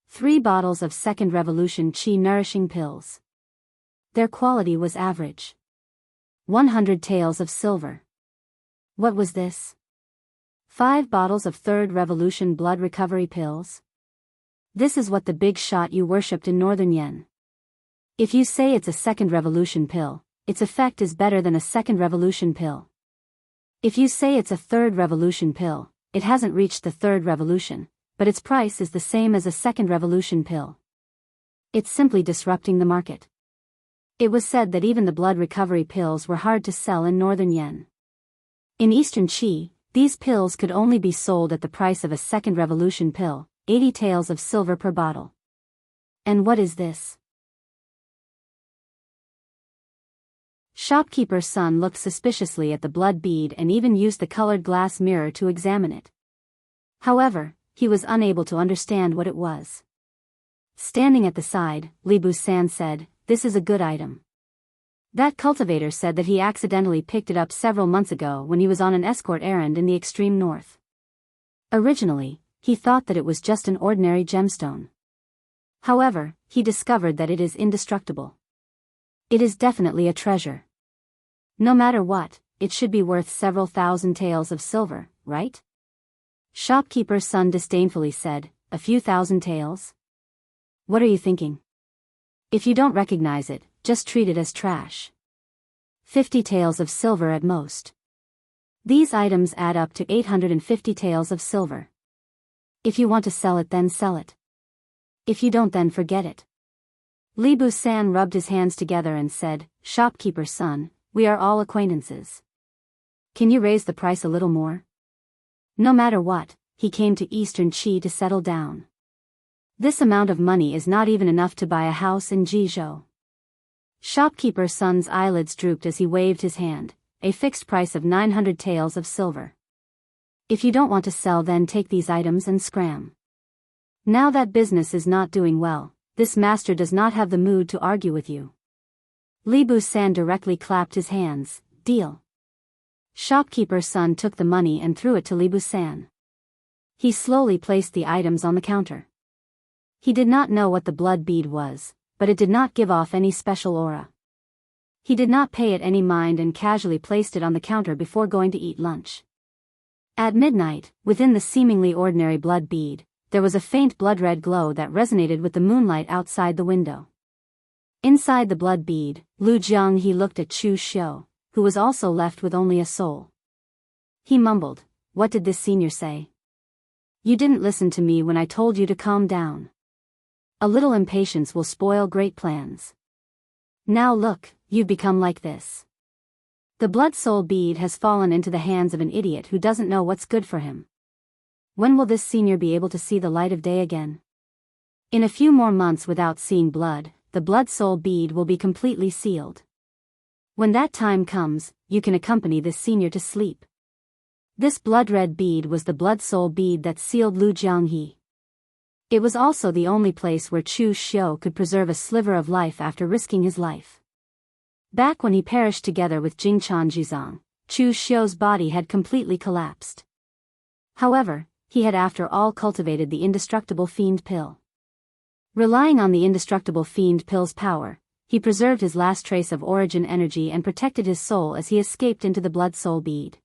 3 bottles of Second Revolution Qi nourishing pills. Their quality was average. 100 taels of silver. What was this? 5 bottles of Third Revolution blood recovery pills? This is what the big shot you worshipped in Northern Yen. If you say it's a Second Revolution pill, its effect is better than a Second Revolution pill. If you say it's a Third Revolution pill, it hasn't reached the Third Revolution, but its price is the same as a Second Revolution pill. It's simply disrupting the market. It was said that even the blood recovery pills were hard to sell in Northern Yen. In Eastern Qi, these pills could only be sold at the price of a Second Revolution pill, 80 taels of silver per bottle. And what is this? Shopkeeper's son looked suspiciously at the blood bead and even used the colored glass mirror to examine it. However, he was unable to understand what it was. Standing at the side, Li Bu-san said, this is a good item. That cultivator said that he accidentally picked it up several months ago when he was on an escort errand in the extreme north. Originally, he thought that it was just an ordinary gemstone. However, he discovered that it is indestructible. It is definitely a treasure. No matter what, it should be worth several thousand taels of silver, right? Shopkeeper's son disdainfully said, a few thousand taels? What are you thinking? If you don't recognize it, just treat it as trash. 50 taels of silver at most. These items add up to 850 taels of silver. If you want to sell it, then sell it. If you don't, then forget it. Li Bu-san rubbed his hands together and said, Shopkeeper's son, we are all acquaintances. Can you raise the price a little more? No matter what, he came to Eastern Qi to settle down. This amount of money is not even enough to buy a house in Jizhou. Shopkeeper's son's eyelids drooped as he waved his hand, a fixed price of 900 taels of silver. If you don't want to sell, then take these items and scram. Now that business is not doing well, this master does not have the mood to argue with you. Li Bu-san directly clapped his hands, deal. Shopkeeper's son took the money and threw it to Li Bu-san. He slowly placed the items on the counter. He did not know what the blood bead was, but it did not give off any special aura. He did not pay it any mind and casually placed it on the counter before going to eat lunch. At midnight, within the seemingly ordinary blood bead, there was a faint blood-red glow that resonated with the moonlight outside the window. Inside the blood bead, Lu Jianghu looked at Chu Xiu, who was also left with only a soul. He mumbled, what did this senior say? You didn't listen to me when I told you to calm down. A little impatience will spoil great plans. Now look, you've become like this. The blood soul bead has fallen into the hands of an idiot who doesn't know what's good for him. When will this senior be able to see the light of day again? In a few more months without seeing blood, the blood soul bead will be completely sealed. When that time comes, you can accompany this senior to sleep. This blood-red bead was the blood soul bead that sealed Lu Jianghu. It was also the only place where Chu Xiu could preserve a sliver of life after risking his life. Back when he perished together with Jingchan Jizang, Chu Xiu's body had completely collapsed. However, he had after all cultivated the indestructible fiend pill. Relying on the indestructible fiend pill's power, he preserved his last trace of origin energy and protected his soul as he escaped into the blood soul bead.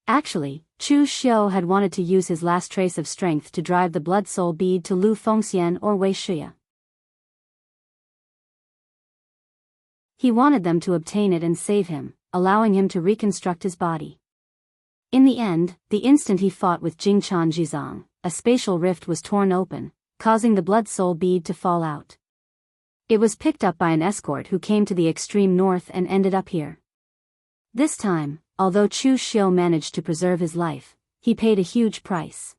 Actually, Chu Xiu had wanted to use his last trace of strength to drive the blood soul bead to Lu Fengxian or Wei Shia. He wanted them to obtain it and save him, allowing him to reconstruct his body. In the end, the instant he fought with Jingchan Jizang, a spatial rift was torn open, causing the blood soul bead to fall out. It was picked up by an escort who came to the extreme north and ended up here. This time, although Chu Xiu managed to preserve his life, he paid a huge price.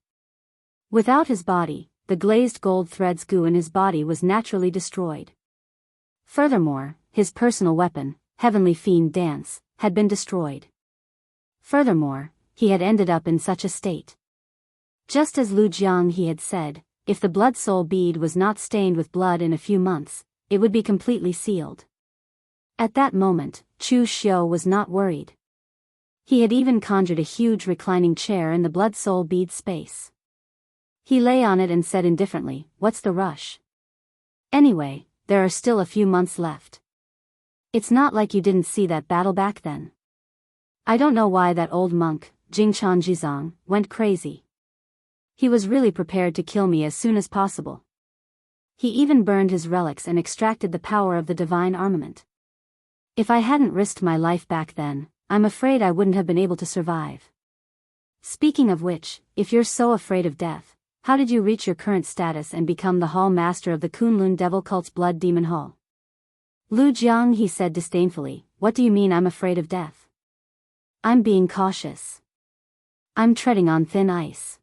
Without his body, the glazed gold threads goo in his body was naturally destroyed. Furthermore, his personal weapon, Heavenly Fiend Dance, had been destroyed. Furthermore, he had ended up in such a state. Just as Lu Jianghe had said, if the blood soul bead was not stained with blood in a few months, it would be completely sealed. At that moment, Chu Xiu was not worried. He had even conjured a huge reclining chair in the blood soul bead space. He lay on it and said indifferently, "What's the rush? Anyway, there are still a few months left. It's not like you didn't see that battle back then. I don't know why that old monk, Jingchan Jizang, went crazy. He was really prepared to kill me as soon as possible. He even burned his relics and extracted the power of the divine armament. If I hadn't risked my life back then, I'm afraid I wouldn't have been able to survive. Speaking of which, if you're so afraid of death, how did you reach your current status and become the hall master of the Kunlun Devil Cult's Blood Demon Hall?" Lu Jiang, he said disdainfully, "What do you mean I'm afraid of death? I'm being cautious. I'm treading on thin ice.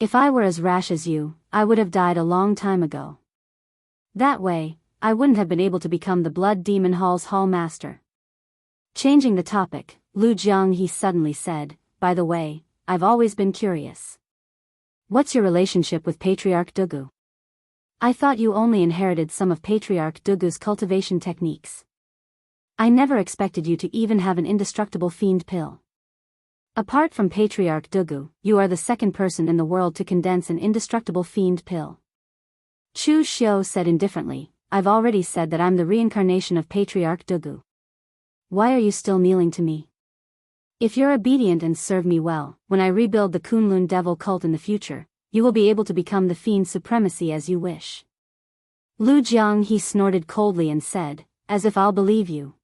If I were as rash as you, I would have died a long time ago. That way, I wouldn't have been able to become the Blood Demon Hall's hall master." Changing the topic, Lu Jiang, he suddenly said, "By the way, I've always been curious. What's your relationship with Patriarch Dugu? I thought you only inherited some of Patriarch Dugu's cultivation techniques. I never expected you to even have an indestructible fiend pill. Apart from Patriarch Dugu, you are the second person in the world to condense an indestructible fiend pill." Chu Xiu said indifferently, "I've already said that I'm the reincarnation of Patriarch Dugu. Why are you still kneeling to me? If you're obedient and serve me well, when I rebuild the Kunlun Devil Cult in the future, you will be able to become the fiend supremacy as you wish." Lu Jiang, he snorted coldly and said, "As if I'll believe you.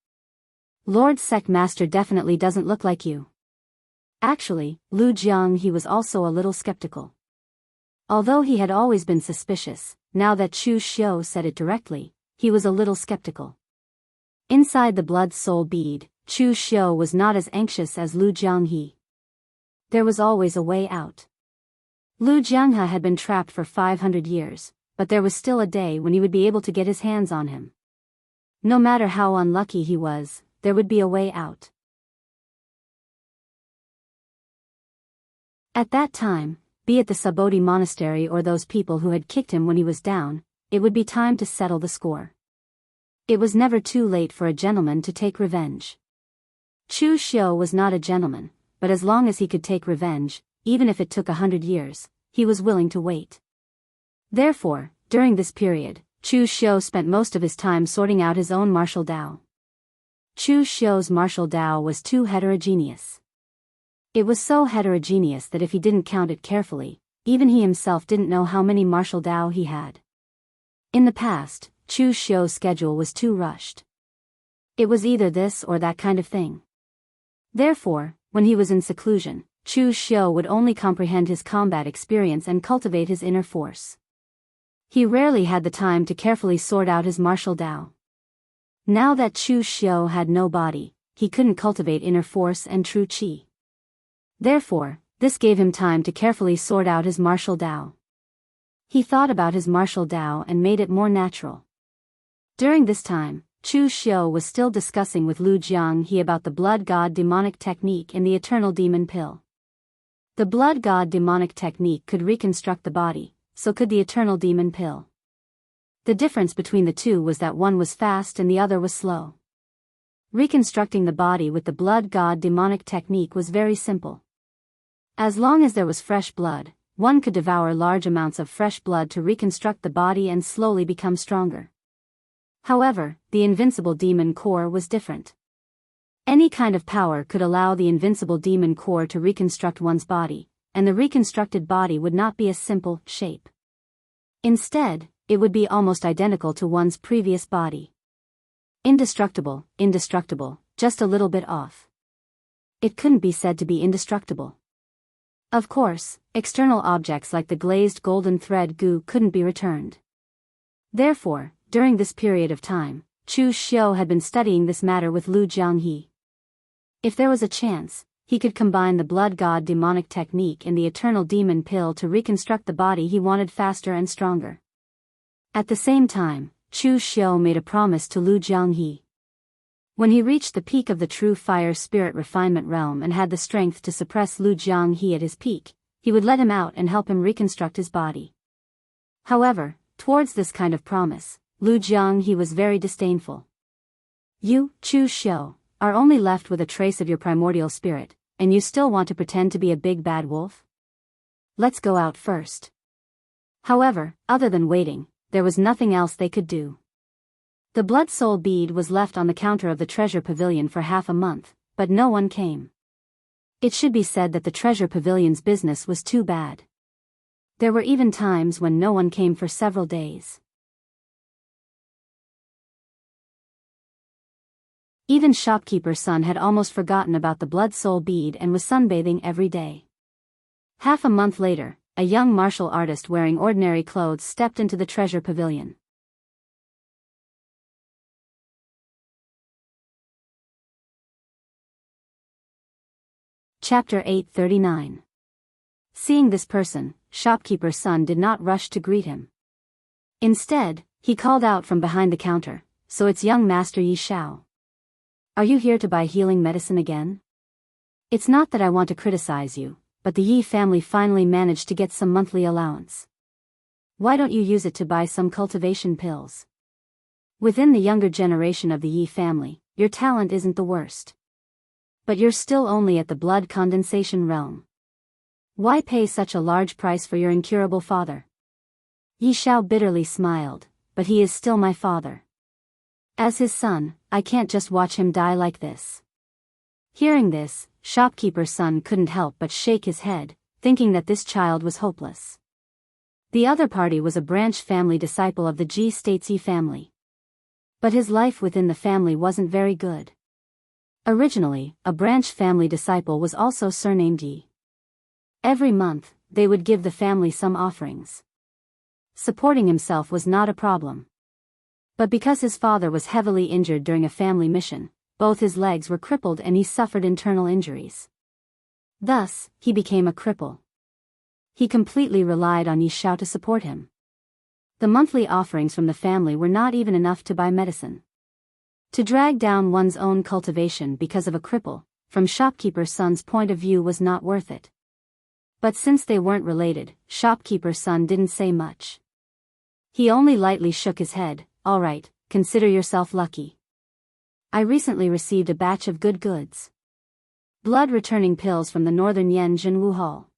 Lord Sect Master definitely doesn't look like you." Actually, Lu Jiang, he was also a little skeptical. Although he had always been suspicious, now that Chu Xiu said it directly, he was a little skeptical. Inside the blood soul bead, Chu Xiu was not as anxious as Lu Jianghe. There was always a way out. Lu Jianghe had been trapped for 500 years, but there was still a day when he would be able to get his hands on him. No matter how unlucky he was, there would be a way out. At that time, be it the Subodhi monastery or those people who had kicked him when he was down, it would be time to settle the score. It was never too late for a gentleman to take revenge. Chu Xiu was not a gentleman, but as long as he could take revenge, even if it took 100 years, he was willing to wait. Therefore, during this period, Chu Xiu spent most of his time sorting out his own martial Dao. Chu Xiu's martial Dao was too heterogeneous. It was so heterogeneous that if he didn't count it carefully, even he himself didn't know how many martial Dao he had. In the past, Chu Xiu's schedule was too rushed. It was either this or that kind of thing. Therefore, when he was in seclusion, Chu Xiu would only comprehend his combat experience and cultivate his inner force. He rarely had the time to carefully sort out his martial Dao. Now that Chu Xiu had no body, he couldn't cultivate inner force and true qi. Therefore, this gave him time to carefully sort out his martial Dao. He thought about his martial Dao and made it more natural. During this time, Chu Xiu was still discussing with Lu Jianghe about the Blood God demonic technique in the Eternal Demon Pill. The Blood God demonic technique could reconstruct the body, so could the Eternal Demon Pill. The difference between the two was that one was fast and the other was slow. Reconstructing the body with the Blood God demonic technique was very simple. As long as there was fresh blood, one could devour large amounts of fresh blood to reconstruct the body and slowly become stronger. However, the invincible demon core was different. Any kind of power could allow the invincible demon core to reconstruct one's body, and the reconstructed body would not be a simple shape. Instead, it would be almost identical to one's previous body. Indestructible, just a little bit off. It couldn't be said to be indestructible. Of course, external objects like the glazed golden thread goo couldn't be returned. Therefore, during this period of time, Chu Xiu had been studying this matter with Lu Jianghe. If there was a chance, he could combine the blood god demonic technique and the eternal demon pill to reconstruct the body he wanted faster and stronger. At the same time, Chu Xiu made a promise to Lu Jianghe. When he reached the peak of the true fire spirit refinement realm and had the strength to suppress Lu Jianghe at his peak, he would let him out and help him reconstruct his body. However, towards this kind of promise, Lu Jianghe was very disdainful. You, Chu Xiu, are only left with a trace of your primordial spirit, and you still want to pretend to be a big bad wolf? Let's go out first. However, other than waiting, there was nothing else they could do. The blood soul bead was left on the counter of the treasure pavilion for half a month, but no one came. It should be said that the treasure pavilion's business was too bad. There were even times when no one came for several days. Even shopkeeper's son had almost forgotten about the blood soul bead and was sunbathing every day. Half a month later, a young martial artist wearing ordinary clothes stepped into the treasure pavilion. Chapter 839. Seeing this person, shopkeeper's son did not rush to greet him. Instead, he called out from behind the counter, "So it's young Master Yi Xiao. Are you here to buy healing medicine again? It's not that I want to criticize you, but the Yi family finally managed to get some monthly allowance. Why don't you use it to buy some cultivation pills? Within the younger generation of the Yi family, your talent isn't the worst. But you're still only at the blood condensation realm. Why pay such a large price for your incurable father?" Yi Xiao bitterly smiled, "But he is still my father. As his son, I can't just watch him die like this." Hearing this, shopkeeper's son couldn't help but shake his head, thinking that this child was hopeless. The other party was a branch family disciple of the Ji States Yi family. But his life within the family wasn't very good. Originally, a branch family disciple was also surnamed Yi. Every month, they would give the family some offerings. Supporting himself was not a problem. But because his father was heavily injured during a family mission, both his legs were crippled and he suffered internal injuries. Thus, he became a cripple. He completely relied on Yi Xiao to support him. The monthly offerings from the family were not even enough to buy medicine. To drag down one's own cultivation because of a cripple, from shopkeeper's son's point of view, was not worth it. But since they weren't related, shopkeeper's son didn't say much. He only lightly shook his head. "All right, consider yourself lucky. I recently received a batch of good goods. Blood returning pills from the northern Yen Jianghu Hall.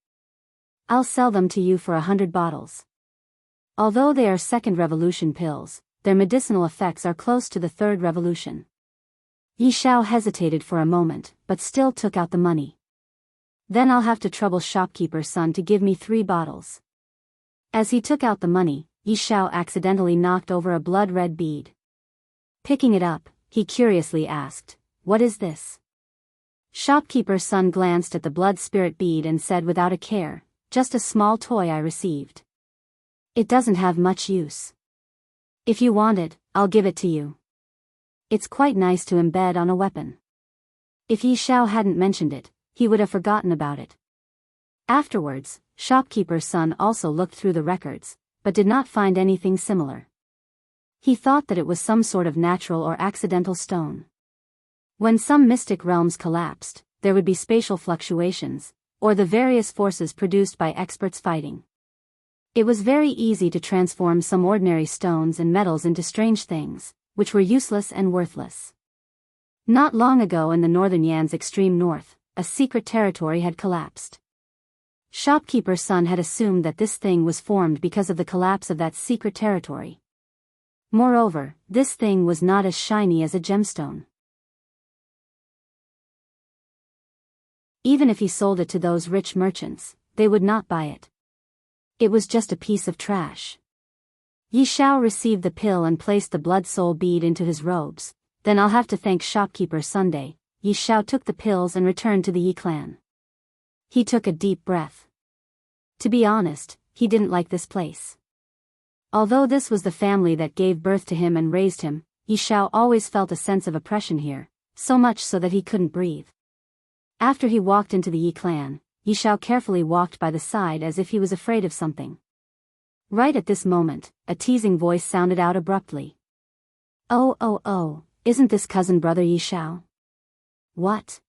I'll sell them to you for 100 bottles. Although they are second revolution pills, their medicinal effects are close to the third revolution." Yi Xiao hesitated for a moment, but still took out the money. "Then I'll have to trouble shopkeeper's son to give me 3 bottles. As he took out the money, Yi Xiao accidentally knocked over a blood-red bead. Picking it up, he curiously asked, "What is this?" Shopkeeper's son glanced at the blood spirit bead and said without a care, "Just a small toy I received. It doesn't have much use. If you want it, I'll give it to you. It's quite nice to embed on a weapon." If Yi Xiao hadn't mentioned it, he would have forgotten about it. Afterwards, shopkeeper's son also looked through the records, but did not find anything similar. He thought that it was some sort of natural or accidental stone. When some mystic realms collapsed, there would be spatial fluctuations, or the various forces produced by experts fighting. It was very easy to transform some ordinary stones and metals into strange things, which were useless and worthless. Not long ago in the northern Yan's extreme north, a secret territory had collapsed. Shopkeeper's son had assumed that this thing was formed because of the collapse of that secret territory. Moreover, this thing was not as shiny as a gemstone. Even if he sold it to those rich merchants, they would not buy it. It was just a piece of trash. Yi Xiao received the pill and placed the blood soul bead into his robes. "Then I'll have to thank shopkeeper Sunday." Yi Xiao took the pills and returned to the Yi clan. He took a deep breath. To be honest, he didn't like this place. Although this was the family that gave birth to him and raised him, Yi Xiao always felt a sense of oppression here, so much so that he couldn't breathe. After he walked into the Yi clan, Yi Xiao carefully walked by the side as if he was afraid of something. Right at this moment, a teasing voice sounded out abruptly. Oh, isn't this cousin brother Yi Xiao? What?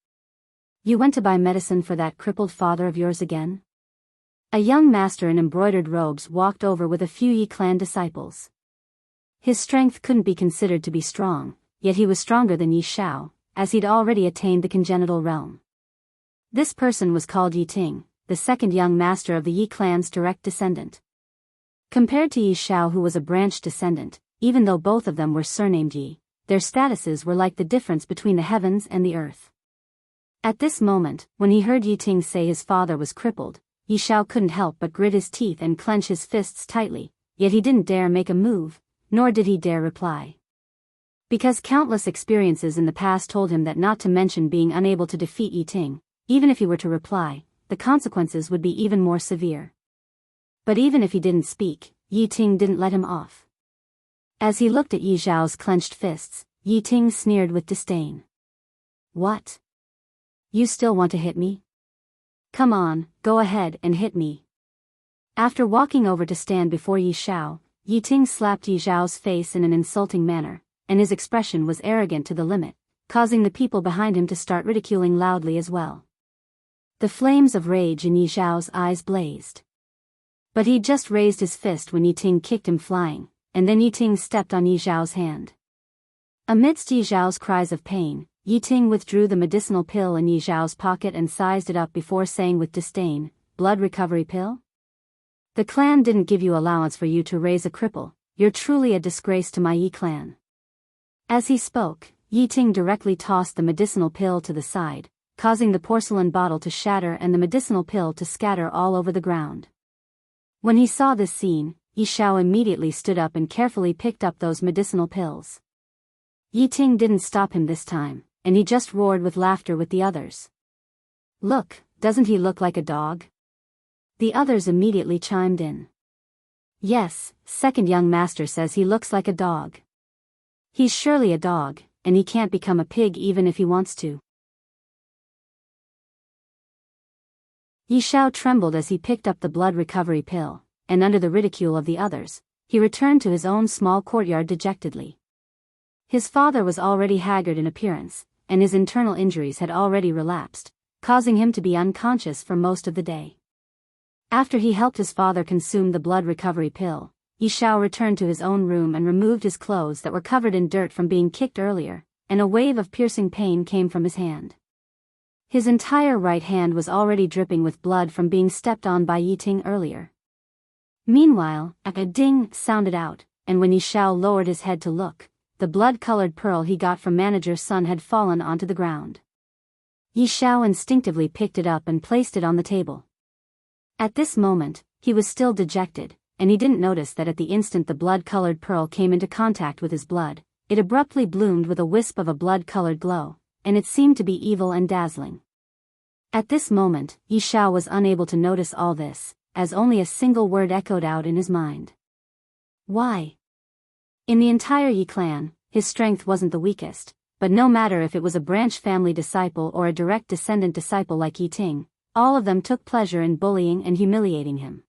You went to buy medicine for that crippled father of yours again? A young master in embroidered robes walked over with a few Yi clan disciples. His strength couldn't be considered to be strong, yet he was stronger than Yi Xiao, as he'd already attained the congenital realm. This person was called Yi Ting, the second young master of the Yi clan's direct descendant. Compared to Yi Xiao, who was a branch descendant, even though both of them were surnamed Yi, their statuses were like the difference between the heavens and the earth. At this moment, when he heard Yi Ting say his father was crippled, Yi Xiao couldn't help but grit his teeth and clench his fists tightly, yet he didn't dare make a move, nor did he dare reply. Because countless experiences in the past told him that not to mention being unable to defeat Yi Ting, even if he were to reply, the consequences would be even more severe. But even if he didn't speak, Yi Ting didn't let him off. As he looked at Yi Xiao's clenched fists, Yi Ting sneered with disdain. What? You still want to hit me? Come on, go ahead and hit me. After walking over to stand before Yi Xiao, Yi Ting slapped Yi Xiao's face in an insulting manner, and his expression was arrogant to the limit, causing the people behind him to start ridiculing loudly as well. The flames of rage in Yi Xiao's eyes blazed. But he just raised his fist when Yi Ting kicked him flying, and then Yi Ting stepped on Yi Xiao's hand. Amidst Yi Xiao's cries of pain, Yi Ting withdrew the medicinal pill in Yi Xiao's pocket and sized it up before saying with disdain, "Blood recovery pill? The clan didn't give you allowance for you to raise a cripple, you're truly a disgrace to my Yi clan." As he spoke, Yi Ting directly tossed the medicinal pill to the side, causing the porcelain bottle to shatter and the medicinal pill to scatter all over the ground. When he saw this scene, Yi Xiao immediately stood up and carefully picked up those medicinal pills. Yi Ting didn't stop him this time, and he just roared with laughter with the others. "Look, doesn't he look like a dog?" The others immediately chimed in. "Yes, second young master says he looks like a dog. He's surely a dog, and he can't become a pig even if he wants to." Yi Xiao trembled as he picked up the blood recovery pill, and under the ridicule of the others, he returned to his own small courtyard dejectedly. His father was already haggard in appearance, and his internal injuries had already relapsed, causing him to be unconscious for most of the day. After he helped his father consume the blood recovery pill, Yi Xiao returned to his own room and removed his clothes that were covered in dirt from being kicked earlier, and a wave of piercing pain came from his hand. His entire right hand was already dripping with blood from being stepped on by Yi Ting earlier. Meanwhile, a ding sounded out, and when Yi Xiao lowered his head to look, the blood-colored pearl he got from manager's son had fallen onto the ground. Yi Xiao instinctively picked it up and placed it on the table. At this moment, he was still dejected, and he didn't notice that at the instant the blood-colored pearl came into contact with his blood, it abruptly bloomed with a wisp of a blood-colored glow, and it seemed to be evil and dazzling. At this moment, Yi Xiao was unable to notice all this, as only a single word echoed out in his mind. Why? In the entire Yi clan, his strength wasn't the weakest, but no matter if it was a branch family disciple or a direct descendant disciple like Yi Ting, all of them took pleasure in bullying and humiliating him.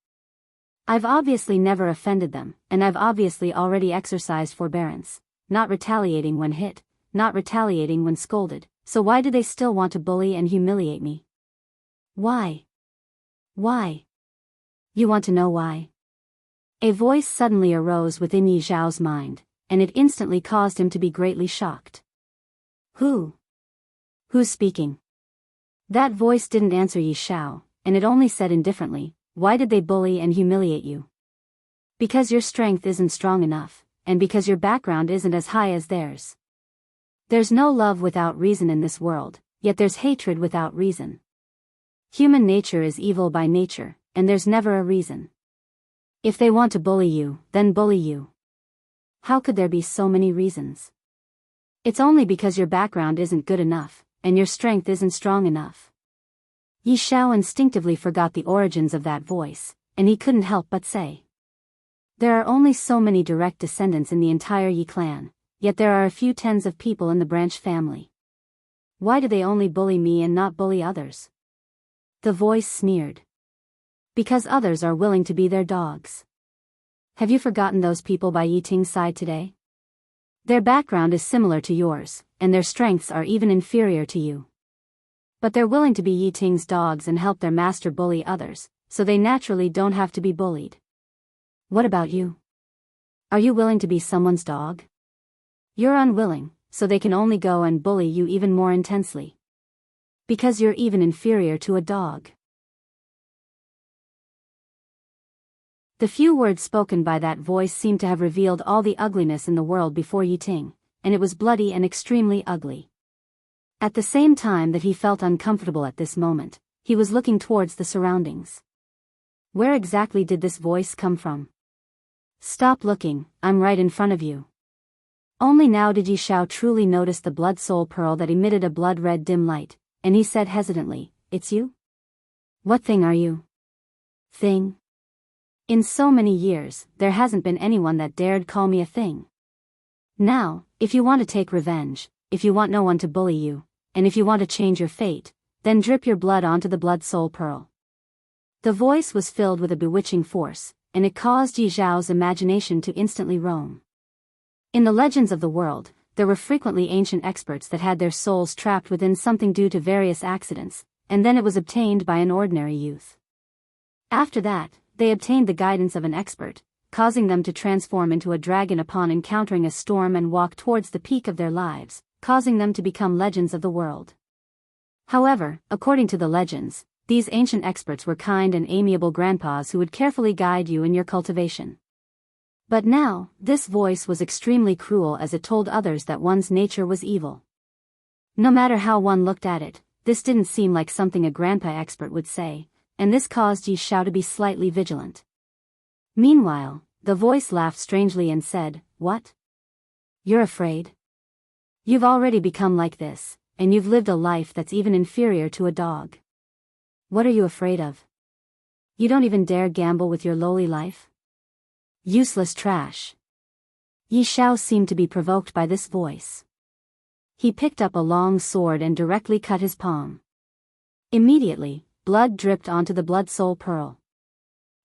I've obviously never offended them, and I've obviously already exercised forbearance, not retaliating when hit, not retaliating when scolded, so why do they still want to bully and humiliate me? Why? Why? You want to know why? A voice suddenly arose within Yi Xiao's mind, and it instantly caused him to be greatly shocked. Who? Who's speaking? That voice didn't answer Yi Xiao, and it only said indifferently, "Why did they bully and humiliate you? Because your strength isn't strong enough, and because your background isn't as high as theirs. There's no love without reason in this world, yet there's hatred without reason. Human nature is evil by nature, and there's never a reason. If they want to bully you, then bully you. How could there be so many reasons? It's only because your background isn't good enough, and your strength isn't strong enough." Yi Xiao instinctively forgot the origins of that voice, and he couldn't help but say. There are only so many direct descendants in the entire Yi clan, yet there are a few tens of people in the branch family. Why do they only bully me and not bully others? The voice sneered. Because others are willing to be their dogs. Have you forgotten those people by Yiting's side today? Their background is similar to yours, and their strengths are even inferior to you. But they're willing to be Yiting's dogs and help their master bully others, so they naturally don't have to be bullied. What about you? Are you willing to be someone's dog? You're unwilling, so they can only go and bully you even more intensely. Because you're even inferior to a dog. The few words spoken by that voice seemed to have revealed all the ugliness in the world before Yiting, and it was bloody and extremely ugly. At the same time that he felt uncomfortable at this moment, he was looking towards the surroundings. Where exactly did this voice come from? Stop looking, I'm right in front of you. Only now did Yi Xiao truly notice the blood soul pearl that emitted a blood-red dim light, and he said hesitantly, "It's you? What thing are you?" Thing? In so many years, there hasn't been anyone that dared call me a thing. Now, if you want to take revenge, if you want no one to bully you, and if you want to change your fate, then drip your blood onto the blood soul pearl. The voice was filled with a bewitching force, and it caused Yi Xiao's imagination to instantly roam. In the legends of the world, there were frequently ancient experts that had their souls trapped within something due to various accidents, and then it was obtained by an ordinary youth. After that, they obtained the guidance of an expert, causing them to transform into a dragon upon encountering a storm and walk towards the peak of their lives, causing them to become legends of the world. However, according to the legends, these ancient experts were kind and amiable grandpas who would carefully guide you in your cultivation. But now, this voice was extremely cruel as it told others that one's nature was evil. No matter how one looked at it, this didn't seem like something a grandpa expert would say, and this caused Yi Xiao to be slightly vigilant. Meanwhile, the voice laughed strangely and said, "What? You're afraid? You've already become like this, and you've lived a life that's even inferior to a dog. What are you afraid of? You don't even dare gamble with your lowly life? Useless trash." Yi Xiao seemed to be provoked by this voice. He picked up a long sword and directly cut his palm. Immediately, blood dripped onto the blood soul pearl.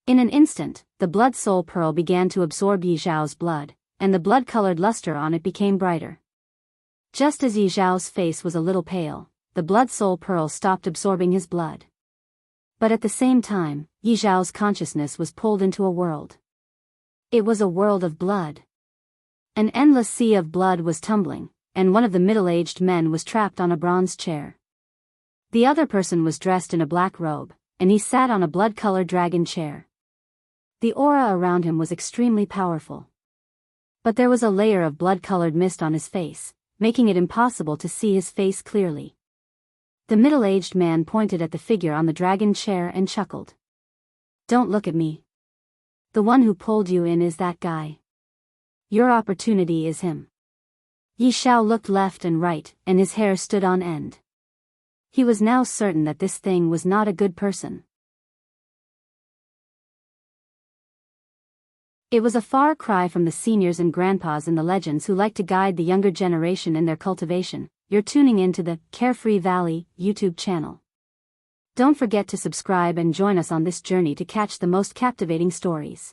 In an instant, the blood soul pearl began to absorb Yi Xiao's blood, and the blood-colored luster on it became brighter. Just as Yi Xiao's face was a little pale, the blood soul pearl stopped absorbing his blood. But at the same time, Yi Xiao's consciousness was pulled into a world. It was a world of blood. An endless sea of blood was tumbling, and one of the middle-aged men was trapped on a bronze chair. The other person was dressed in a black robe, and he sat on a blood-colored dragon chair. The aura around him was extremely powerful. But there was a layer of blood-colored mist on his face, making it impossible to see his face clearly. The middle-aged man pointed at the figure on the dragon chair and chuckled. "Don't look at me. The one who pulled you in is that guy. Your opportunity is him." Yi Xiao looked left and right, and his hair stood on end. He was now certain that this thing was not a good person. It was a far cry from the seniors and grandpas in the legends who like to guide the younger generation in their cultivation. You're tuning into the Carefree Valley YouTube channel. Don't forget to subscribe and join us on this journey to catch the most captivating stories.